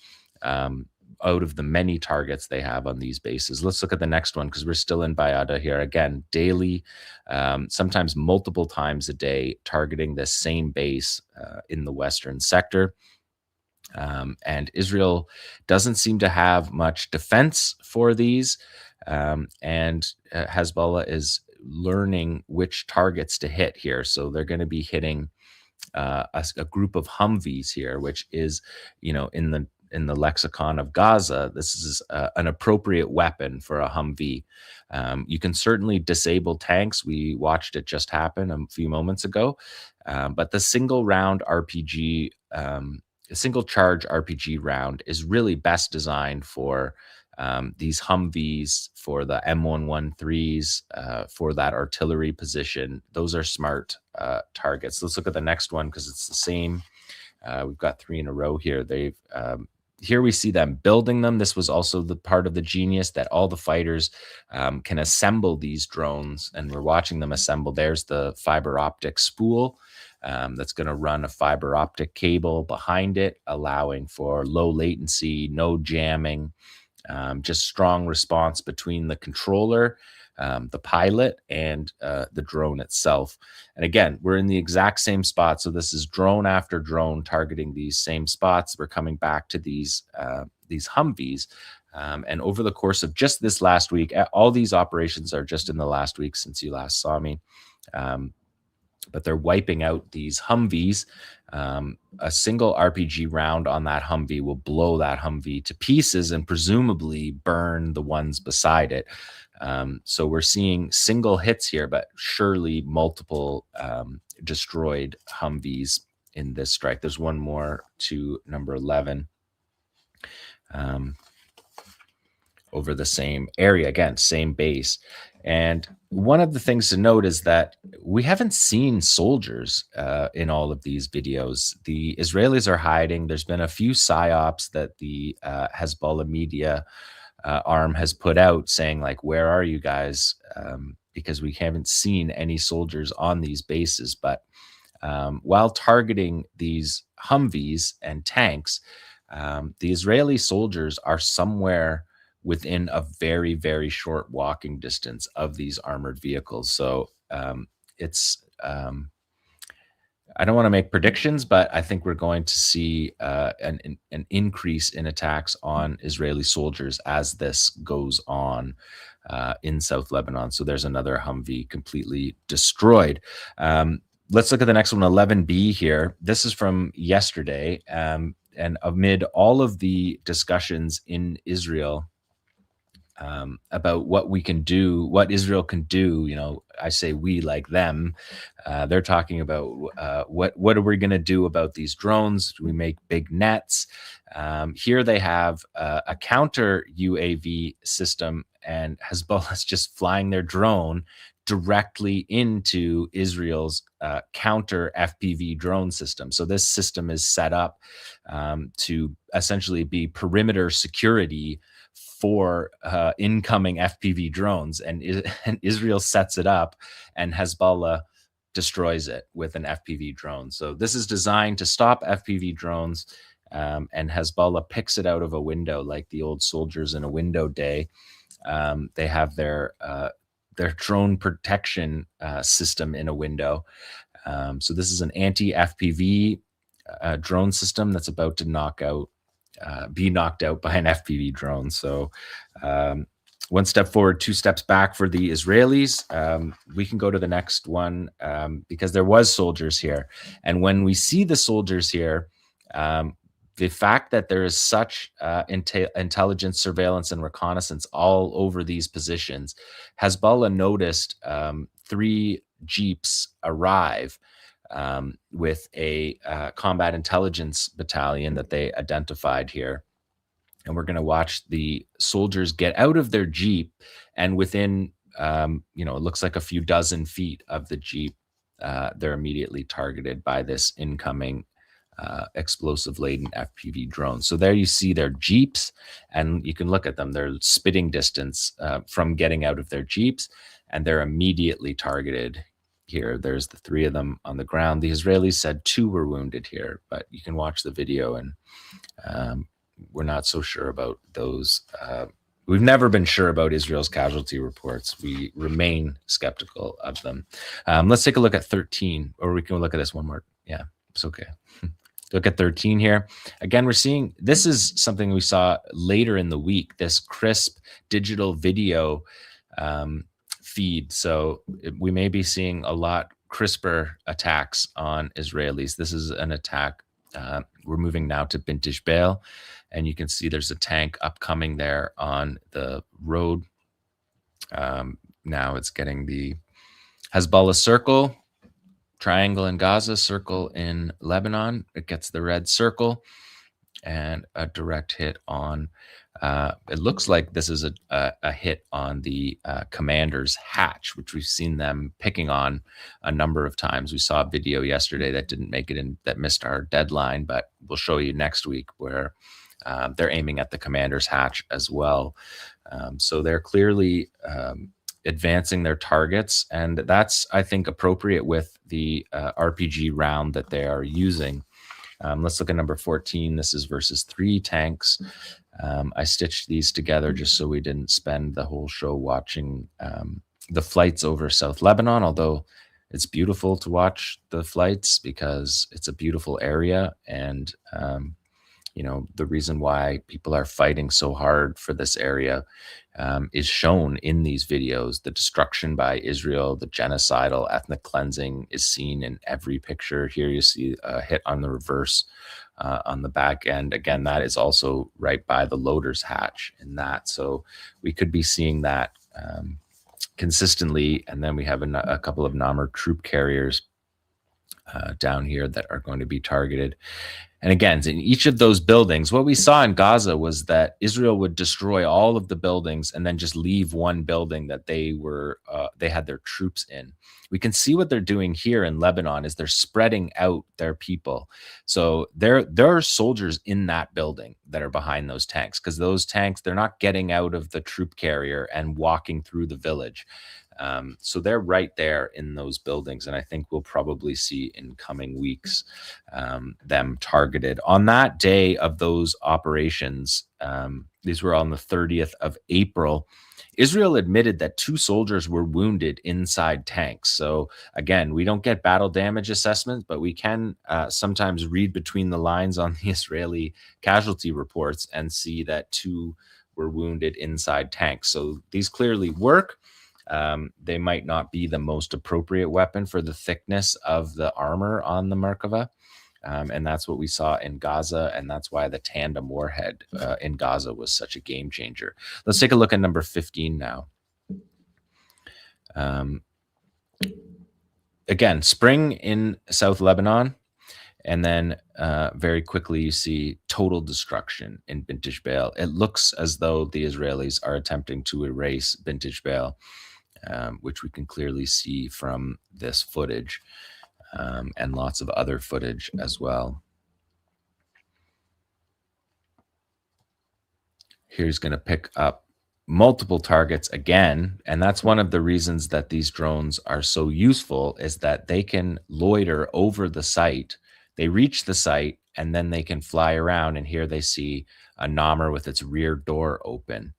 E: out of the many targets they have on these bases. Let's look at the next one, because we're still in Bayada here. Again, daily, sometimes multiple times a day, targeting this same base in the western sector. And Israel doesn't seem to have much defense for these. And Hezbollah is learning which targets to hit here. So they're going to be hitting a group of Humvees here, which is, in the lexicon of Gaza, this is an appropriate weapon for a Humvee. You can certainly disable tanks. We watched it just happen a few moments ago. But the single charge RPG round is really best designed for these Humvees, for the M113s, for that artillery position. Those are smart targets. Let's look at the next one, because it's the same. We've got 3 in a row here. Here we see them building them. This was also the part of the genius that all the fighters can assemble these drones, and we're watching them assemble. There's the fiber optic spool that's going to run a fiber optic cable behind it, allowing for low latency, no jamming, just strong response between the controller, the pilot, and the drone itself. And again, we're in the exact same spot. So this is drone after drone targeting these same spots. We're coming back to these Humvees. And over the course of just this last week, all these operations are just in the last week since you last saw me. But they're wiping out these Humvees. A single RPG round on that Humvee will blow that Humvee to pieces and presumably burn the ones beside it. So we're seeing single hits here, but surely multiple destroyed Humvees in this strike. There's one more to number 11. over the same area. Again, same base. And one of the things to note is that we haven't seen soldiers in all of these videos. The Israelis are hiding. There's been a few psyops that the Hezbollah media arm has put out saying, like, where are you guys? Because we haven't seen any soldiers on these bases. But while targeting these Humvees and tanks, the Israeli soldiers are somewhere within a very, very short walking distance of these armored vehicles. So it's, I don't want to make predictions, but I think we're going to see an increase in attacks on Israeli soldiers as this goes on in South Lebanon. So there's another Humvee completely destroyed. Let's look at the next one, 11B here. This is from yesterday. And amid all of the discussions in Israel about what we can do, what Israel can do, you know, I say we like them. They're talking about what are we going to do about these drones? Do we make big nets? Here they have a counter UAV system, and Hezbollah's just flying their drone directly into Israel's counter FPV drone system. So this system is set up to essentially be perimeter security for incoming FPV drones, and Israel sets it up, and Hezbollah destroys it with an FPV drone. So this is designed to stop FPV drones, and Hezbollah picks it out of a window, like the old soldiers in a window day. They have their drone protection system in a window. So this is an anti-FPV drone system that's about to be knocked out by an FPV drone. So one step forward, two steps back for the Israelis. We can go to the next one because there was soldiers here. And when we see the soldiers here, the fact that there is such intelligence, surveillance, and reconnaissance all over these positions, Hezbollah noticed 3 Jeeps arrive with a combat intelligence battalion that they identified here. And we're going to watch the soldiers get out of their Jeep, and within, it looks like a few dozen feet of the Jeep, they're immediately targeted by this incoming explosive-laden FPV drone. So there you see their Jeeps, and you can look at them. They're spitting distance from getting out of their Jeeps, and they're immediately targeted. Here, there's the 3 of them on the ground. The Israelis said 2 were wounded here, but you can watch the video, and we're not so sure about those. We've never been sure about Israel's casualty reports. We remain skeptical of them. Let's take a look at 13, or we can look at this one more. Yeah, it's okay. Look at 13 here. Again, we're seeing, this is something we saw later in the week, this crisp digital video feed. So we may be seeing a lot crisper attacks on Israelis. This is an attack. We're moving now to Bint Jbeil, and you can see there's a tank upcoming there on the road. Now it's getting the Hezbollah circle, triangle in Gaza, circle in Lebanon. It gets the red circle, and a direct hit on, it looks like this is a hit on the commander's hatch, which we've seen them picking on a number of times. We saw a video yesterday that didn't make it in, that missed our deadline, but we'll show you next week where they're aiming at the commander's hatch as well. So they're clearly advancing their targets, and that's, I think, appropriate with the RPG round that they are using. Let's look at number 14. This is versus 3 tanks. I stitched these together just so we didn't spend the whole show watching the flights over South Lebanon, although it's beautiful to watch the flights because it's a beautiful area. And, the reason why people are fighting so hard for this area is shown in these videos. The destruction by Israel, the genocidal ethnic cleansing is seen in every picture. Here you see a hit on the reverse on the back end. Again, that is also right by the loader's hatch in that. So we could be seeing that consistently. And then we have a couple of Namr troop carriers down here that are going to be targeted. And again, in each of those buildings, what we saw in Gaza was that Israel would destroy all of the buildings and then just leave one building that they had their troops in. We can see what they're doing here in Lebanon is they're spreading out their people. So there are soldiers in that building that are behind those tanks, because those tanks, they're not getting out of the troop carrier and walking through the village. So they're right there in those buildings, and I think we'll probably see in coming weeks them targeted. On that day of those operations, these were on the 30th of April, Israel admitted that 2 soldiers were wounded inside tanks. So again, we don't get battle damage assessments, but we can sometimes read between the lines on the Israeli casualty reports and see that 2 were wounded inside tanks. So these clearly work. They might not be the most appropriate weapon for the thickness of the armor on the Merkava. And that's what we saw in Gaza. And that's why the tandem warhead in Gaza was such a game changer. Let's take a look at number 15 now. Again, spring in South Lebanon. And then very quickly, you see total destruction in Bint Jbeil. It looks as though the Israelis are attempting to erase Bint Jbeil, which we can clearly see from this footage and lots of other footage as well. Here's going to pick up multiple targets again, and that's one of the reasons that these drones are so useful, is that they can loiter over the site. They reach the site, and then they can fly around, and here they see a Namr with its rear door open.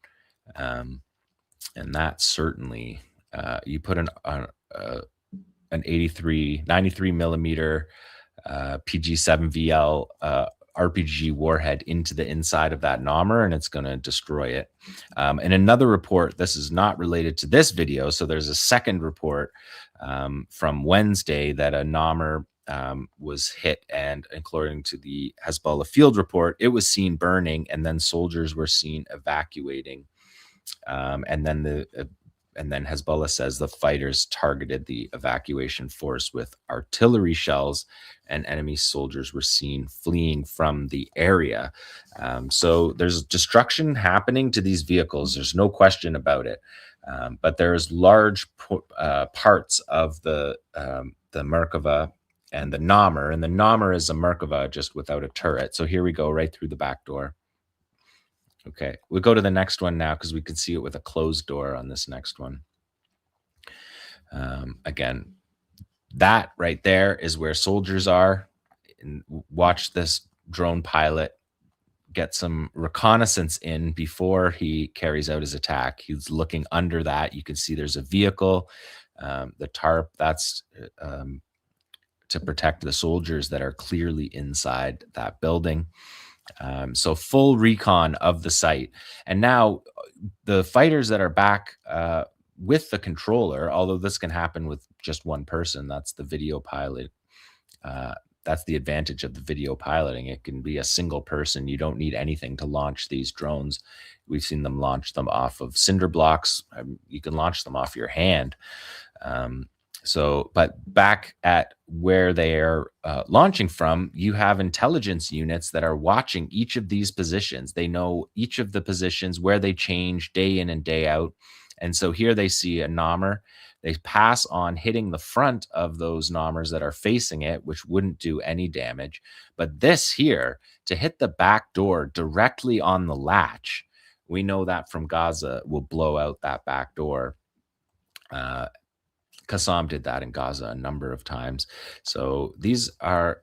E: And that certainly... you put an 93 millimeter PG-7VL RPG warhead into the inside of that Namr, and it's going to destroy it. In another report, this is not related to this video, so there's a second report from Wednesday that a Namr was hit, and according to the Hezbollah field report, it was seen burning, and then soldiers were seen evacuating. And then Hezbollah says the fighters targeted the evacuation force with artillery shells, and enemy soldiers were seen fleeing from the area. So there's destruction happening to these vehicles. There's no question about it. But there's large parts of the Merkava and the Namr. And the Namr is a Merkava just without a turret. So here we go, right through the back door. Okay, we'll go to the next one now because we can see it with a closed door on this next one. Again, that right there is where soldiers are. And watch this drone pilot get some reconnaissance in before he carries out his attack. He's looking under that. You can see there's a vehicle. The tarp, that's to protect the soldiers that are clearly inside that building. So full recon of the site. And now the fighters that are back with the controller, although this can happen with just one person, that's the video pilot. That's the advantage of the video piloting. It can be a single person. You don't need anything to launch these drones. We've seen them launch them off of cinder blocks. You can launch them off your hand. But back at where they are launching from, you have intelligence units that are watching each of these positions. They know each of the positions, where they change day in and day out. And so here they see a Namr. They pass on, hitting the front of those Namrs that are facing it, which wouldn't do any damage. But this here, to hit the back door directly on the latch, we know that from Gaza will blow out that back door. 𝐓𝐡𝐞 did that in Gaza a number of times. So these are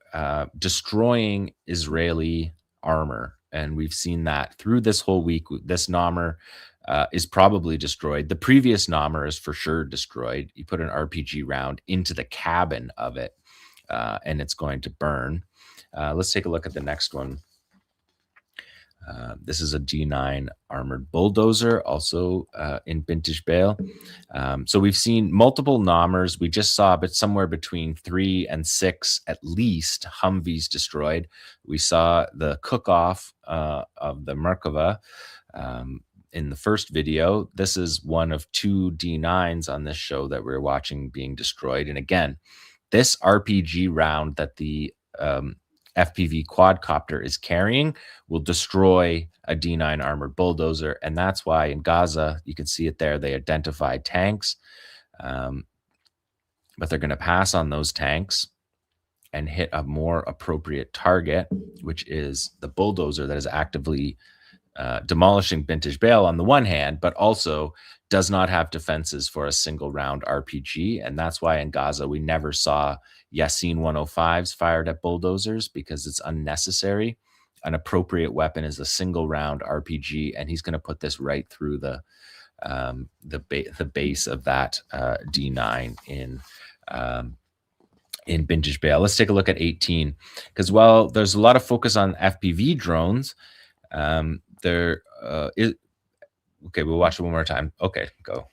E: destroying Israeli armor. And we've seen that through this whole week. This Namr is probably destroyed. The previous Namr is for sure destroyed. You put an RPG round into the cabin of it, and it's going to burn. Let's take a look at the next one. This is a D9 armored bulldozer, also in Bint Jbeil. So we've seen multiple Namrs. We just saw somewhere between 3 and 6 at least Humvees destroyed. We saw the cook-off of the Merkava in the first video. This is one of 2 D9s on this show that we're watching being destroyed. And again, this RPG round that the FPV quadcopter is carrying will destroy a D9 armored bulldozer. And that's why in Gaza, you can see it there, they identified tanks, but they're going to pass on those tanks and hit a more appropriate target, which is the bulldozer that is actively demolishing Bintaj Bale on the one hand, but also does not have defenses for a single round RPG. And that's why in Gaza, we never saw Yasin 105s fired at bulldozers, because it's unnecessary. An appropriate weapon is a single round RPG, and he's going to put this right through the base of that D9 in Bintaj Bale. Let's take a look at 18, because while there's a lot of focus on FPV drones, there is, okay, we'll watch it one more time. Okay, go.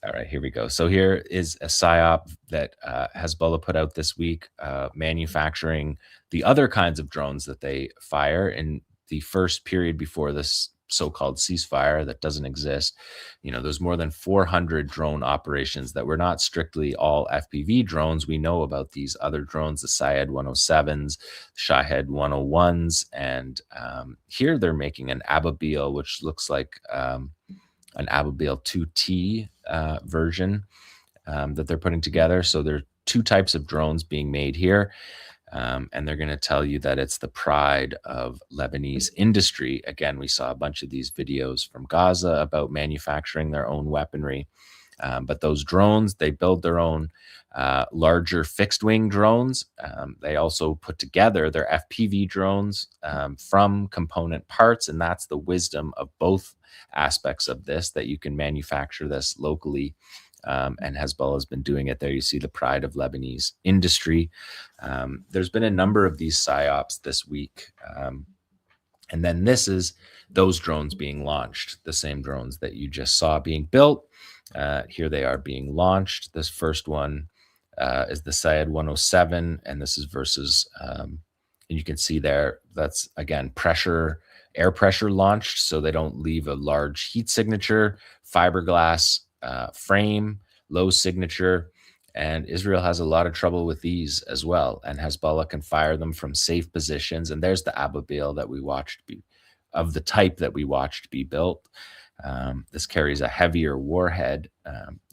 E: All right, here we go. So here is a PSYOP that Hezbollah put out this week, manufacturing the other kinds of drones that they fire in the first period before this so-called ceasefire that doesn't exist. You know, there's more than 400 drone operations that were not strictly all FPV drones. We know about these other drones, the Syed 107s, Shahed 101s, and here they're making an Ababil, which looks like an Ababil 2T version that they're putting together. So there are two types of drones being made here. And they're going to tell you that it's the pride of Lebanese industry. Again, we saw a bunch of these videos from Gaza about manufacturing their own weaponry. But those drones, they build their own larger fixed wing drones. They also put together their FPV drones from component parts. And that's the wisdom of both aspects of this, that you can manufacture this locally. And Hezbollah has been doing it there. You see the pride of Lebanese industry. There's been a number of these PSYOPs this week. And then this is those drones being launched, the same drones that you just saw being built. Here they are being launched. This first one is the Syed 107, and this is versus, and you can see there, that's again, air pressure launched, so they don't leave a large heat signature, fiberglass frame, low signature, and Israel has a lot of trouble with these as well, and Hezbollah can fire them from safe positions. And there's the Ababil that we watched of the type that we watched be built. This carries a heavier warhead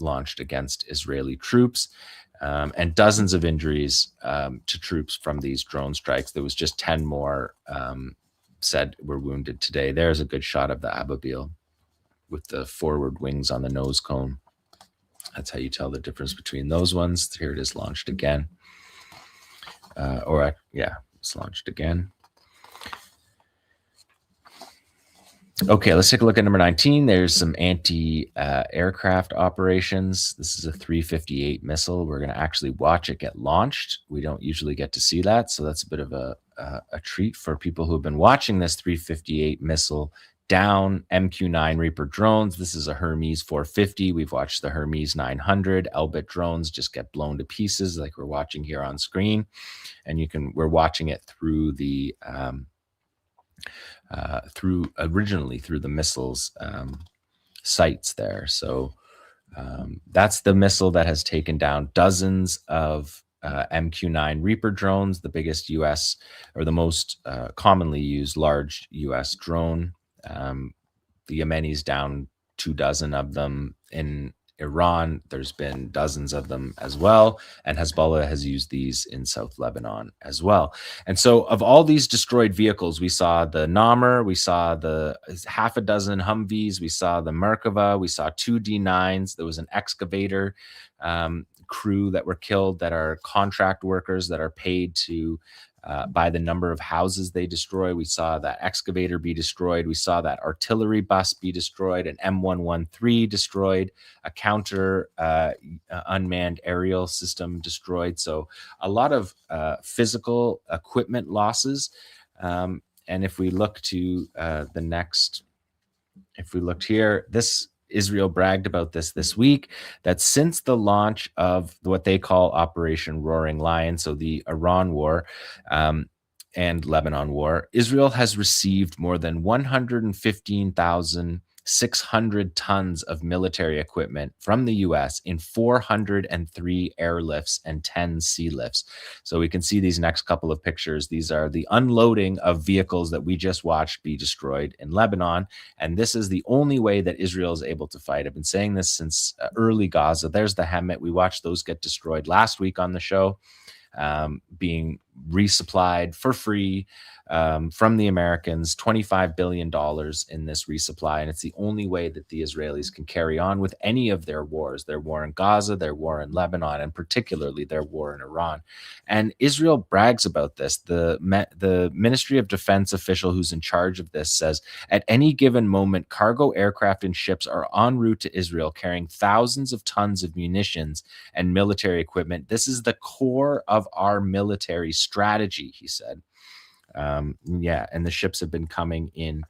E: launched against Israeli troops, and dozens of injuries to troops from these drone strikes. There was just 10 more said were wounded today. There's a good shot of the Ababil with the forward wings on the nose cone. That's how you tell the difference between those ones. Here it is launched again. It's launched again. Okay, let's take a look at number 19. There's some anti-aircraft operations. This is a 358 missile. We're going to actually watch it get launched. We don't usually get to see that, so that's a bit of a treat for people who have been watching this 358 missile down MQ-9 Reaper drones. This is a Hermes 450. We've watched the Hermes 900. Elbit drones just get blown to pieces like we're watching here on screen. And we're watching it through the originally through the missiles sights there. So that's the missile that has taken down dozens of MQ-9 Reaper drones, the biggest US or the most commonly used large US drone. The Yemenis down 24 of them. In Iran, there's been dozens of them as well. And Hezbollah has used these in South Lebanon as well. And so of all these destroyed vehicles, we saw the Namr, we saw the half a dozen Humvees, we saw the Merkava, we saw 2 D9s. There was an excavator crew that were killed that are contract workers that are paid to by the number of houses they destroy. We saw that excavator be destroyed. We saw that artillery bus be destroyed, an M113 destroyed, a counter unmanned aerial system destroyed. So a lot of physical equipment losses. And if we look to the next, if we looked here, Israel bragged about this week, that since the launch of what they call Operation Roaring Lion, so the Iran war and Lebanon war, Israel has received more than 115,000 600 tons of military equipment from the US in 403 airlifts and 10 sea lifts. So we can see these next couple of pictures. These are the unloading of vehicles that we just watched be destroyed in Lebanon. And this is the only way that Israel is able to fight. I've been saying this since early Gaza. There's the 𝐓𝐿. We watched those get destroyed last week on the show, being resupplied for free from the Americans, $25 billion in this resupply. And it's the only way that the Israelis can carry on with any of their wars, their war in Gaza, their war in Lebanon, and particularly their war in Iran. And Israel brags about this. The Ministry of Defense official who's in charge of this says, at any given moment, cargo aircraft and ships are en route to Israel carrying thousands of tons of munitions and military equipment. This is the core of our military strategy, he said. And the ships have been coming in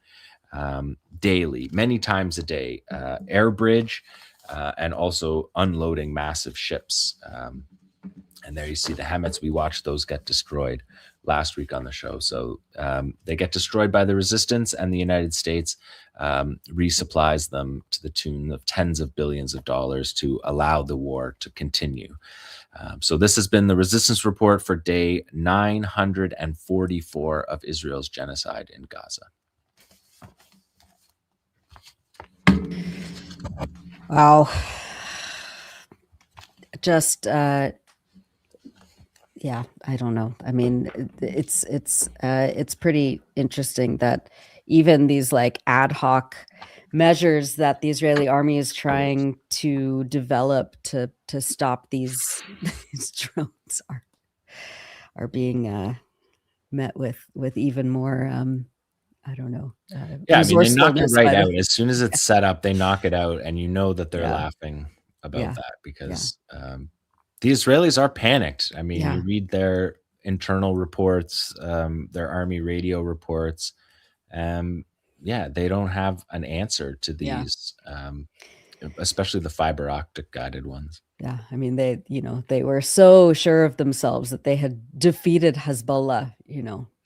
E: daily, many times a day, air bridge, and also unloading massive ships. And there you see the 𝐓𝐿. We watched those get destroyed last week on the show. So they get destroyed by the resistance, and the United States resupplies them to the tune of tens of billions of dollars to allow the war to continue. So this has been the Resistance Report for day 944 of Israel's genocide in Gaza.
A: Wow. Just, yeah, I don't know. I mean, it's pretty interesting that even these like ad hoc measures that the Israeli army is trying to develop to stop these drones are being met with even more I don't know.
E: Yeah, I mean, they knock it right out.
A: The,
E: As soon as it's set up, they knock it out, and you know that they're laughing about
A: Yeah.
E: that because the Israelis are panicked. I mean,
A: Yeah.
E: you read their internal reports, their army radio reports. Yeah, they don't have an answer to these, especially the fiber optic guided ones.
A: Yeah, I mean, they were so sure of themselves that they had defeated Hezbollah,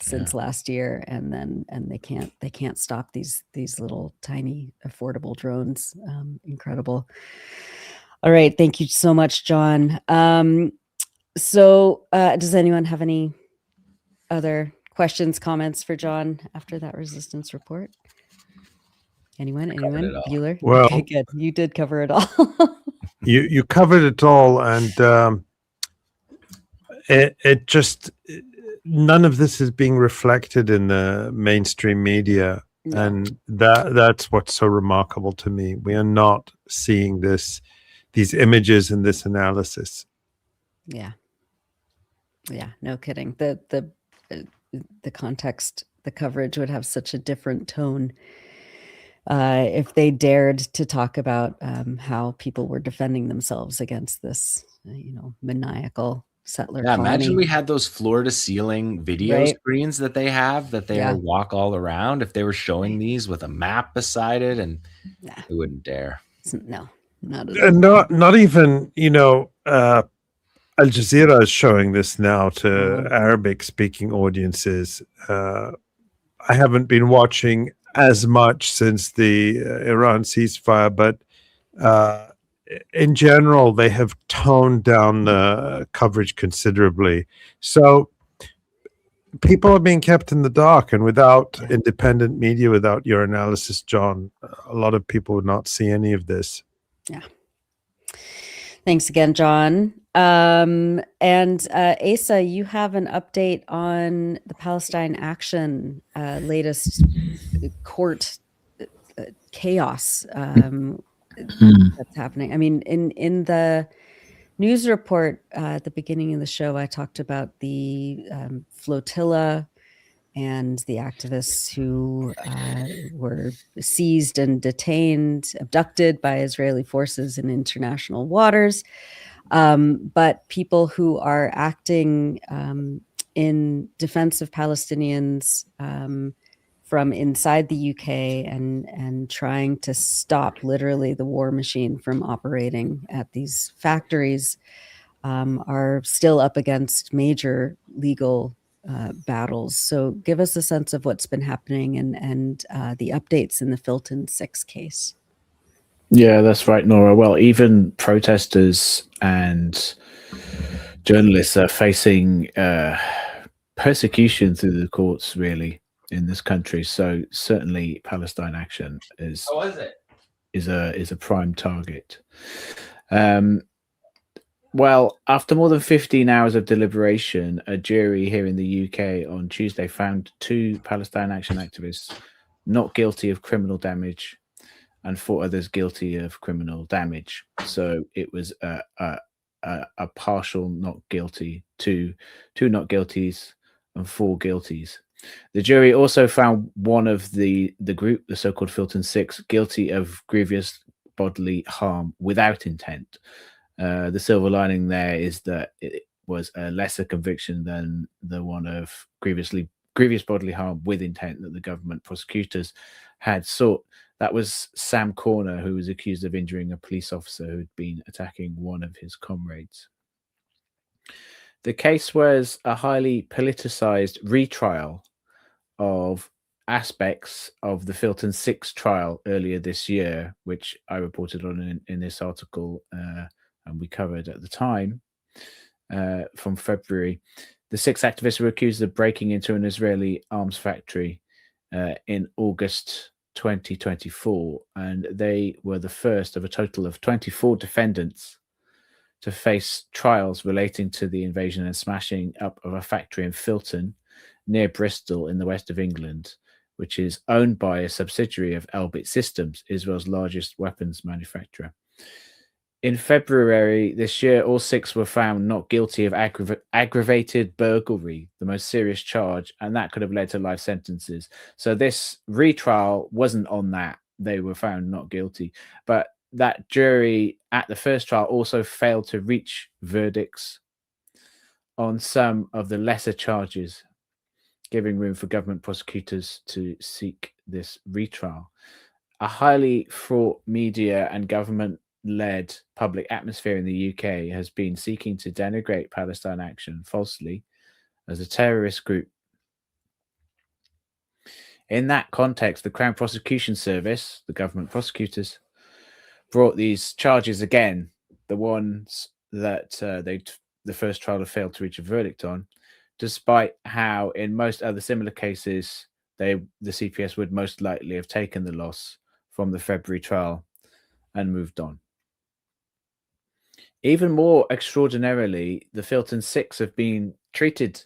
A: since last year, and they can't stop these little tiny affordable drones. Incredible. All right, thank you so much, Jon. So does anyone have any other questions, comments for Jon after that resistance report? Anyone? Bueller?
C: Well,
A: Okay, good. You did cover it all.
C: You covered it all, and it just none of this is being reflected in the mainstream media, and that's what's so remarkable to me. We are not seeing these images and this analysis.
A: Yeah, no kidding. The context, the coverage would have such a different tone if they dared to talk about how people were defending themselves against this, maniacal settler colony.
E: Imagine we had those floor to ceiling video screens that they have that they walk all around. If they were showing these with a map beside it, and they wouldn't dare.
A: No, not at all.
C: Not even, Al Jazeera is showing this now to Arabic speaking audiences. I haven't been watching as much since the Iran ceasefire, but in general, they have toned down the coverage considerably. So people are being kept in the dark, and without independent media, without your analysis, Jon, a lot of people would not see any of this.
A: Yeah. Thanks again, Jon. And Asa, you have an update on the Palestine Action latest court chaos that's happening. I mean, in the news report at the beginning of the show, I talked about the flotilla and the activists who were seized and detained, abducted by Israeli forces in international waters. But people who are acting in defense of Palestinians from inside the UK and trying to stop literally the war machine from operating at these factories are still up against major legal battles. So give us a sense of what's been happening and the updates in the Filton 6 case.
F: Yeah, that's right, Nora. Well, even protesters and journalists are facing persecution through the courts, really, in this country. So certainly, Palestine Action is a prime target. Well, after more than 15 hours of deliberation, a jury here in the UK on Tuesday found 2 Palestine Action activists not guilty of criminal damage and 4 others guilty of criminal damage. So it was a partial not guilty, two not guilties and 4 guilties. The jury also found one of the group, the so-called Filton 6, guilty of grievous bodily harm without intent. The silver lining there is that it was a lesser conviction than the one of grievous bodily harm with intent that the government prosecutors had sought. That was Sam Corner, who was accused of injuring a police officer who had been attacking one of his comrades. The case was a highly politicized retrial of aspects of the Filton 6 trial earlier this year, which I reported on in this article, and we covered at the time, from February. The 6 activists were accused of breaking into an Israeli arms factory in August 2024, and they were the first of a total of 24 defendants to face trials relating to the invasion and smashing up of a factory in Filton, near Bristol in the west of England, which is owned by a subsidiary of 𝐓𝐡𝐞 Systems, Israel's largest weapons manufacturer. In February this year, all 6 were found not guilty of aggravated burglary, the most serious charge, and that could have led to life sentences. So this retrial wasn't on that. They were found not guilty. But that jury at the first trial also failed to reach verdicts on some of the lesser charges, giving room for government prosecutors to seek this retrial. A highly fraught media and government-led public atmosphere in the UK has been seeking to denigrate Palestine Action falsely as a terrorist group. In that context, the Crown Prosecution Service, the government prosecutors, brought these charges again, the ones that the first trial had failed to reach a verdict on, despite how in most other similar cases, the CPS would most likely have taken the loss from the February trial and moved on. Even more extraordinarily, the Filton 6 have been treated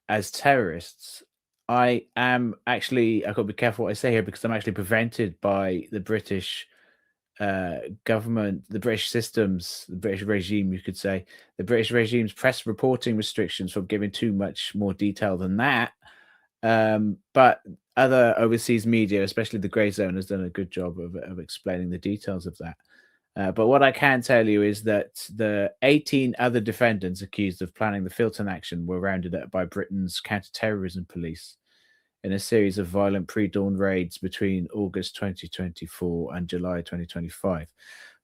F: as terrorists. I've got to be careful what I say here, because I'm actually prevented by the British government, the British systems, the British regime, you could say, the British regime's press reporting restrictions from giving too much more detail than that. But other overseas media, especially the Grey Zone, has done a good job of explaining the details of that. But what I can tell you is that the 18 other defendants accused of planning the Filton action were rounded up by Britain's counter-terrorism police in a series of violent pre-dawn raids between August 2024 and July 2025.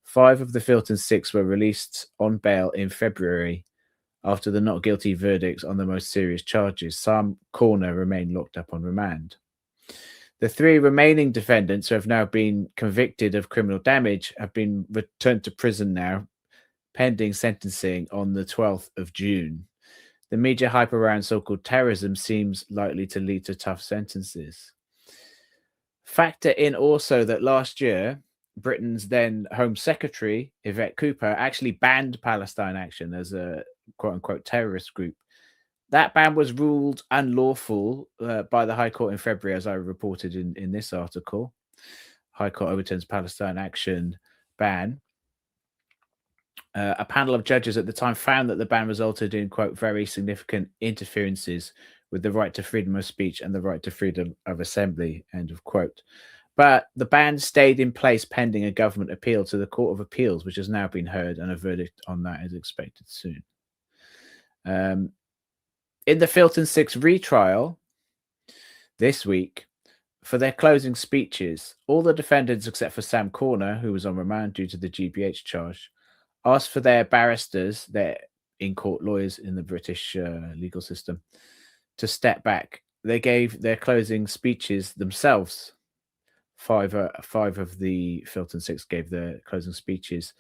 F: 5 of the Filton 6 were released on bail in February after the not guilty verdicts on the most serious charges. Sam Corner remain locked up on remand. The 3 remaining defendants who have now been convicted of criminal damage have been returned to prison now, pending sentencing on the 12th of June. The media hype around so-called terrorism seems likely to lead to tough sentences. Factor in also that last year, Britain's then Home Secretary, 𝐓𝐡𝐞 𝐄𝐿, actually banned Palestine Action as a quote-unquote terrorist group. That ban was ruled unlawful by the High Court in February, as I reported in this article. High Court overturns Palestine Action ban. A panel of judges at the time found that the ban resulted in, quote, very significant interferences with the right to freedom of speech and the right to freedom of assembly, end of quote. But the ban stayed in place pending a government appeal to the Court of Appeals, which has now been heard, and a verdict on that is expected soon. In the Filton 6 retrial this week, for their closing speeches, all the defendants except for Sam Corner, who was on remand due to the GBH charge, asked for their barristers, their in-court lawyers in the British legal system, to step back. They gave their closing speeches themselves. Five of the Filton Six gave their closing speeches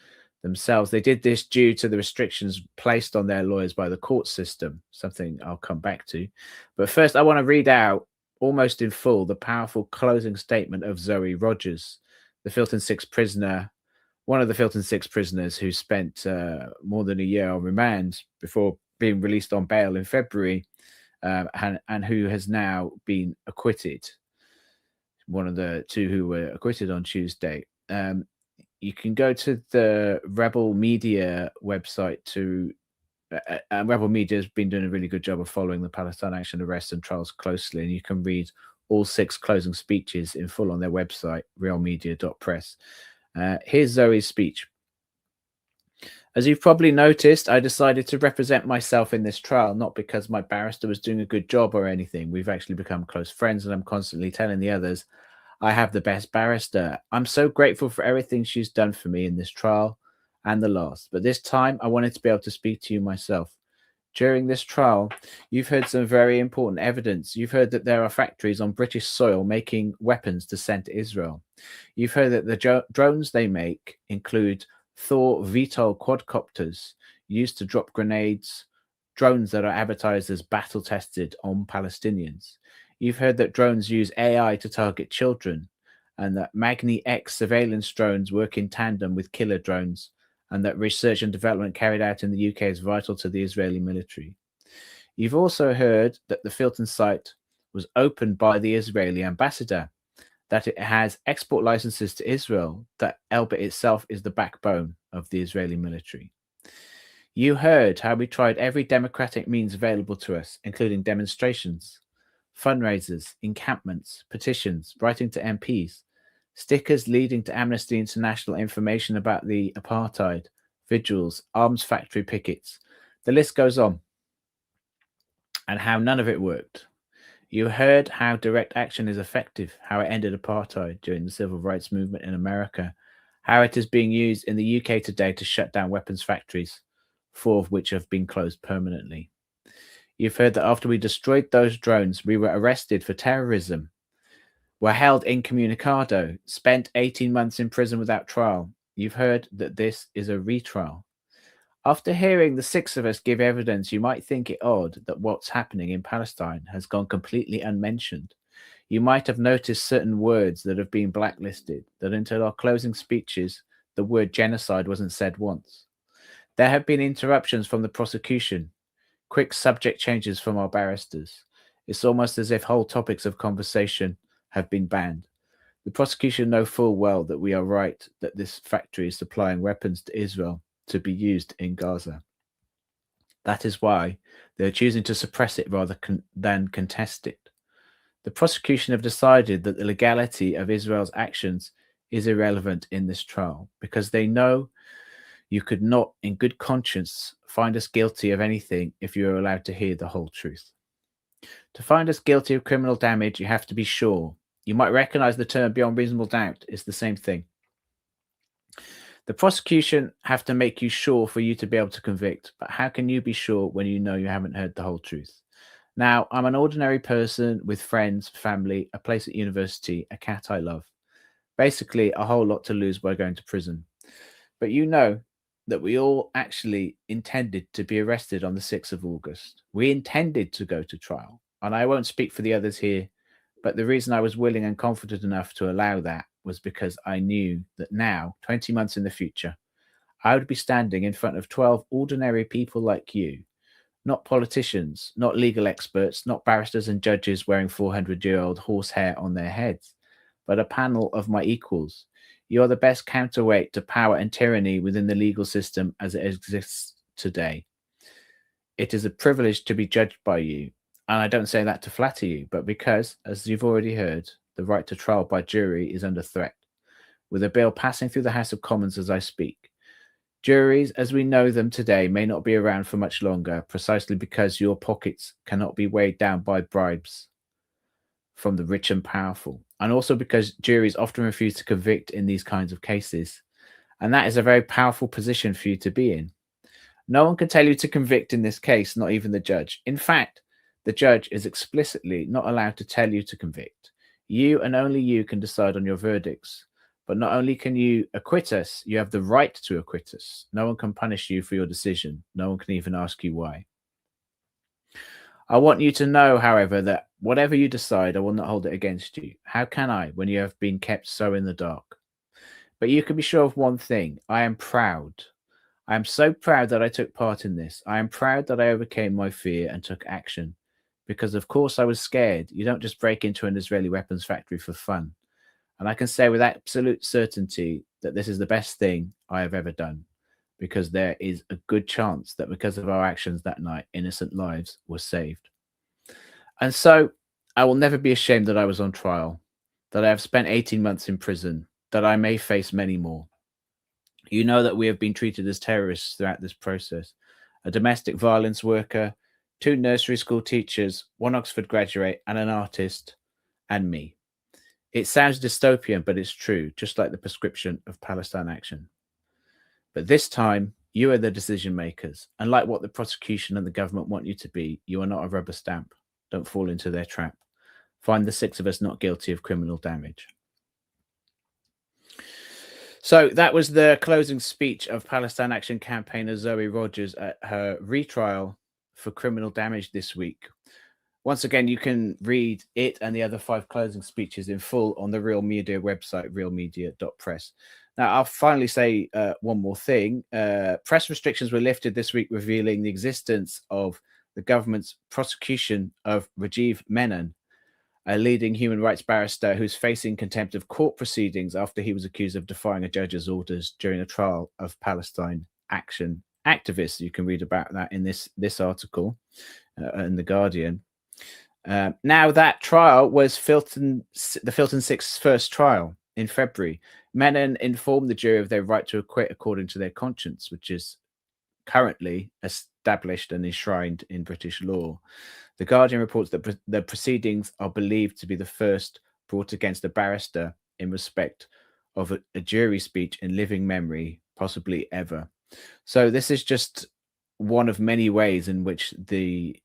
F: themselves. They did this due to the restrictions placed on their lawyers by the court system, something I'll come back to. But first, I want to read out, almost in full, the powerful closing statement of Zoe Rogers, the Filton Six prisoner, one of the Filton Six prisoners who spent more than a year on remand before being released on bail in February, and who has now been acquitted. One of the two who were acquitted on Tuesday. You can go to the Rebel Media website to Rebel Media has been doing a really good job of following the Palestine Action arrests and trials closely, and you can read all 6 closing speeches in full on their website, realmedia.press. Here's Zoe's speech. As you've probably noticed, I decided to represent myself in this trial, not because my barrister was doing a good job or anything. We've actually become close friends, and I'm constantly telling the others I have the best barrister. I'm so grateful for everything she's done for me in this trial and the last. But this time, I wanted to be able to speak to you myself. During this trial, you've heard some very important evidence. You've heard that there are factories on British soil making weapons to send to Israel. You've heard that the drones they make include 𝐓𝐡𝐞 quadcopters used to drop grenades, drones that are advertised as battle tested on Palestinians. You've heard that drones use AI to target children, and that Magni X surveillance drones work in tandem with killer drones, and that research and development carried out in the UK is vital to the Israeli military. You've also heard that the Filton site was opened by the Israeli ambassador, that it has export licenses to Israel, that Elbit itself is the backbone of the Israeli military. You heard how we tried every democratic means available to us, including demonstrations, fundraisers, encampments, petitions, writing to MPs, stickers leading to Amnesty International information about the apartheid, vigils, arms factory pickets. The list goes on. And how none of it worked. You heard how direct action is effective, how it ended apartheid during the civil rights movement in America, how it is being used in the UK today to shut down weapons factories, 4 of which have been closed permanently. You've heard that after we destroyed those drones, we were arrested for terrorism, were held incommunicado, spent 18 months in prison without trial. You've heard that this is a retrial. After hearing the 6 of us give evidence, you might think it odd that what's happening in Palestine has gone completely unmentioned. You might have noticed certain words that have been blacklisted, that until our closing speeches, the word genocide wasn't said once. There have been interruptions from the prosecution, quick subject changes from our barristers. It's almost as if whole topics of conversation have been banned. The prosecution know full well that we are right, that this factory is supplying weapons to Israel to be used in Gaza. That is why they are choosing to suppress it rather than contest it. The prosecution have decided that the legality of Israel's actions is irrelevant in this trial because they know you could not, in good conscience, find us guilty of anything if you are allowed to hear the whole truth. To find us guilty of criminal damage, you have to be sure. You might recognize the term beyond reasonable doubt. It's the same thing. The prosecution have to make you sure for you to be able to convict, but how can you be sure when you know you haven't heard the whole truth? Now, I'm an ordinary person with friends, family, a place at university, a cat I love. Basically, a whole lot to lose by going to prison. But you know that we all actually intended to be arrested on the 6th of August. We intended to go to trial, and I won't speak for the others here, but the reason I was willing and confident enough to allow that was because I knew that now, 20 months in the future, I would be standing in front of 12 ordinary people like you, not politicians, not legal experts, not barristers and judges wearing 400-year-old horsehair on their heads, but a panel of my equals. You are the best counterweight to power and tyranny within the legal system as it exists today. It is a privilege to be judged by you, and I don't say that to flatter you, but because, as you've already heard, the right to trial by jury is under threat, with a bill passing through the House of Commons as I speak. Juries, as we know them today, may not be around for much longer, precisely because your pockets cannot be weighed down by bribes from the rich and powerful, and also because juries often refuse to convict in these kinds of cases, and that is a very powerful position for you to be in. No one can tell you to convict in this case, not even the judge. In fact, The judge is explicitly not allowed to tell you to convict. You and only you can decide on your verdicts. But not only can you acquit us, you have the right to acquit us. No one can punish you for your decision. No one can even ask you why. I want you to know, however, that whatever you decide, I will not hold it against you. How can I, when you have been kept so in the dark? But you can be sure of one thing. I am proud. I am so proud that I took part in this. I am proud that I overcame my fear and took action. Because, of course, I was scared. You don't just break into an Israeli weapons factory for fun. And I can say with absolute certainty that this is the best thing I have ever done. Because there is a good chance that because of our actions that night, innocent lives were saved. And so I will never be ashamed that I was on trial, that I have spent 18 months in prison, that I may face many more. You know that we have been treated as terrorists throughout this process. A domestic violence worker, 2 nursery school teachers, 1 Oxford graduate, and an artist, and me. It sounds dystopian, but it's true, just like the prescription of Palestine Action. But this time, you are the decision makers. And like what the prosecution and the government want you to be, you are not a rubber stamp. Don't fall into their trap. Find the 6 of us not guilty of criminal damage. So that was the closing speech of Palestine Action campaigner Zoe Rogers at her retrial for criminal damage this week. Once again, you can read it and the other 5 closing speeches in full on the Real Media website, realmedia.press. Now, I'll finally say one more thing. Press restrictions were lifted this week, revealing the existence of the government's prosecution of Rajiv Menon, a leading human rights barrister who's facing contempt of court proceedings after he was accused of defying a judge's orders during a trial of Palestine Action activists. You can read about that in this article in The Guardian. Now, that trial was the Filton 6's first trial in February. Menon informed the jury of their right to acquit according to their conscience, which is currently established and enshrined in British law. The Guardian reports that the proceedings are believed to be the first brought against a barrister in respect of a jury speech in living memory, possibly ever. So this is just one of many ways in which the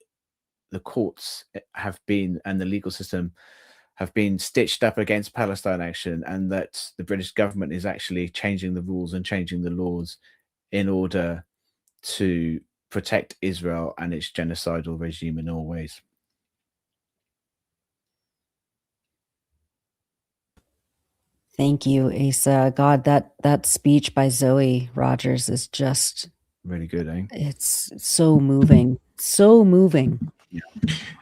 F: courts have been, and the legal system have been, stitched up against Palestine Action, and that the British government is actually changing the rules and changing the laws in order to protect Israel and its genocidal regime in all ways.
A: Thank you, Asa. God, that speech by Zoe Rogers is just
F: really good, eh?
A: It's so moving. So moving.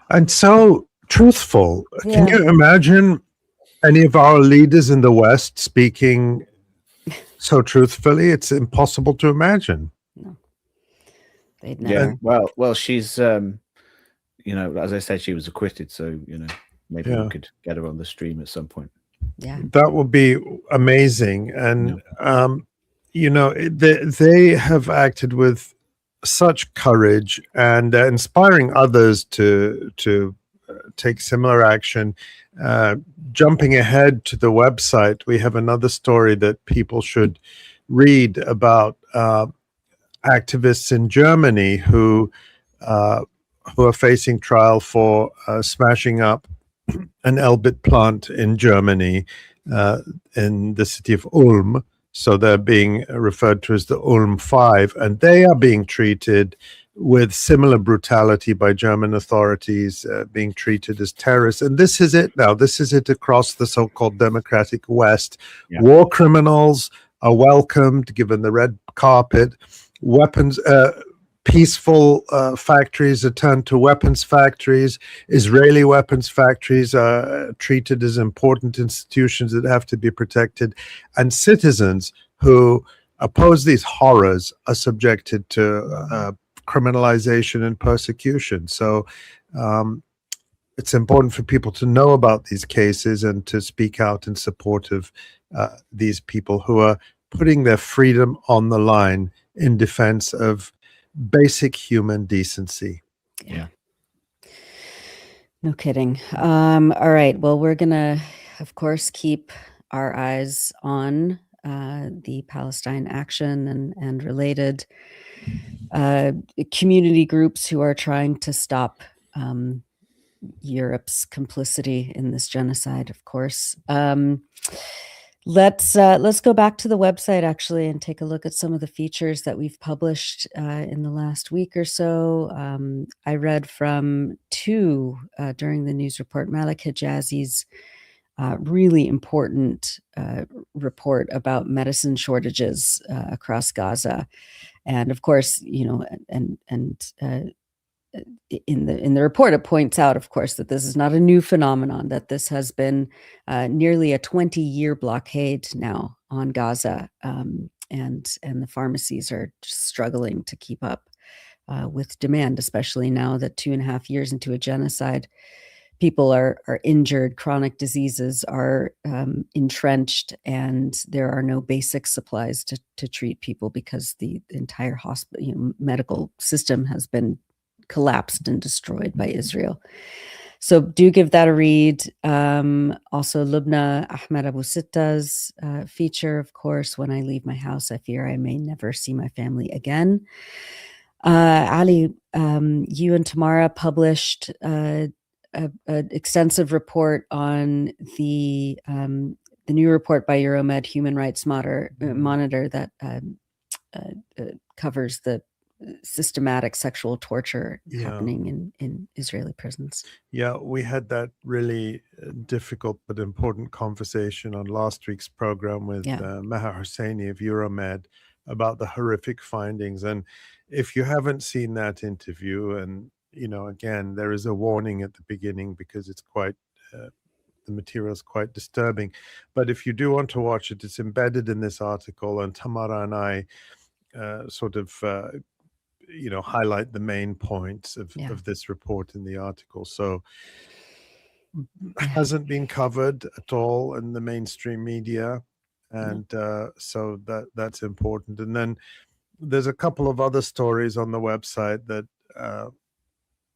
C: And so truthful.
A: Yeah.
C: Can you imagine any of our leaders in the West speaking so truthfully? It's impossible to imagine.
A: No. They'd never.
F: Yeah. Well, she's you know, as I said, she was acquitted, so you know, maybe we could get her on the stream at some point.
A: Yeah.
C: That would be amazing. And you know, they have acted with such courage, and inspiring others to take similar action. Jumping ahead to the website, we have another story that people should read about activists in Germany who are facing trial for smashing up an Elbit plant in Germany, in the city of Ulm. So they're being referred to as the Ulm 5, and they are being treated with similar brutality by German authorities, being treated as terrorists. And this is it now. This is it across the so-called democratic West. Yeah. War criminals are welcomed, given the red carpet. Weapons, peaceful factories are turned to weapons factories. Israeli weapons factories are treated as important institutions that have to be protected. And citizens who oppose these horrors are subjected to criminalization and persecution. So it's important for people to know about these cases and to speak out in support of these people who are putting their freedom on the line in defense of basic human decency.
F: Yeah.
A: No kidding. All right. Well, we're going to, of course, keep our eyes on the Palestine Action and related community groups who are trying to stop Europe's complicity in this genocide, of course. Let's go back to the website actually and take a look at some of the features that we've published in the last week or so. I read from two during the news report, Malik Hijazi's really important report about medicine shortages across Gaza, and of course, in the report, it points out, of course, that this is not a new phenomenon, that this has been nearly a 20-year blockade now on Gaza, and the pharmacies are just struggling to keep up with demand, especially now that 2.5 years into a genocide, people are injured, chronic diseases are entrenched, and there are no basic supplies to treat people because the entire hospital, medical system has been collapsed and destroyed by Israel. So do give that a read. Also, Lubna Ahmed Abu Sitta's feature, of course, When I Leave My House, I Fear I May Never See My Family Again. Ali, you and Tamara published an extensive report on the new report by Euromed Human Rights Monitor that covers the systematic sexual torture happening in Israeli prisons.
C: Yeah, we had that really difficult but important conversation on last week's program with Maha Hosseini of Euromed about the horrific findings. And if you haven't seen that interview, and again, there is a warning at the beginning because it's quite the material is quite disturbing. But if you do want to watch it, it's embedded in this article, and Tamara and I highlight the main points of this report in the article. So hasn't been covered at all in the mainstream media, and so that's important. And then there's a couple of other stories on the website that are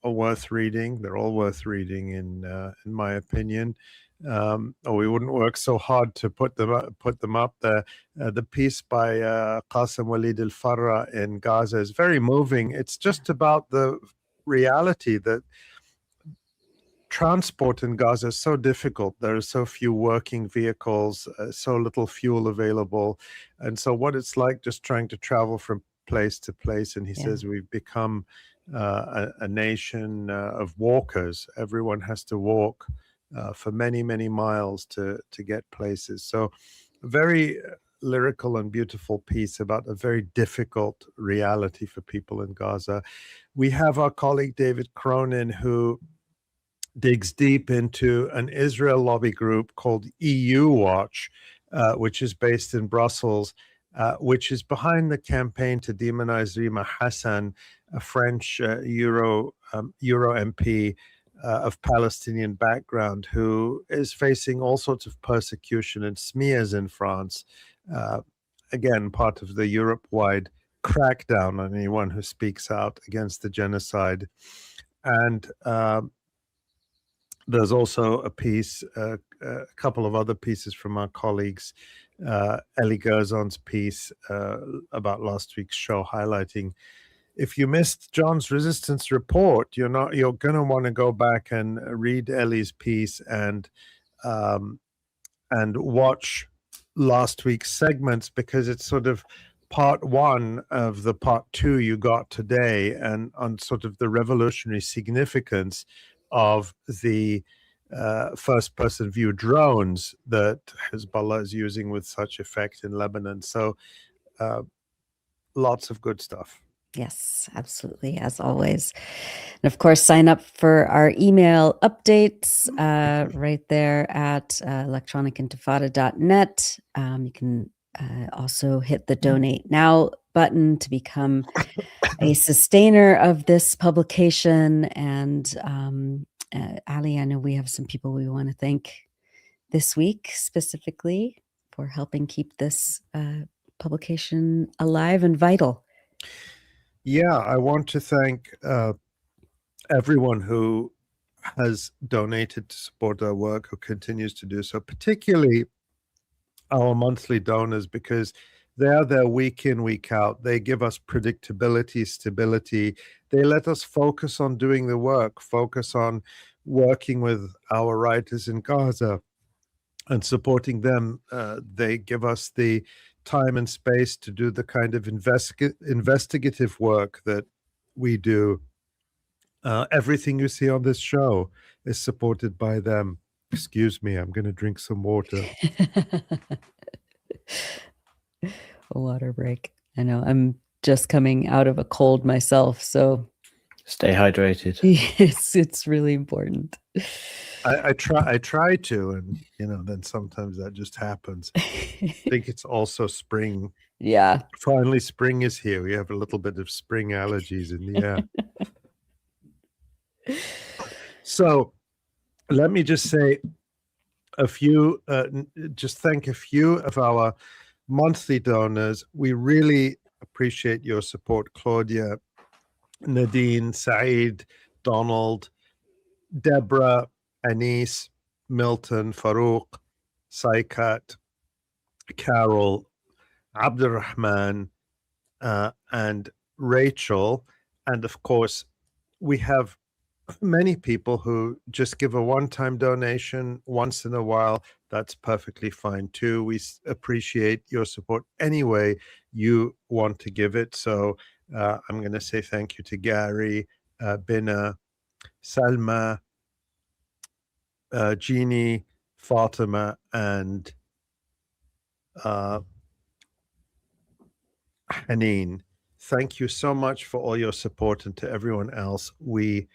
C: worth reading. They're all worth reading in my opinion. Or we wouldn't work so hard to put them up there. The piece by Qasim Walid al-Farra in Gaza is very moving. It's just about the reality that transport in Gaza is so difficult. There are so few working vehicles, so little fuel available, and so what it's like just trying to travel from place to place. And he says we've become a nation of walkers. Everyone has to walk for many, many miles to get places. So very lyrical and beautiful piece about a very difficult reality for people in Gaza. We have our colleague David Cronin, who digs deep into an Israel lobby group called EU Watch, which is based in Brussels, which is behind the campaign to demonize Rima Hassan, a French Euro MP of Palestinian background, who is facing all sorts of persecution and smears in France. Again, part of the Europe-wide crackdown on anyone who speaks out against the genocide. And there's also a piece, a couple of other pieces from our colleagues, Ellie Gerzon's piece about last week's show, highlighting, if you missed John's resistance report, you're going to want to go back and read Ellie's piece and watch last week's segments, because it's sort of part one of the part two you got today, and on sort of the revolutionary significance of the first-person view drones that Hezbollah is using with such effect in Lebanon. So lots of good stuff.
A: Yes, absolutely, as always. And of course, sign up for our email updates right there at electronicintifada.net. You can also hit the Donate Now button to become a sustainer of this publication. And Ali, I know we have some people we want to thank this week specifically for helping keep this publication alive and vital.
C: Yeah, I want to thank everyone who has donated to support our work, who continues to do so, particularly our monthly donors, because they are there week in, week out. They give us predictability, stability. They let us focus on doing the work, focus on working with our writers in Gaza and supporting them. They give us the time and space to do the kind of investigative work that we do. Everything you see on this show is supported by them. Excuse me, I'm going to drink some water.
A: A water break. I know. I'm just coming out of a cold myself, so
F: Stay hydrated.
A: it's really important.
C: I try to, and then sometimes that just happens. I think it's also spring.
A: Yeah.
C: Finally, spring is here. We have a little bit of spring allergies in the air. So let me just say thank a few of our monthly donors. We really appreciate your support. Claudia, Nadine, Saeed, Donald, Deborah, Anis, Milton, Farouk, Saikat, Carol, Abdurrahman, and Rachel. And of course, we have many people who just give a one-time donation once in a while. That's perfectly fine too. We appreciate your support any way you want to give it. So I'm going to say thank you to Gary, Bina, Salma, Jeannie, Fatima, and Haneen. Thank you so much for all your support, and to everyone else, we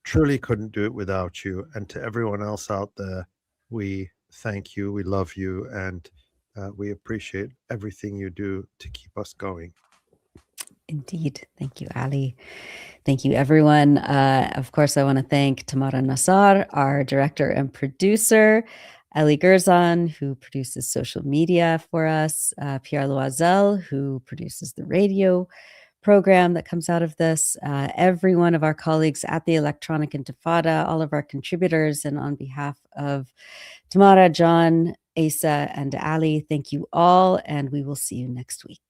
C: truly couldn't do it without you. And to everyone else out there, we thank you, we love you, and we appreciate everything you do to keep us going.
A: Indeed. Thank you, Ali. Thank you, everyone. Of course, I want to thank Tamara Nassar, our director and producer, Ali Gerzon, who produces social media for us, Pierre Loisel, who produces the radio program that comes out of this, every one of our colleagues at the Electronic Intifada, all of our contributors, and on behalf of Tamara, John, Asa, and Ali, thank you all, and we will see you next week.